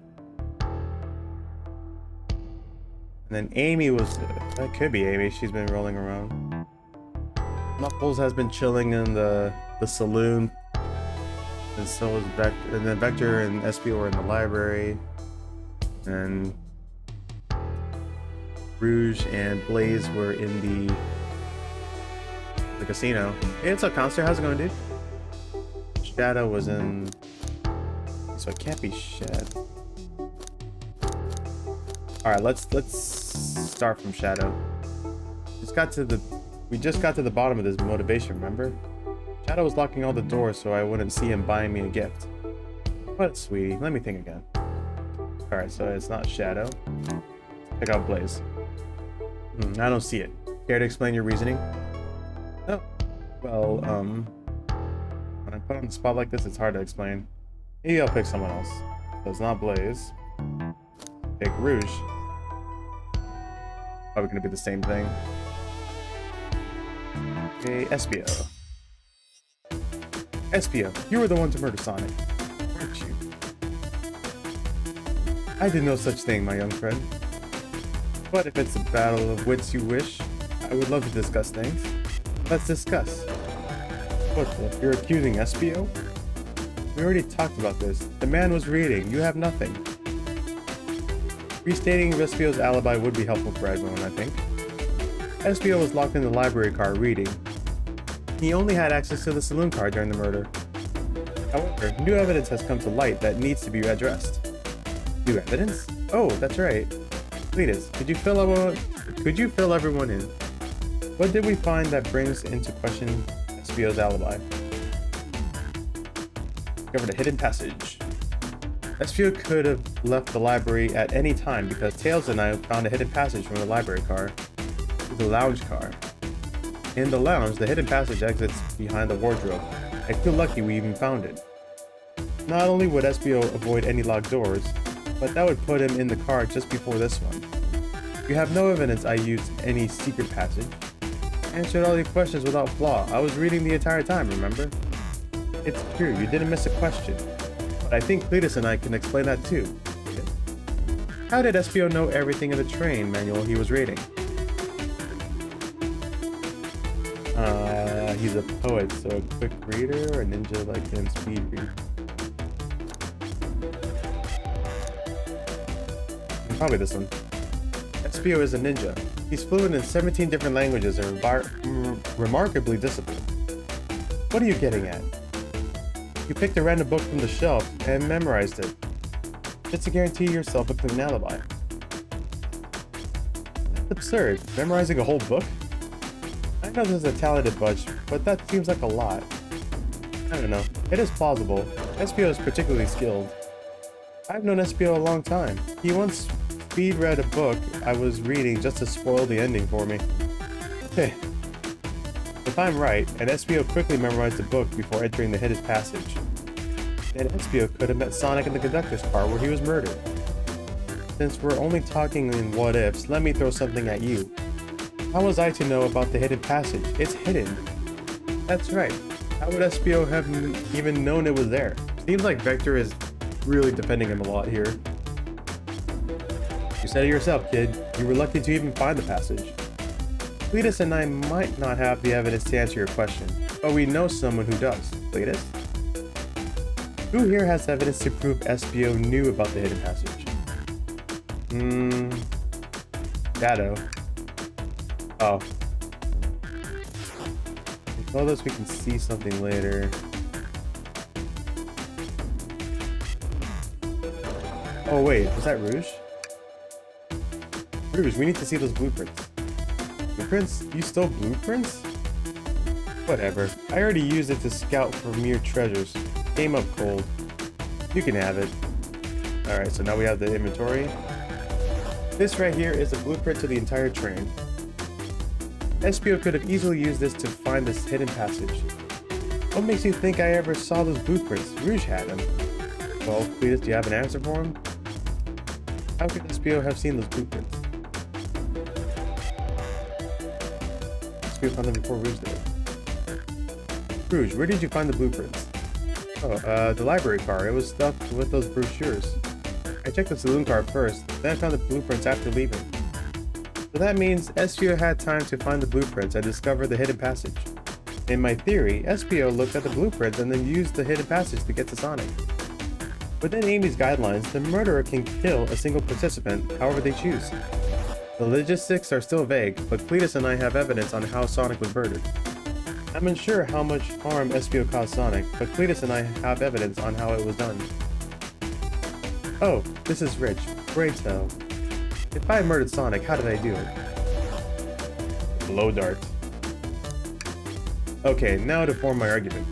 And then Amy was... that could be Amy. She's been rolling around. Knuckles has been chilling in the saloon. And so was Vector. And then Vector and SPO were in the library. And Rouge and Blaze were in the casino. Hey, what's up, Conster? How's it going, dude? Shadow was in... so it can't be Shed. Alright, let's start from Shadow. We just got to the bottom of this motivation, remember? Shadow was locking all the doors so I wouldn't see him buying me a gift. What, sweetie? Let me think again. Alright, so it's not Shadow. Check out Blaze. I don't see it. Care to explain your reasoning? Oh. Well, when I'm put on the spot like this, it's hard to explain. Maybe I'll pick someone else. So it's not Blaze. Pick Rouge. Probably gonna be the same thing. Okay, SPO. SPO, you were the one to murder Sonic, weren't you? I did no such thing, my young friend. But if it's a battle of wits you wish, I would love to discuss things. Let's discuss. What the? You're accusing SPO? We already talked about this. The man was reading. You have nothing. Restating SPO's alibi would be helpful for everyone, I think. SPO was locked in the library car reading. He only had access to the saloon car during the murder. However, new evidence has come to light that needs to be addressed. New evidence? Oh, that's right. Cletus, could you fill everyone in? What did we find that brings into question SPO's alibi? Discovered a hidden passage. SPO could have left the library at any time because Tails and I found a hidden passage from the library car to the lounge car. In the lounge, the hidden passage exits behind the wardrobe. I feel lucky we even found it. Not only would SPO avoid any locked doors, but that would put him in the car just before this one. You have no evidence I used any secret passage. Answered all your questions without flaw. I was reading the entire time, remember? It's true, you didn't miss a question. But I think Cletus and I can explain that too. How did SPO know everything in the train manual he was reading? He's a poet, so a quick reader or a ninja like him speed read. Probably this one. SPO is a ninja. He's fluent in 17 different languages and remarkably disciplined. What are you getting at? You picked a random book from the shelf and memorized it, just to guarantee yourself a clean alibi. That's absurd. Memorizing a whole book? I know there's a talented bunch, but that seems like a lot. I don't know. It is plausible. SPO is particularly skilled. I've known SPO a long time. He once speed read a book I was reading just to spoil the ending for me. If I'm right, and SPO quickly memorized the book before entering the hidden passage, then SPO could have met Sonic in the conductor's car where he was murdered. Since we're only talking in what-ifs, let me throw something at you. How was I to know about the hidden passage? It's hidden. That's right. How would SPO have even known it was there? Seems like Vector is really defending him a lot here. You said it yourself, kid. You were lucky to even find the passage. Cletus and I might not have the evidence to answer your question, but we know someone who does. Cletus? Who here has evidence to prove SPO knew about the hidden passage? Shadow. Oh. They told us we can see something later. Oh wait, was that Rouge? Rouge, we need to see those blueprints. Blueprints? You stole blueprints? Whatever. I already used it to scout for mere treasures. Came up cold. You can have it. Alright, so now we have the inventory. This right here is a blueprint to the entire train. SPO could have easily used this to find this hidden passage. What makes you think I ever saw those blueprints? Rouge had them. Well, Cletus, do you have an answer for him? How could SPO have seen those blueprints? SPO found them before Rouge did. Rouge, where did you find the blueprints? Oh, the library car. It was stuffed with those brochures. I checked the saloon car first, then I found the blueprints after leaving. So that means SPO had time to find the blueprints and discover the hidden passage. In my theory, SPO looked at the blueprints and then used the hidden passage to get to Sonic. Within Amy's guidelines, the murderer can kill a single participant however they choose. The logistics are still vague, but Cletus and I have evidence on how Sonic was murdered. I'm unsure how much harm SPO caused Sonic, but Cletus and I have evidence on how it was done. Oh, this is Rich. Pray tell. If I murdered Sonic, how did I do it? Blow dart. Okay, now to form my argument.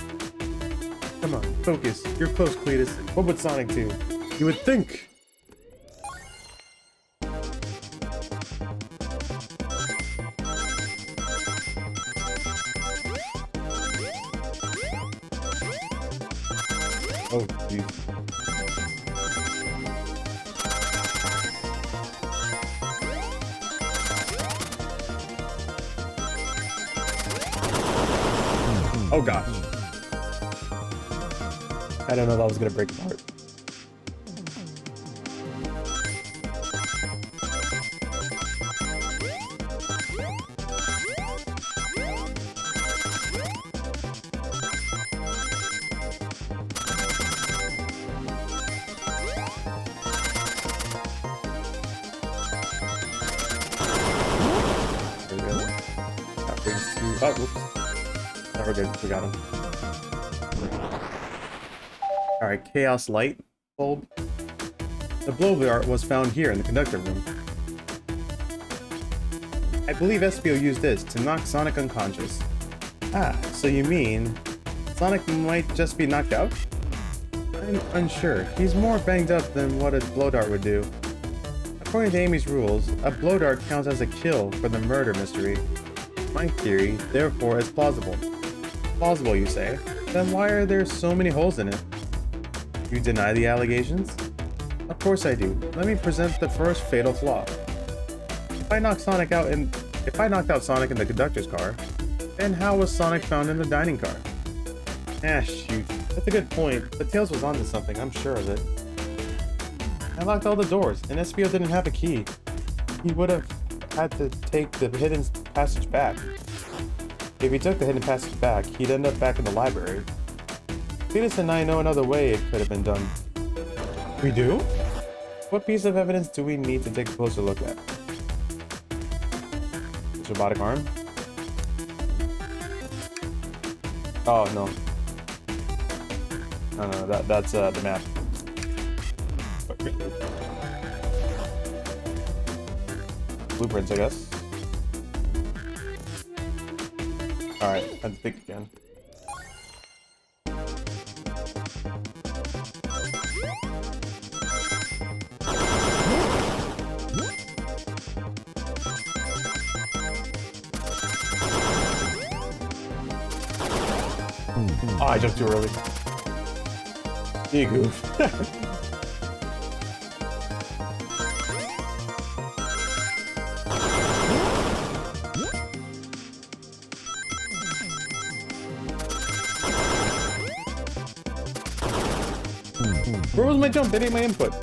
Come on, focus. You're close, Cletus. What would Sonic do? You would think! Oh, jeez. Oh gosh. I don't know that was gonna break apart. There we go. That brings to... Oh, whoops. Now we're good. We got him. Alright, Chaos Light bulb. The blow dart was found here in the conductor room. I believe SPO used this to knock Sonic unconscious. Ah, so you mean Sonic might just be knocked out? I'm unsure. He's more banged up than what a blow dart would do. According to Amy's rules, a blow dart counts as a kill for the murder mystery. My theory, therefore, is plausible. Plausible, you say? Then why are there so many holes in it? You deny the allegations? Of course I do. Let me present the first fatal flaw. If I knocked out Sonic in the conductor's car, then how was Sonic found in the dining car? Ah, shoot. That's a good point, but Tails was onto something, I'm sure of it. I locked all the doors, and SPO didn't have a key. He would have had to take the hidden passage back. If he took the hidden passage back, he'd end up back in the library. Cletus and I know another way it could have been done. We do? What piece of evidence do we need to take a closer look at? His robotic arm? Oh, no. No, that's the map. Blueprints, I guess. Alright, I have to think again. Oh, I jumped too early. You goof. Where was my jump? That ain't my input.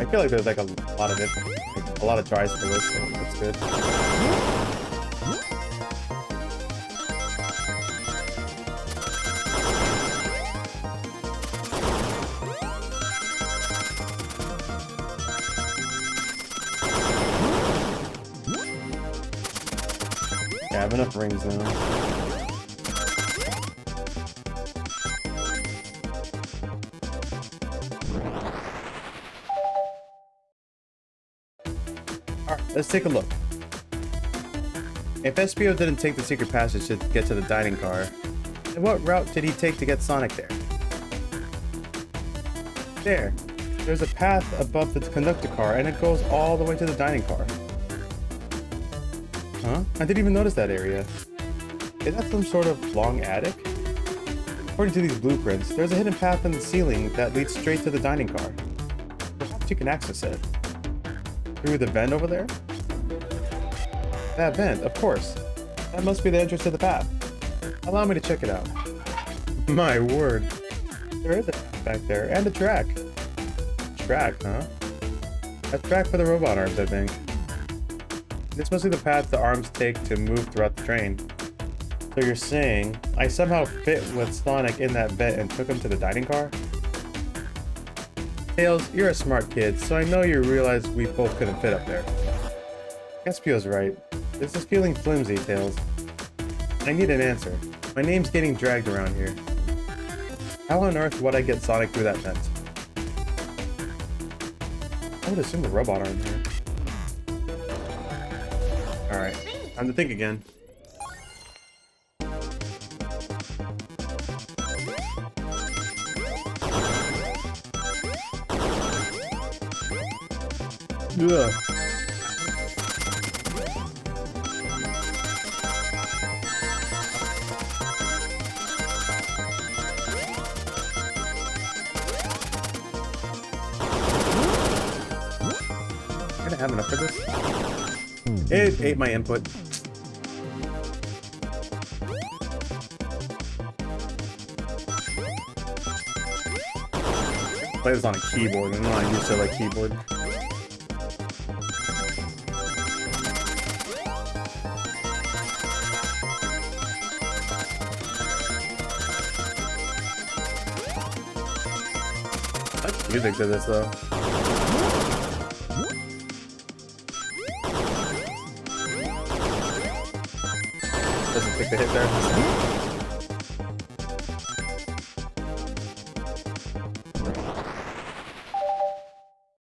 I feel like there's like a lot of it, like a lot of tries for this, so that's good. Yeah, I have enough rings now. Alright, let's take a look. If SPO didn't take the secret passage to get to the dining car, then what route did he take to get Sonic there? There's a path above the conductor car and it goes all the way to the dining car. Huh? I didn't even notice that area. Is that some sort of long attic? According to these blueprints, there's a hidden path in the ceiling that leads straight to the dining car. Perhaps you can access it. Through the vent over there? That vent, of course. That must be the entrance to the path. Allow me to check it out. My word. There is a path back there, and a track. Track, huh? A track for the robot arms, I think. This must be the path the arms take to move throughout the train. So you're saying, I somehow fit with Sonic in that vent and took him to the dining car? Tails, you're a smart kid, so I know you realize we both couldn't fit up there. SPO's right. This is feeling flimsy, Tails. I need an answer. My name's getting dragged around here. How on earth would I get Sonic through that vent? I would assume the robot arm here. Alright, time to think again. Ugh. Gonna have enough for this? It ate my input. Play this on a keyboard, I'm not used to like keyboard. Music to this though. Doesn't take the hit there.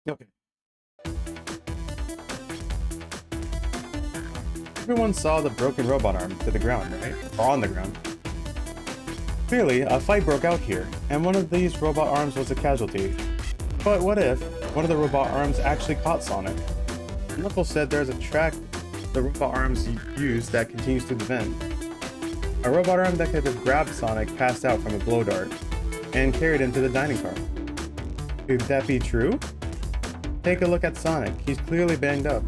Okay. Everyone saw the broken robot arm to the ground, right? Or on the ground. Clearly, a fight broke out here, and one of these robot arms was a casualty. But what if one of the robot arms actually caught Sonic? Knuckles said there's a track the robot arms use that continues through the vent. A robot arm that could have grabbed Sonic passed out from a blow dart and carried him to the dining car. Could that be true? Take a look at Sonic. He's clearly banged up.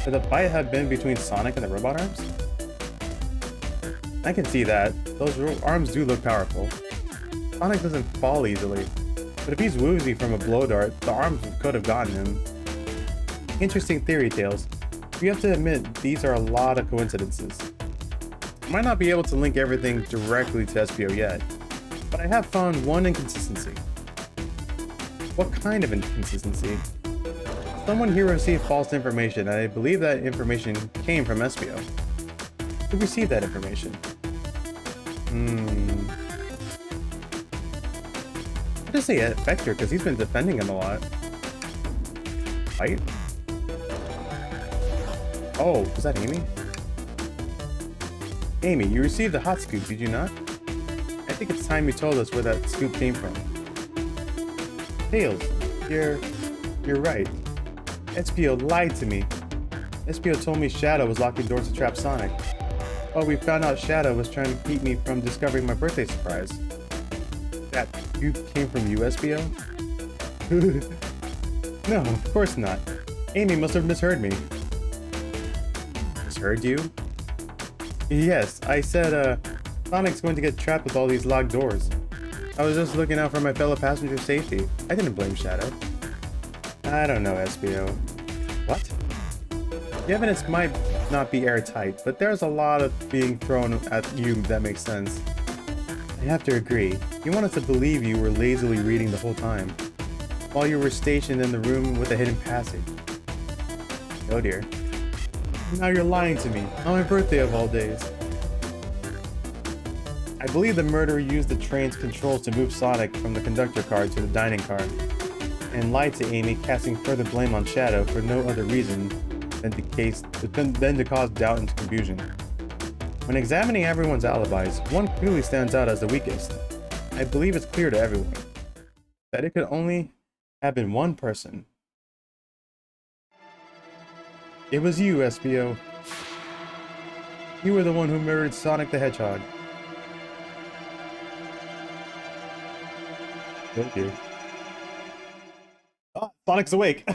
Could the fight have been between Sonic and the robot arms? I can see that. Those arms do look powerful. Sonic doesn't fall easily. But if he's woozy from a blow dart, the arms could have gotten him. Interesting theory, Tails. You have to admit, these are a lot of coincidences. I might not be able to link everything directly to SPO yet, but I have found one inconsistency. What kind of inconsistency? Someone here received false information, and I believe that information came from SPO. Who received that information? I'll just say Vector, because he's been defending him a lot. Fight? Oh, was that Amy? Amy, you received a hot scoop, did you not? I think it's time you told us where that scoop came from. Tails, you're right. SPO lied to me. SPO told me Shadow was locking doors to trap Sonic. But we found out Shadow was trying to keep me from discovering my birthday surprise. That scoop came from you, SPO? No, of course not. Amy must have misheard me. Misheard you? Yes, I said, Sonic's going to get trapped with all these locked doors. I was just looking out for my fellow passenger's safety. I didn't blame Shadow. I don't know, SBO. What? The evidence might not be airtight, but there's a lot of being thrown at you that makes sense. I have to agree. You want us to believe you were lazily reading the whole time, while you were stationed in the room with a hidden passage. Oh dear. Now you're lying to me, on my birthday of all days. I believe the murderer used the train's controls to move Sonic from the conductor car to the dining car, and lied to Amy, casting further blame on Shadow for no other reason than to cause doubt and confusion. When examining everyone's alibis, one clearly stands out as the weakest. I believe it's clear to everyone that it could only have been one person. It was you, SBO. You were the one who murdered Sonic the Hedgehog. Oh dear. Oh, Sonic's awake.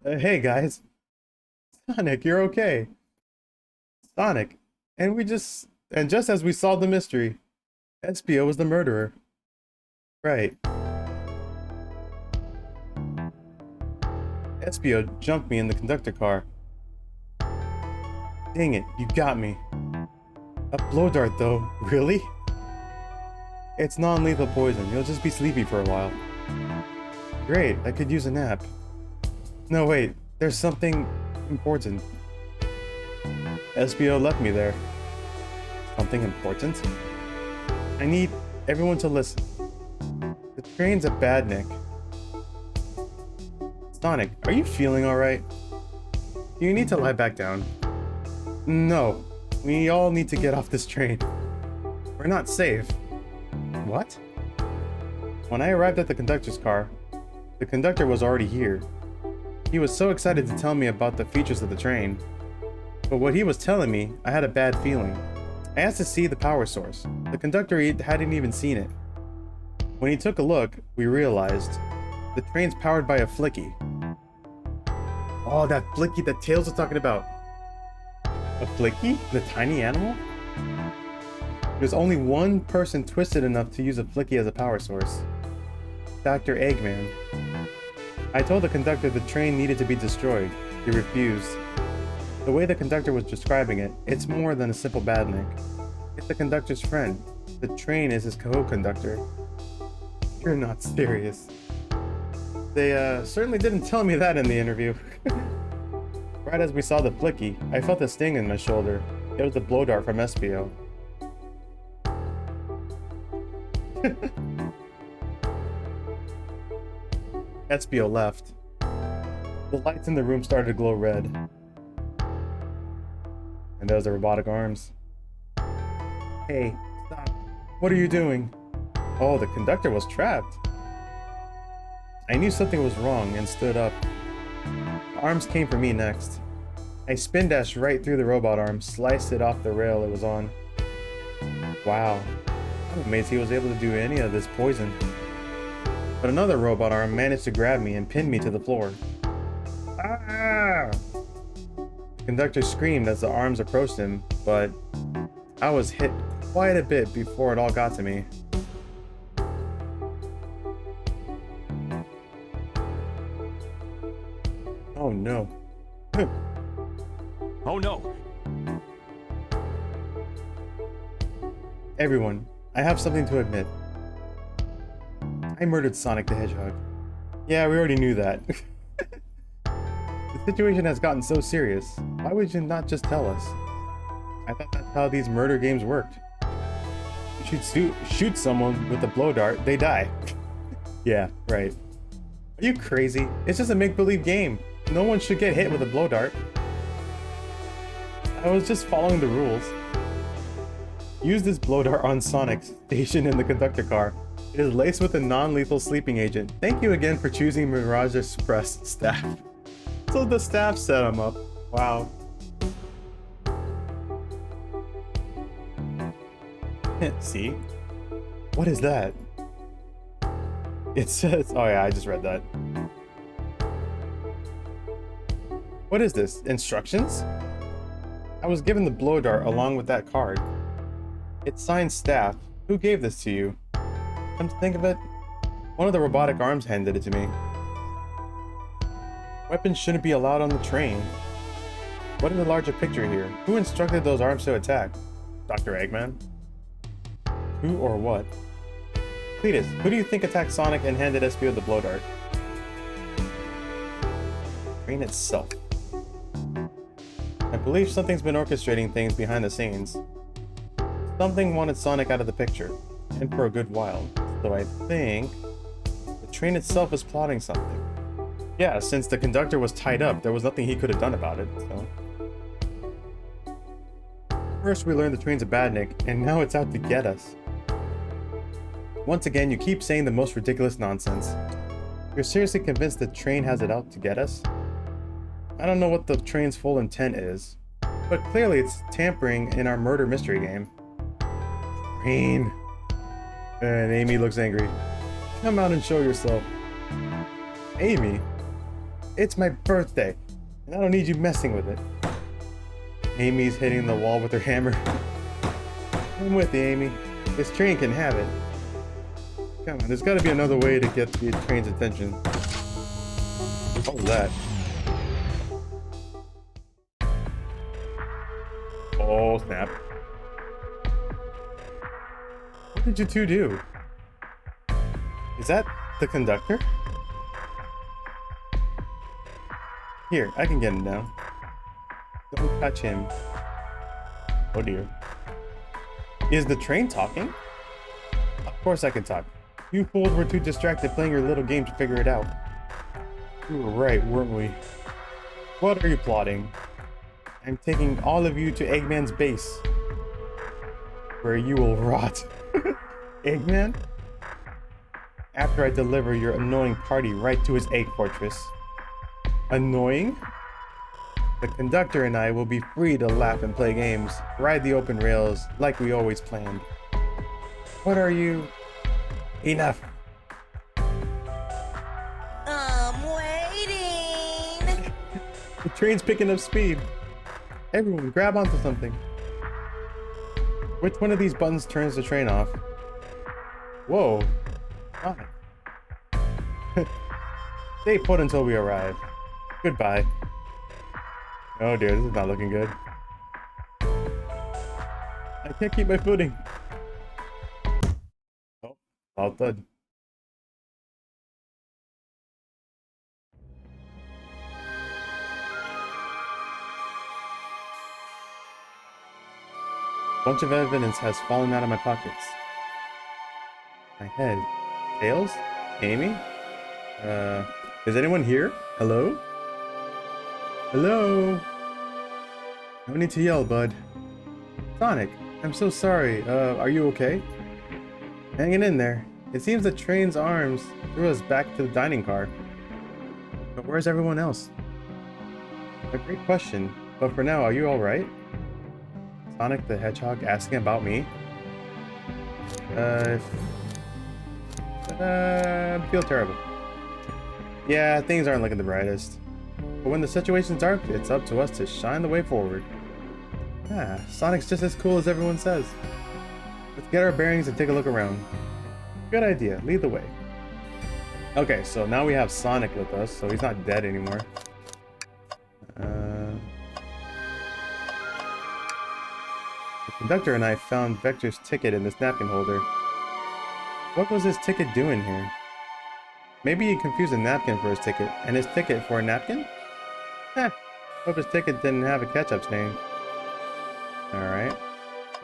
Hey guys. Sonic, you're okay. Sonic. And just as we solved the mystery, SBO was the murderer. Right. SBO jumped me in the conductor car. Dang it, you got me. A blow dart though, really? It's non-lethal poison, you'll just be sleepy for a while. Great, I could use a nap. No wait, there's something important. SBO left me there. Something important? I need everyone to listen. The train's a bad nick. Sonic, are you feeling alright? Do you need to lie back down? No, we all need to get off this train. We're not safe. What? When I arrived at the conductor's car, the conductor was already here. He was so excited to tell me about the features of the train. But what he was telling me, I had a bad feeling. I asked to see the power source. The conductor hadn't even seen it. When he took a look, we realized the train's powered by a flicky. Oh, that flicky that Tails was talking about. A flicky? The tiny animal? There's only one person twisted enough to use a flicky as a power source. Dr. Eggman. I told the conductor the train needed to be destroyed. He refused. The way the conductor was describing it, it's more than a simple badnik. It's the conductor's friend. The train is his co-conductor. You're not serious. They certainly didn't tell me that in the interview. Right as we saw the flicky, I felt a sting in my shoulder. It was the blow dart from SBO. SBO left. The lights in the room started to glow red. And those are robotic arms. Hey, stop. What are you doing? Oh, the conductor was trapped. I knew something was wrong and stood up. The arms came for me next. I spin dashed right through the robot arm, sliced it off the rail it was on. Wow. I'm amazed he was able to do any of this poison. But another robot arm managed to grab me and pin me to the floor. Ah! The conductor screamed as the arms approached him, but I was hit quite a bit before it all got to me. Oh no. Oh no! Everyone, I have something to admit. I murdered Sonic the Hedgehog. Yeah, we already knew that. The situation has gotten so serious. Why would you not just tell us? I thought that's how these murder games worked. You shoot someone with a blow dart, they die. Yeah, right. Are you crazy? It's just a make-believe game. No one should get hit with a blow dart. I was just following the rules. Use this blow dart on Sonic, stationed in the conductor car. It is laced with a non-lethal sleeping agent. Thank you again for choosing Mirage Express staff. So the staff set him up. Wow. See? What is that? It says... Oh yeah, I just read that. What is this? Instructions? I was given the blow dart along with that card. It's signed staff. Who gave this to you? Come to think of it, one of the robotic arms handed it to me. Weapons shouldn't be allowed on the train. What is the larger picture here? Who instructed those arms to attack? Dr. Eggman? Who or what? Cletus, who do you think attacked Sonic and handed Espio the blow dart? Train itself. I believe something's been orchestrating things behind the scenes. Something wanted Sonic out of the picture, and for a good while. So I think the train itself is plotting something. Yeah, since the conductor was tied up, there was nothing he could have done about it, so. First we learned the train's a badnik, and now it's out to get us. Once again, you keep saying the most ridiculous nonsense. You're seriously convinced the train has it out to get us? I don't know what the train's full intent is, but clearly it's tampering in our murder mystery game. Train. And Amy looks angry. Come out and show yourself. Amy? It's my birthday, and I don't need you messing with it. Amy's hitting the wall with her hammer. I'm with you, Amy. This train can have it. Come on, there's gotta be another way to get the train's attention. What was that? Oh, snap. What did you two do? Is that the conductor? Here, I can get him down. Don't touch him. Oh dear. Is the train talking? Of course I can talk. You fools were too distracted playing your little game to figure it out. We were right, weren't we? What are you plotting? I'm taking all of you to Eggman's base, where you will rot. Eggman? After I deliver your annoying party right to his egg fortress. Annoying? The conductor and I will be free to laugh and play games, ride the open rails like we always planned. What are you? Enough. I'm waiting. The train's picking up speed. Everyone, grab onto something. Which one of these buttons turns the train off? Whoa. Fine. Stay put until we arrive. Goodbye. Oh dear, this is not looking good. I can't keep my footing. Oh, all done. A bunch of evidence has fallen out of my pockets. My head. Tails? Amy? Is anyone here? Hello? Hello? No need to yell, bud. Sonic, I'm so sorry. Are you okay? Hanging in there. It seems the train's arms threw us back to the dining car. But where's everyone else? A great question. But for now, are you alright? Sonic the Hedgehog asking about me? Feel terrible. Yeah, things aren't looking the brightest. But when the situation's dark, it's up to us to shine the way forward. Ah, Sonic's just as cool as everyone says. Let's get our bearings and take a look around. Good idea, lead the way. Okay, so now we have Sonic with us, so he's not dead anymore. The conductor and I found Vector's ticket in this napkin holder. What was his ticket doing here? Maybe he confused a napkin for his ticket, and his ticket for a napkin? Heh, hope his ticket didn't have a ketchup stain. Alright,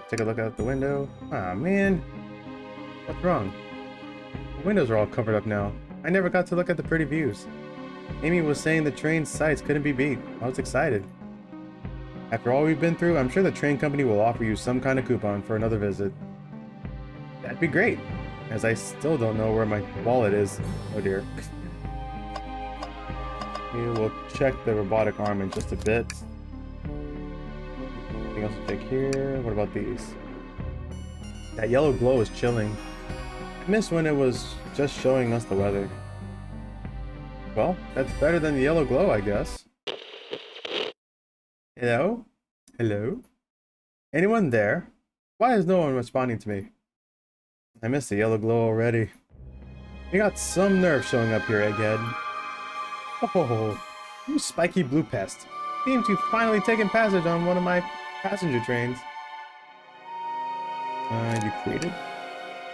take a look out the window. Aw, man. What's wrong? The windows are all covered up now. I never got to look at the pretty views. Amy was saying the train sights couldn't be beat. I was excited. After all we've been through, I'm sure the train company will offer you some kind of coupon for another visit. That'd be great, as I still don't know where my wallet is. Oh dear. We will check the robotic arm in just a bit. Anything else to check here? What about these? That yellow glow is chilling. I missed when it was just showing us the weather. Well, that's better than the yellow glow, I guess. Hello? Hello? Anyone there? Why is no one responding to me? I miss the yellow glow already. You got some nerve showing up here, Egghead. Oh, you spiky blue pest. Seems you've finally taken passage on one of my passenger trains. You created?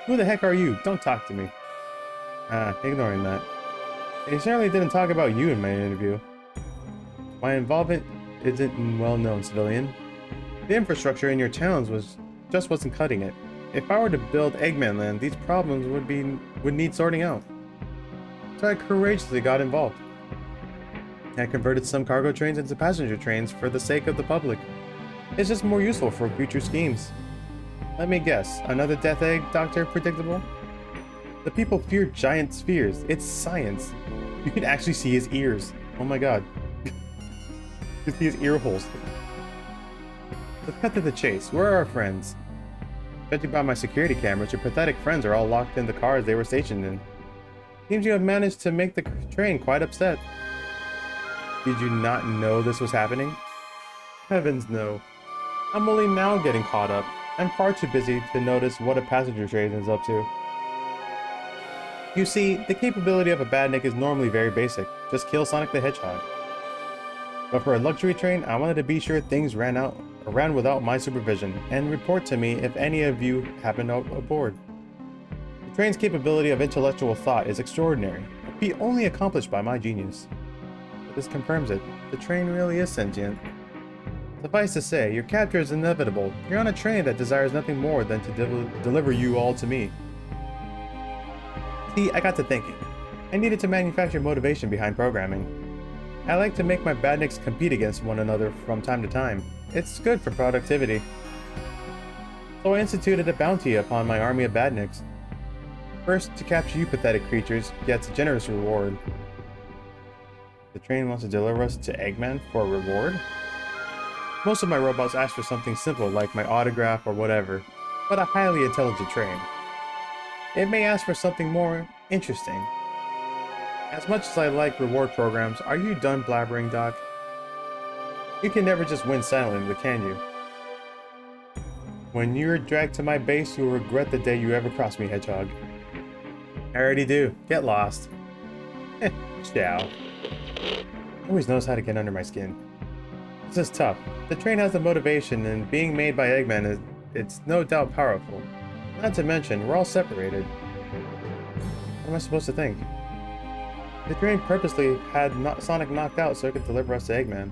Who the heck are you? Don't talk to me. Ignoring that. They certainly didn't talk about you in my interview. My involvement isn't well known, civilian. The infrastructure in your towns wasn't cutting it. If I were to build Eggman Land, these problems would need sorting out. So I courageously got involved. I converted some cargo trains into passenger trains for the sake of the public. It's just more useful for future schemes. Let me guess, another death egg, Dr. Predictable? The people fear giant spheres. It's science. You can actually see his ears. Oh my god. You can see his ear holes. Let's cut to the chase. Where are our friends? Judging by my security cameras, your pathetic friends are all locked in the cars they were stationed in. Seems you have managed to make the train quite upset. Did you not know this was happening? Heavens no. I'm only now getting caught up. I'm far too busy to notice what a passenger train is up to. You see, the capability of a badnik is normally very basic. Just kill Sonic the Hedgehog. But for a luxury train, I wanted to be sure things ran without my supervision, and report to me if any of you happen aboard. The train's capability of intellectual thought is extraordinary, a feat only accomplished by my genius. But this confirms it. The train really is sentient. Suffice to say, your capture is inevitable. You're on a train that desires nothing more than to deliver you all to me. See, I got to thinking. I needed to manufacture motivation behind programming. I like to make my badniks compete against one another from time to time. It's good for productivity. So I instituted a bounty upon my army of badniks. First, to capture you pathetic creatures gets a generous reward. The train wants to deliver us to Eggman for a reward? Most of my robots ask for something simple like my autograph or whatever, but a highly intelligent train. It may ask for something more interesting. As much as I like reward programs, are you done blabbering, Doc? You can never just win silently, can you? When you're dragged to my base, you'll regret the day you ever crossed me, Hedgehog. I already do. Get lost. Ciao. Always knows how to get under my skin. This is tough. The train has the motivation, and being made by Eggman it's no doubt powerful. Not to mention, we're all separated. What am I supposed to think? The train purposely had Sonic knocked out so it could deliver us to Eggman.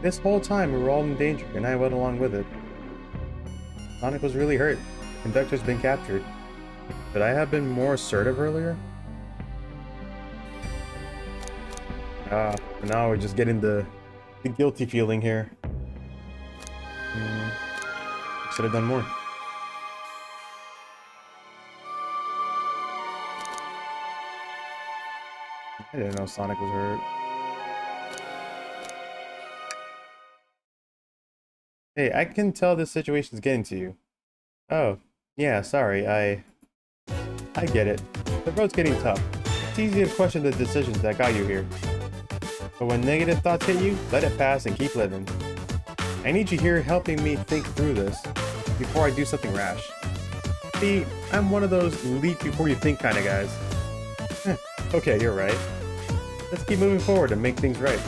This whole time we were all in danger, and I went along with it. Sonic was really hurt. The conductor's been captured. Should I have been more assertive earlier? For now we're just getting the guilty feeling here. Should have done more. I didn't know Sonic was hurt. Hey, I can tell this situation's getting to you. Oh, yeah, sorry, I get it. The road's getting tough. It's easy to question the decisions that got you here. But when negative thoughts hit you, let it pass and keep living. I need you here helping me think through this before I do something rash. See, I'm one of those leap before you think kind of guys. Okay, you're right. Let's keep moving forward and make things right.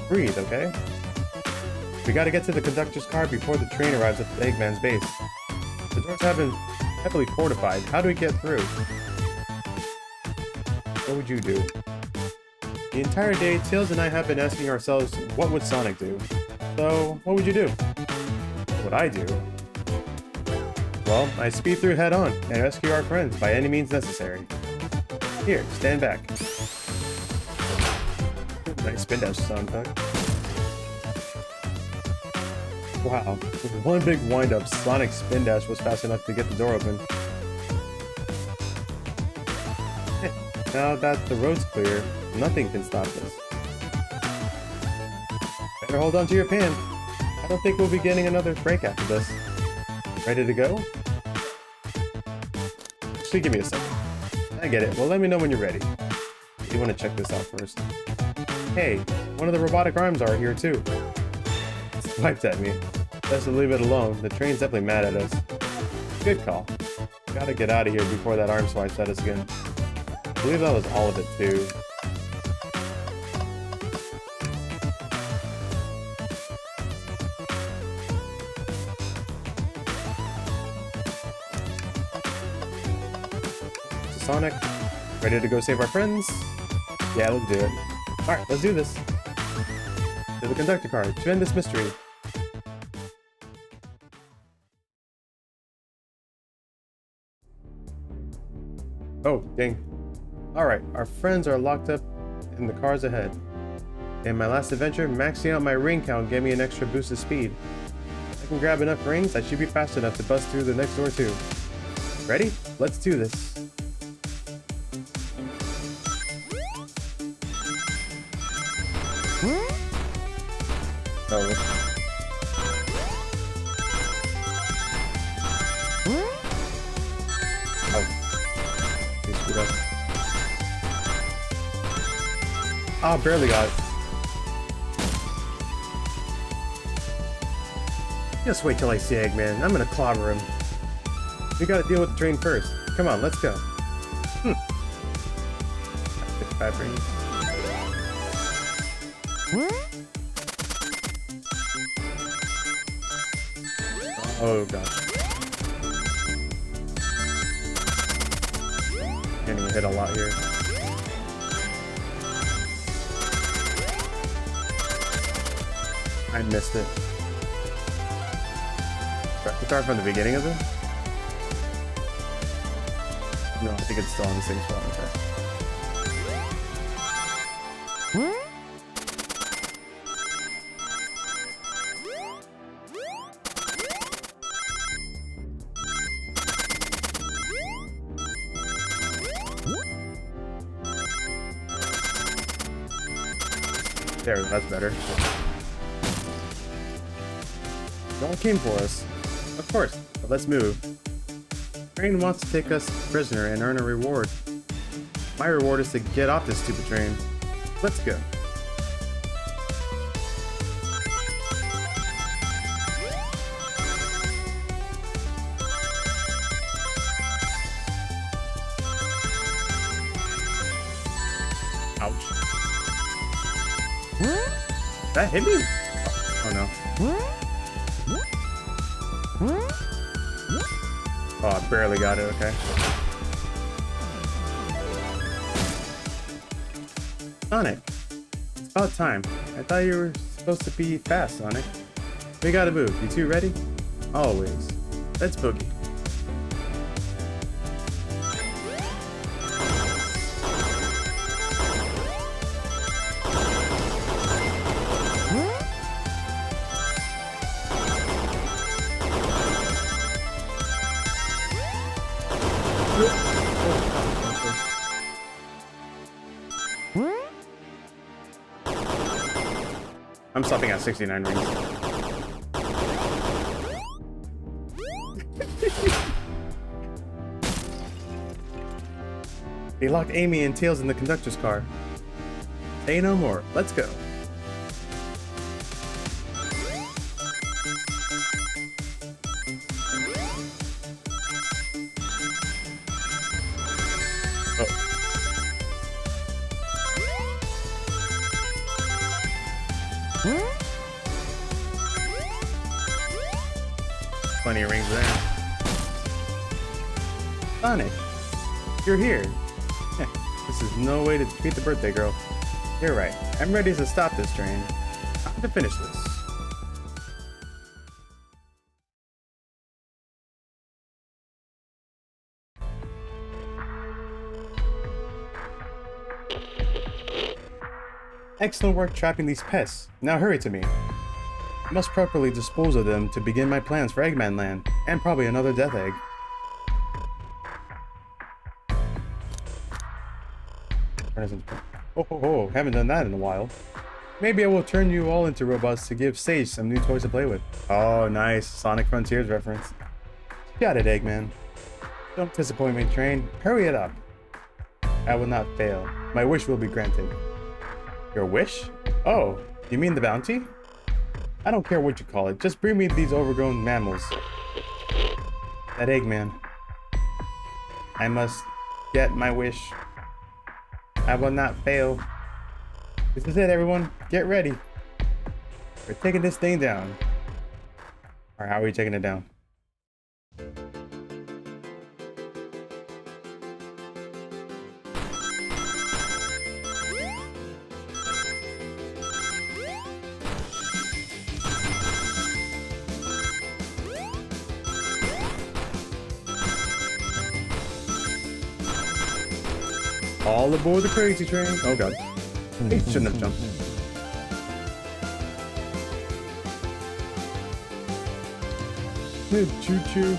Breathe, okay? We gotta get to the conductor's car before the train arrives at the Eggman's base. The doors have been heavily fortified. How do we get through? What would you do? The entire day, Tails and I have been asking ourselves, what would Sonic do? So, what would you do? What I do? Well, I speed through head on and rescue our friends by any means necessary. Here, stand back. Nice spin dash sound effect. Wow, with one big wind-up, Sonic's spin dash was fast enough to get the door open. Now that the road's clear, nothing can stop us. Better hold on to your pants. I don't think we'll be getting another break after this. Ready to go? Actually, give me a second. I get it. Well, let me know when you're ready. You want to check this out first. Hey, one of the robotic arms are here too. Swiped at me. Best to leave it alone. The train's definitely mad at us. Good call. Gotta get out of here before that arm swipes at us again. I believe that was all of it too. So Sonic, ready to go save our friends? Yeah, let's do it. Alright, let's do this. To the conductor car to end this mystery. Oh, dang. Alright, our friends are locked up in the cars ahead. In my last adventure, maxing out my ring count gave me an extra boost of speed. If I can grab enough rings, I should be fast enough to bust through the next door too. Ready? Let's do this. Oh. Oh, barely got it. Just wait till I see Eggman. I'm gonna clobber him. We gotta deal with the train first. Come on, let's go. 55 rings. Oh god. Can't even hit a lot here. I missed it. Start from the beginning of it? No, I think it's still on the same spot. Okay. There, that's better. No one came for us. Of course, but let's move. Train wants to take us prisoner and earn a reward. My reward is to get off this stupid train. Let's go. Ouch. That hit me? Oh no. Oh, I barely got it, okay. Sonic, it's about time. I thought you were supposed to be fast, Sonic. We gotta move. You two ready? Always. Let's boogie. I'm stopping at 69 rings. They locked Amy and Tails in the conductor's car. Say no more. Let's go. Plenty of rings there. Sonic, you're here. This is no way to treat the birthday girl. You're right. I'm ready to stop this train. Time to finish this. Excellent work trapping these pests. Now hurry to me. I must properly dispose of them to begin my plans for Eggman Land, and probably another Death Egg. Oh, haven't done that in a while. Maybe I will turn you all into robots to give Sage some new toys to play with. Oh, nice. Sonic Frontiers reference. Got it, Eggman. Don't disappoint me, train. Hurry it up. I will not fail. My wish will be granted. Your wish? Oh, you mean the bounty? I don't care what you call it, just bring me these overgrown mammals. That Eggman. I must get my wish. I will not fail. This is it, everyone. Get ready. We're taking this thing down. Alright, how are we taking it down? All aboard the crazy train. Oh god. He shouldn't have jumped. Choo choo.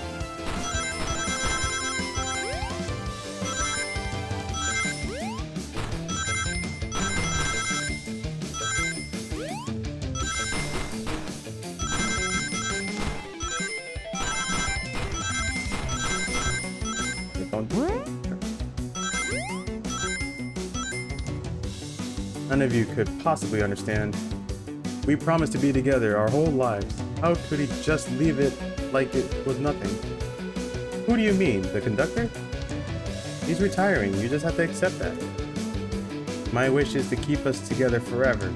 None of you could possibly understand. We promised to be together our whole lives. How could he just leave it like it was nothing? Who do you mean, the conductor? He's retiring, you just have to accept that. My wish is to keep us together forever.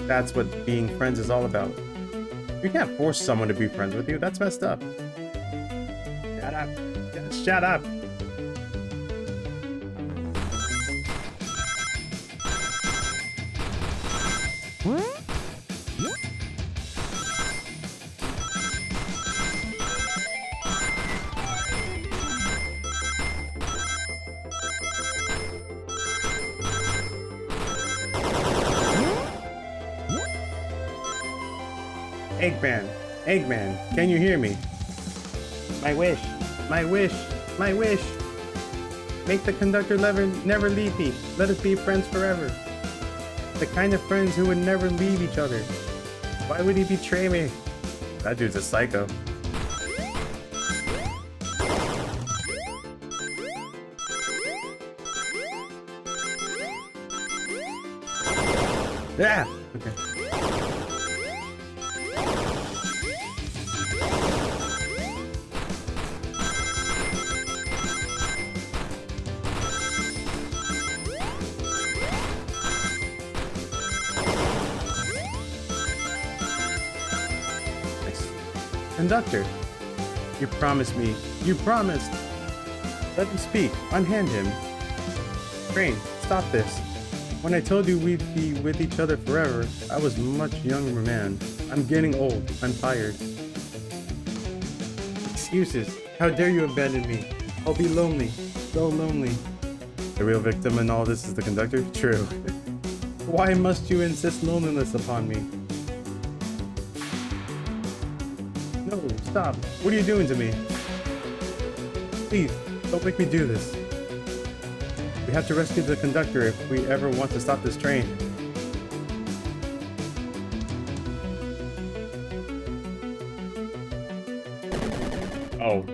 That's what being friends is all about. You can't force someone to be friends with you, that's messed up. Shut up. Just shut up. Eggman, Eggman, can you hear me? My wish, my wish, my wish. Make the conductor never leave me. Let us be friends forever. The kind of friends who would never leave each other. Why would he betray me? That dude's a psycho. Yeah. Okay. Conductor, you promised me. You promised. Let him speak. Unhand him. Train, stop this. When I told you we'd be with each other forever, I was a much younger man. I'm getting old. I'm tired. Excuses. How dare you abandon me? I'll be lonely. So lonely. The real victim in all this is the conductor? True. Why must you insist loneliness upon me? No, stop. What are you doing to me? Please, don't make me do this. We have to rescue the conductor if we ever want to stop this train. Oh.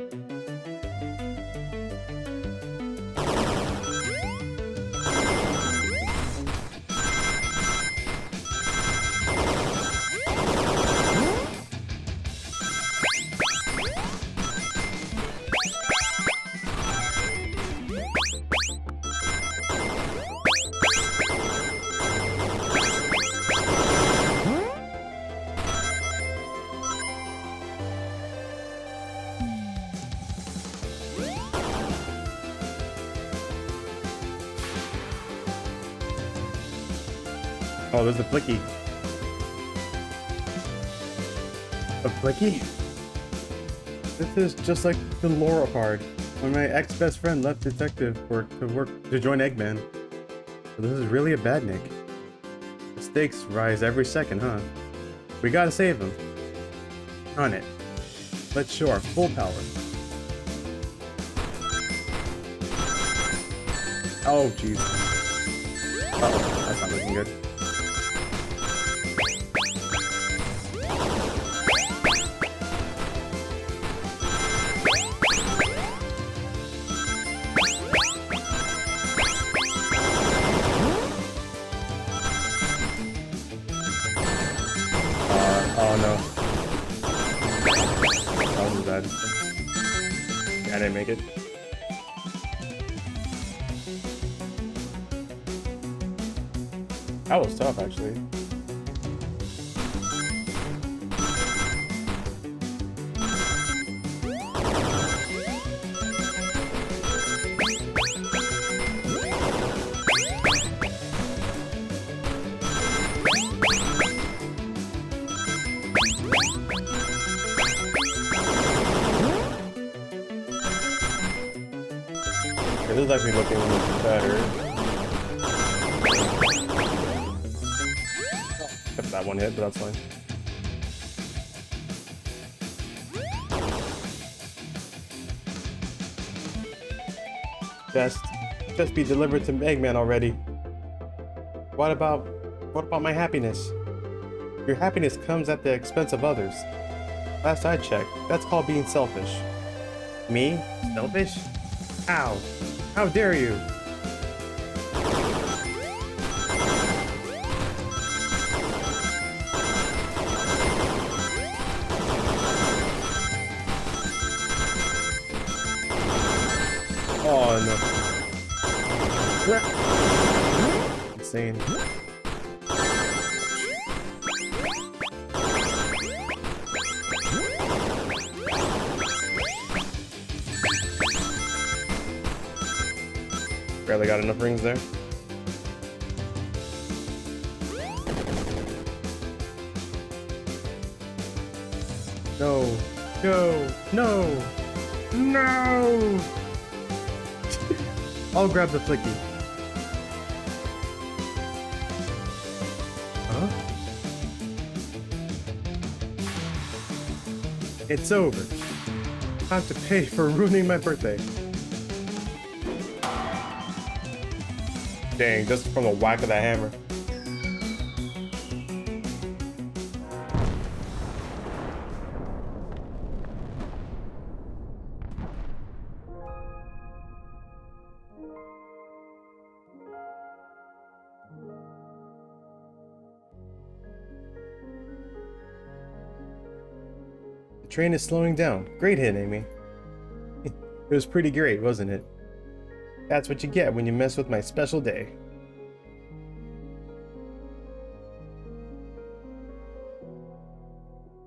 Oh, there's a flicky. A flicky? This is just like the Laurel card when my ex-best friend left detective to join Eggman. So this is really a bad Nick. The stakes rise every second, huh? We gotta save him. On it. Let's show our full power. Oh, jeez. Uh-oh, that's not looking good. Oh no. That was bad. Yeah, I didn't make it. That was tough, actually. Okay, this is actually looking better. Kept that one hit, but that's fine. Just be delivered to Eggman already. What about my happiness? Your happiness comes at the expense of others. Last I checked, that's called being selfish. Me? Selfish? How? How dare you? Oh no. Insane. Barely got enough rings there. No. No. No. No! I'll grab the flicky. Huh? It's over. I have to pay for ruining my birthday. Dang, just from a whack of the hammer. The train is slowing down. Great hit, Amy. It was pretty great, wasn't it? That's what you get when you mess with my special day.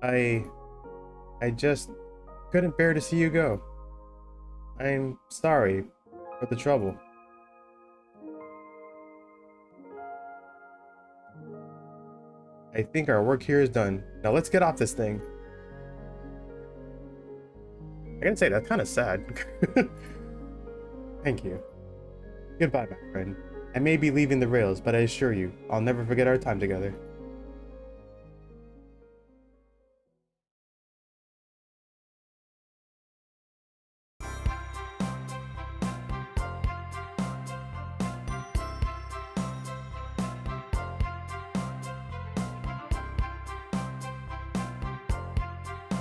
I just couldn't bear to see you go. I'm sorry for the trouble. I think our work here is done. Now let's get off this thing. I gotta say, that's kind of sad. Thank you. Goodbye, my friend. I may be leaving the rails, but I assure you, I'll never forget our time together.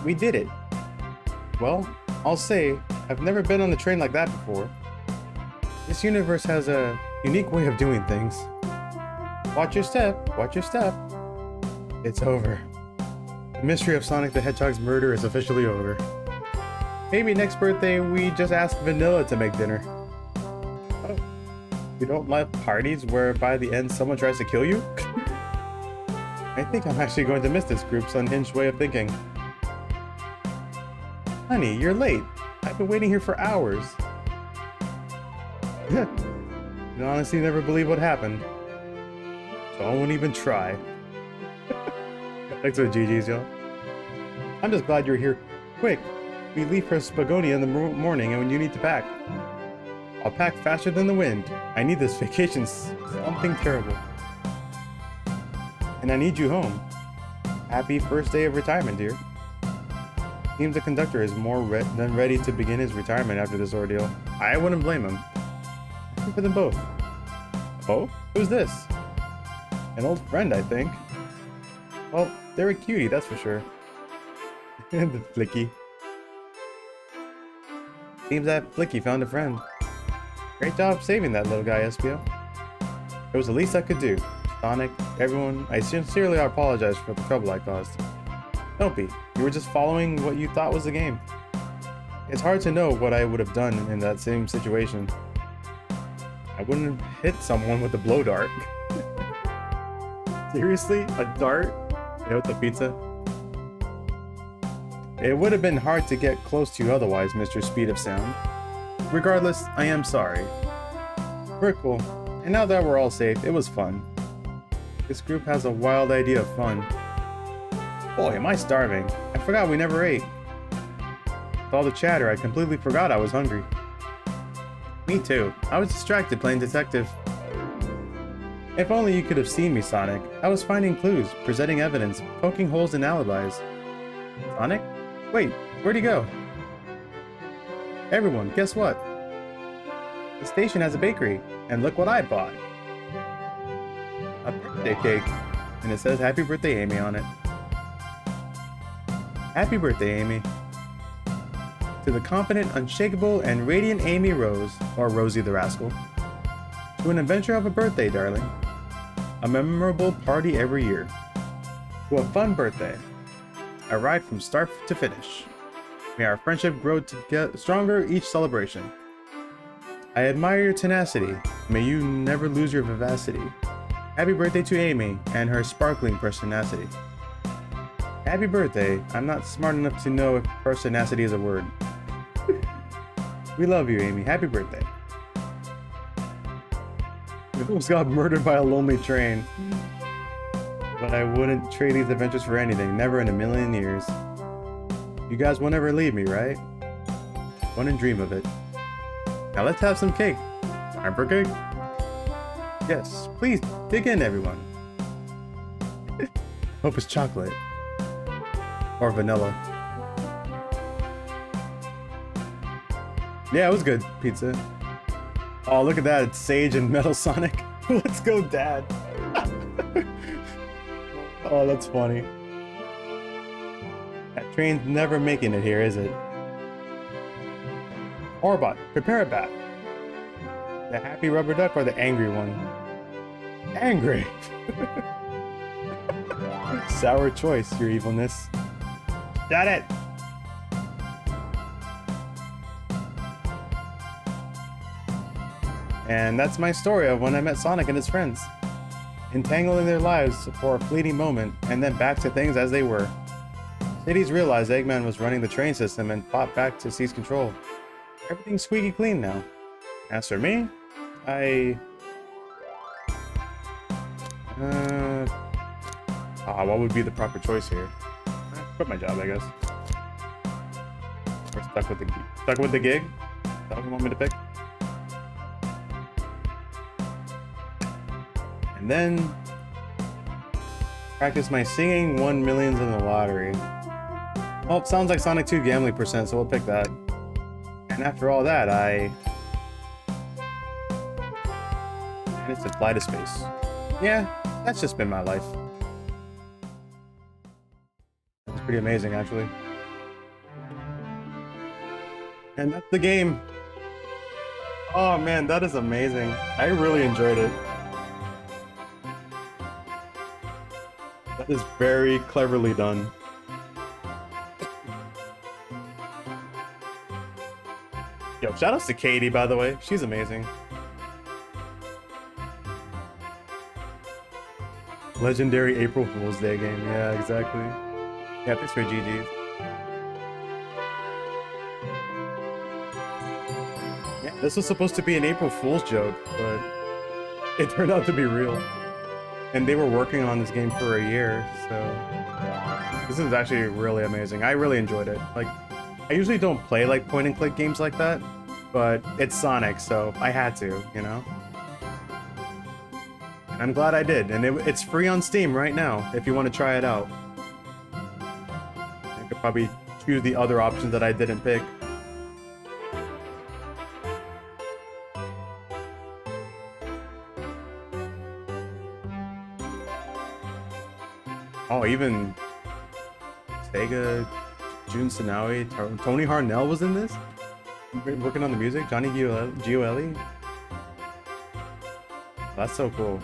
We did it. Well, I'll say, I've never been on a train like that before. This universe has a unique way of doing things. Watch your step, watch your step. It's over. The mystery of Sonic the Hedgehog's murder is officially over. Maybe next birthday we just ask Vanilla to make dinner. Oh, you don't like parties where by the end someone tries to kill you? I think I'm actually going to miss this group's unhinged way of thinking. Honey, you're late. I've been waiting here for hours. You honestly never believe what happened. Don't even try. Thanks for the GGs, y'all. I'm just glad you're here. Quick, we leave for Spagonia in the morning and when you need to pack. I'll pack faster than the wind. I need this vacation something terrible. And I need you home. Happy first day of retirement, dear. Seems the conductor is more than ready to begin his retirement after this ordeal. I wouldn't blame him. Happy for them both. Oh? Who's this? An old friend, I think. Well, they're a cutie, that's for sure. The Flicky. Seems that Flicky found a friend. Great job saving that little guy, Espio. It was the least I could do. Sonic, everyone, I sincerely apologize for the trouble I caused. Don't be. You were just following what you thought was the game. It's hard to know what I would have done in that same situation. I wouldn't have hit someone with a blow dart. Seriously? A dart? Yeah, with the pizza? It would have been hard to get close to you otherwise, Mr. Speed of Sound. Regardless, I am sorry. Very cool. And now that we're all safe, it was fun. This group has a wild idea of fun. Boy, am I starving. I forgot we never ate. With all the chatter, I completely forgot I was hungry. Me too. I was distracted playing detective. If only you could have seen me, Sonic. I was finding clues, presenting evidence, poking holes in alibis. Sonic? Wait, where'd he go? Everyone, guess what? The station has a bakery, and look what I bought. A birthday cake, and it says Happy Birthday Amy on it. Happy birthday, Amy. To the confident, unshakable, and radiant Amy Rose, or Rosie the Rascal. To an adventure of a birthday, darling. A memorable party every year. To a fun birthday. A ride from start to finish. May our friendship grow to get stronger each celebration. I admire your tenacity. May you never lose your vivacity. Happy birthday to Amy and her sparkling personacity. Happy birthday. I'm not smart enough to know if personacity is a word. We love you, Amy. Happy birthday. I almost got murdered by a lonely train. But I wouldn't trade these adventures for anything. Never in a million years. You guys won't ever leave me, right? Wouldn't dream of it. Now let's have some cake. Time for cake? Yes, please dig in, everyone. Hope it's chocolate. Or vanilla. Yeah, it was good, pizza. Oh, look at that. It's Sage and Metal Sonic. Let's go, Dad. Oh, that's funny. That train's never making it here, is it? Orbot, prepare a bat. The happy rubber duck or the angry one? Angry! Sour choice, your evilness. Got it! And that's my story of when I met Sonic and his friends. Entangling their lives for a fleeting moment, and then back to things as they were. Cities realized Eggman was running the train system and fought back to seize control. Everything's squeaky clean now. As for me, what would be the proper choice here? Quit my job, I guess. We're stuck with the gig? Is that what you want me to pick? And then practice my singing, won millions in the lottery. Well, it sounds like Sonic 2 gambling percent, so we'll pick that. And after all that, and it's to fly to space. Yeah, that's just been my life. That's pretty amazing, actually. And that's the game. Oh man, that is amazing. I really enjoyed it. That is very cleverly done. Yo, shoutouts to Katie, by the way. She's amazing. Legendary April Fool's Day game. Yeah, exactly. Yeah, thanks for GG's. Yeah, this was supposed to be an April Fool's joke, but it turned out to be real. And they were working on this game for a year, so this is actually really amazing. I really enjoyed it. Like, I usually don't play like point and click games like that, but it's Sonic, so I had to, you know? And I'm glad I did, and it's free on Steam right now if you want to try it out. I could probably choose the other options that I didn't pick. Oh, even Sega, Jun Sanawi, Tony Harnell was in this? Working on the music? Johnny Gioeli? That's so cool.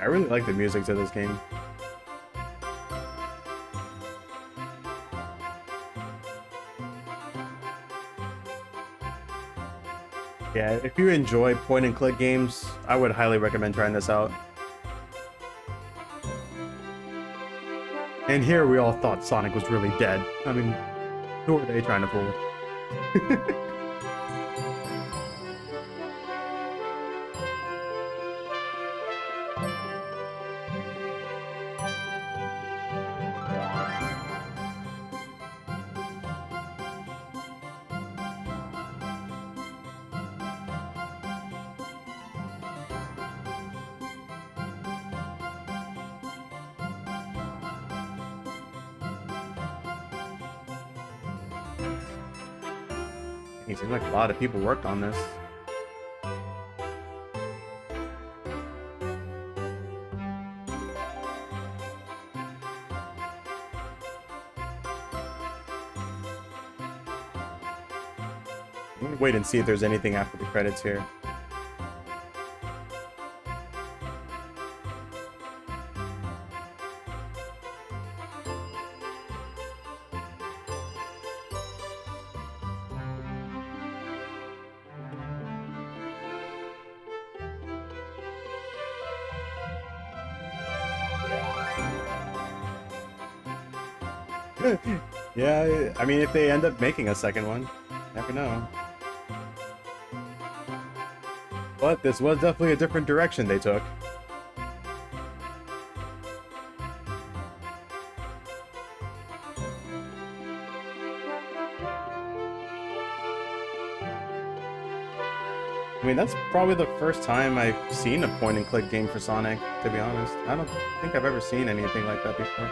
I really like the music to this game. Yeah, if you enjoy point-and-click games, I would highly recommend trying this out. And here we all thought Sonic was really dead. I mean, who are they trying to fool? It seems like a lot of people worked on this. I'm gonna wait and see if there's anything after the credits here. Yeah, I mean, if they end up making a second one, never know. But this was definitely a different direction they took. I mean, that's probably the first time I've seen a point-and-click game for Sonic, to be honest. I don't think I've ever seen anything like that before.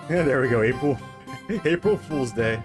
Yeah, there we go, April Fool's Day.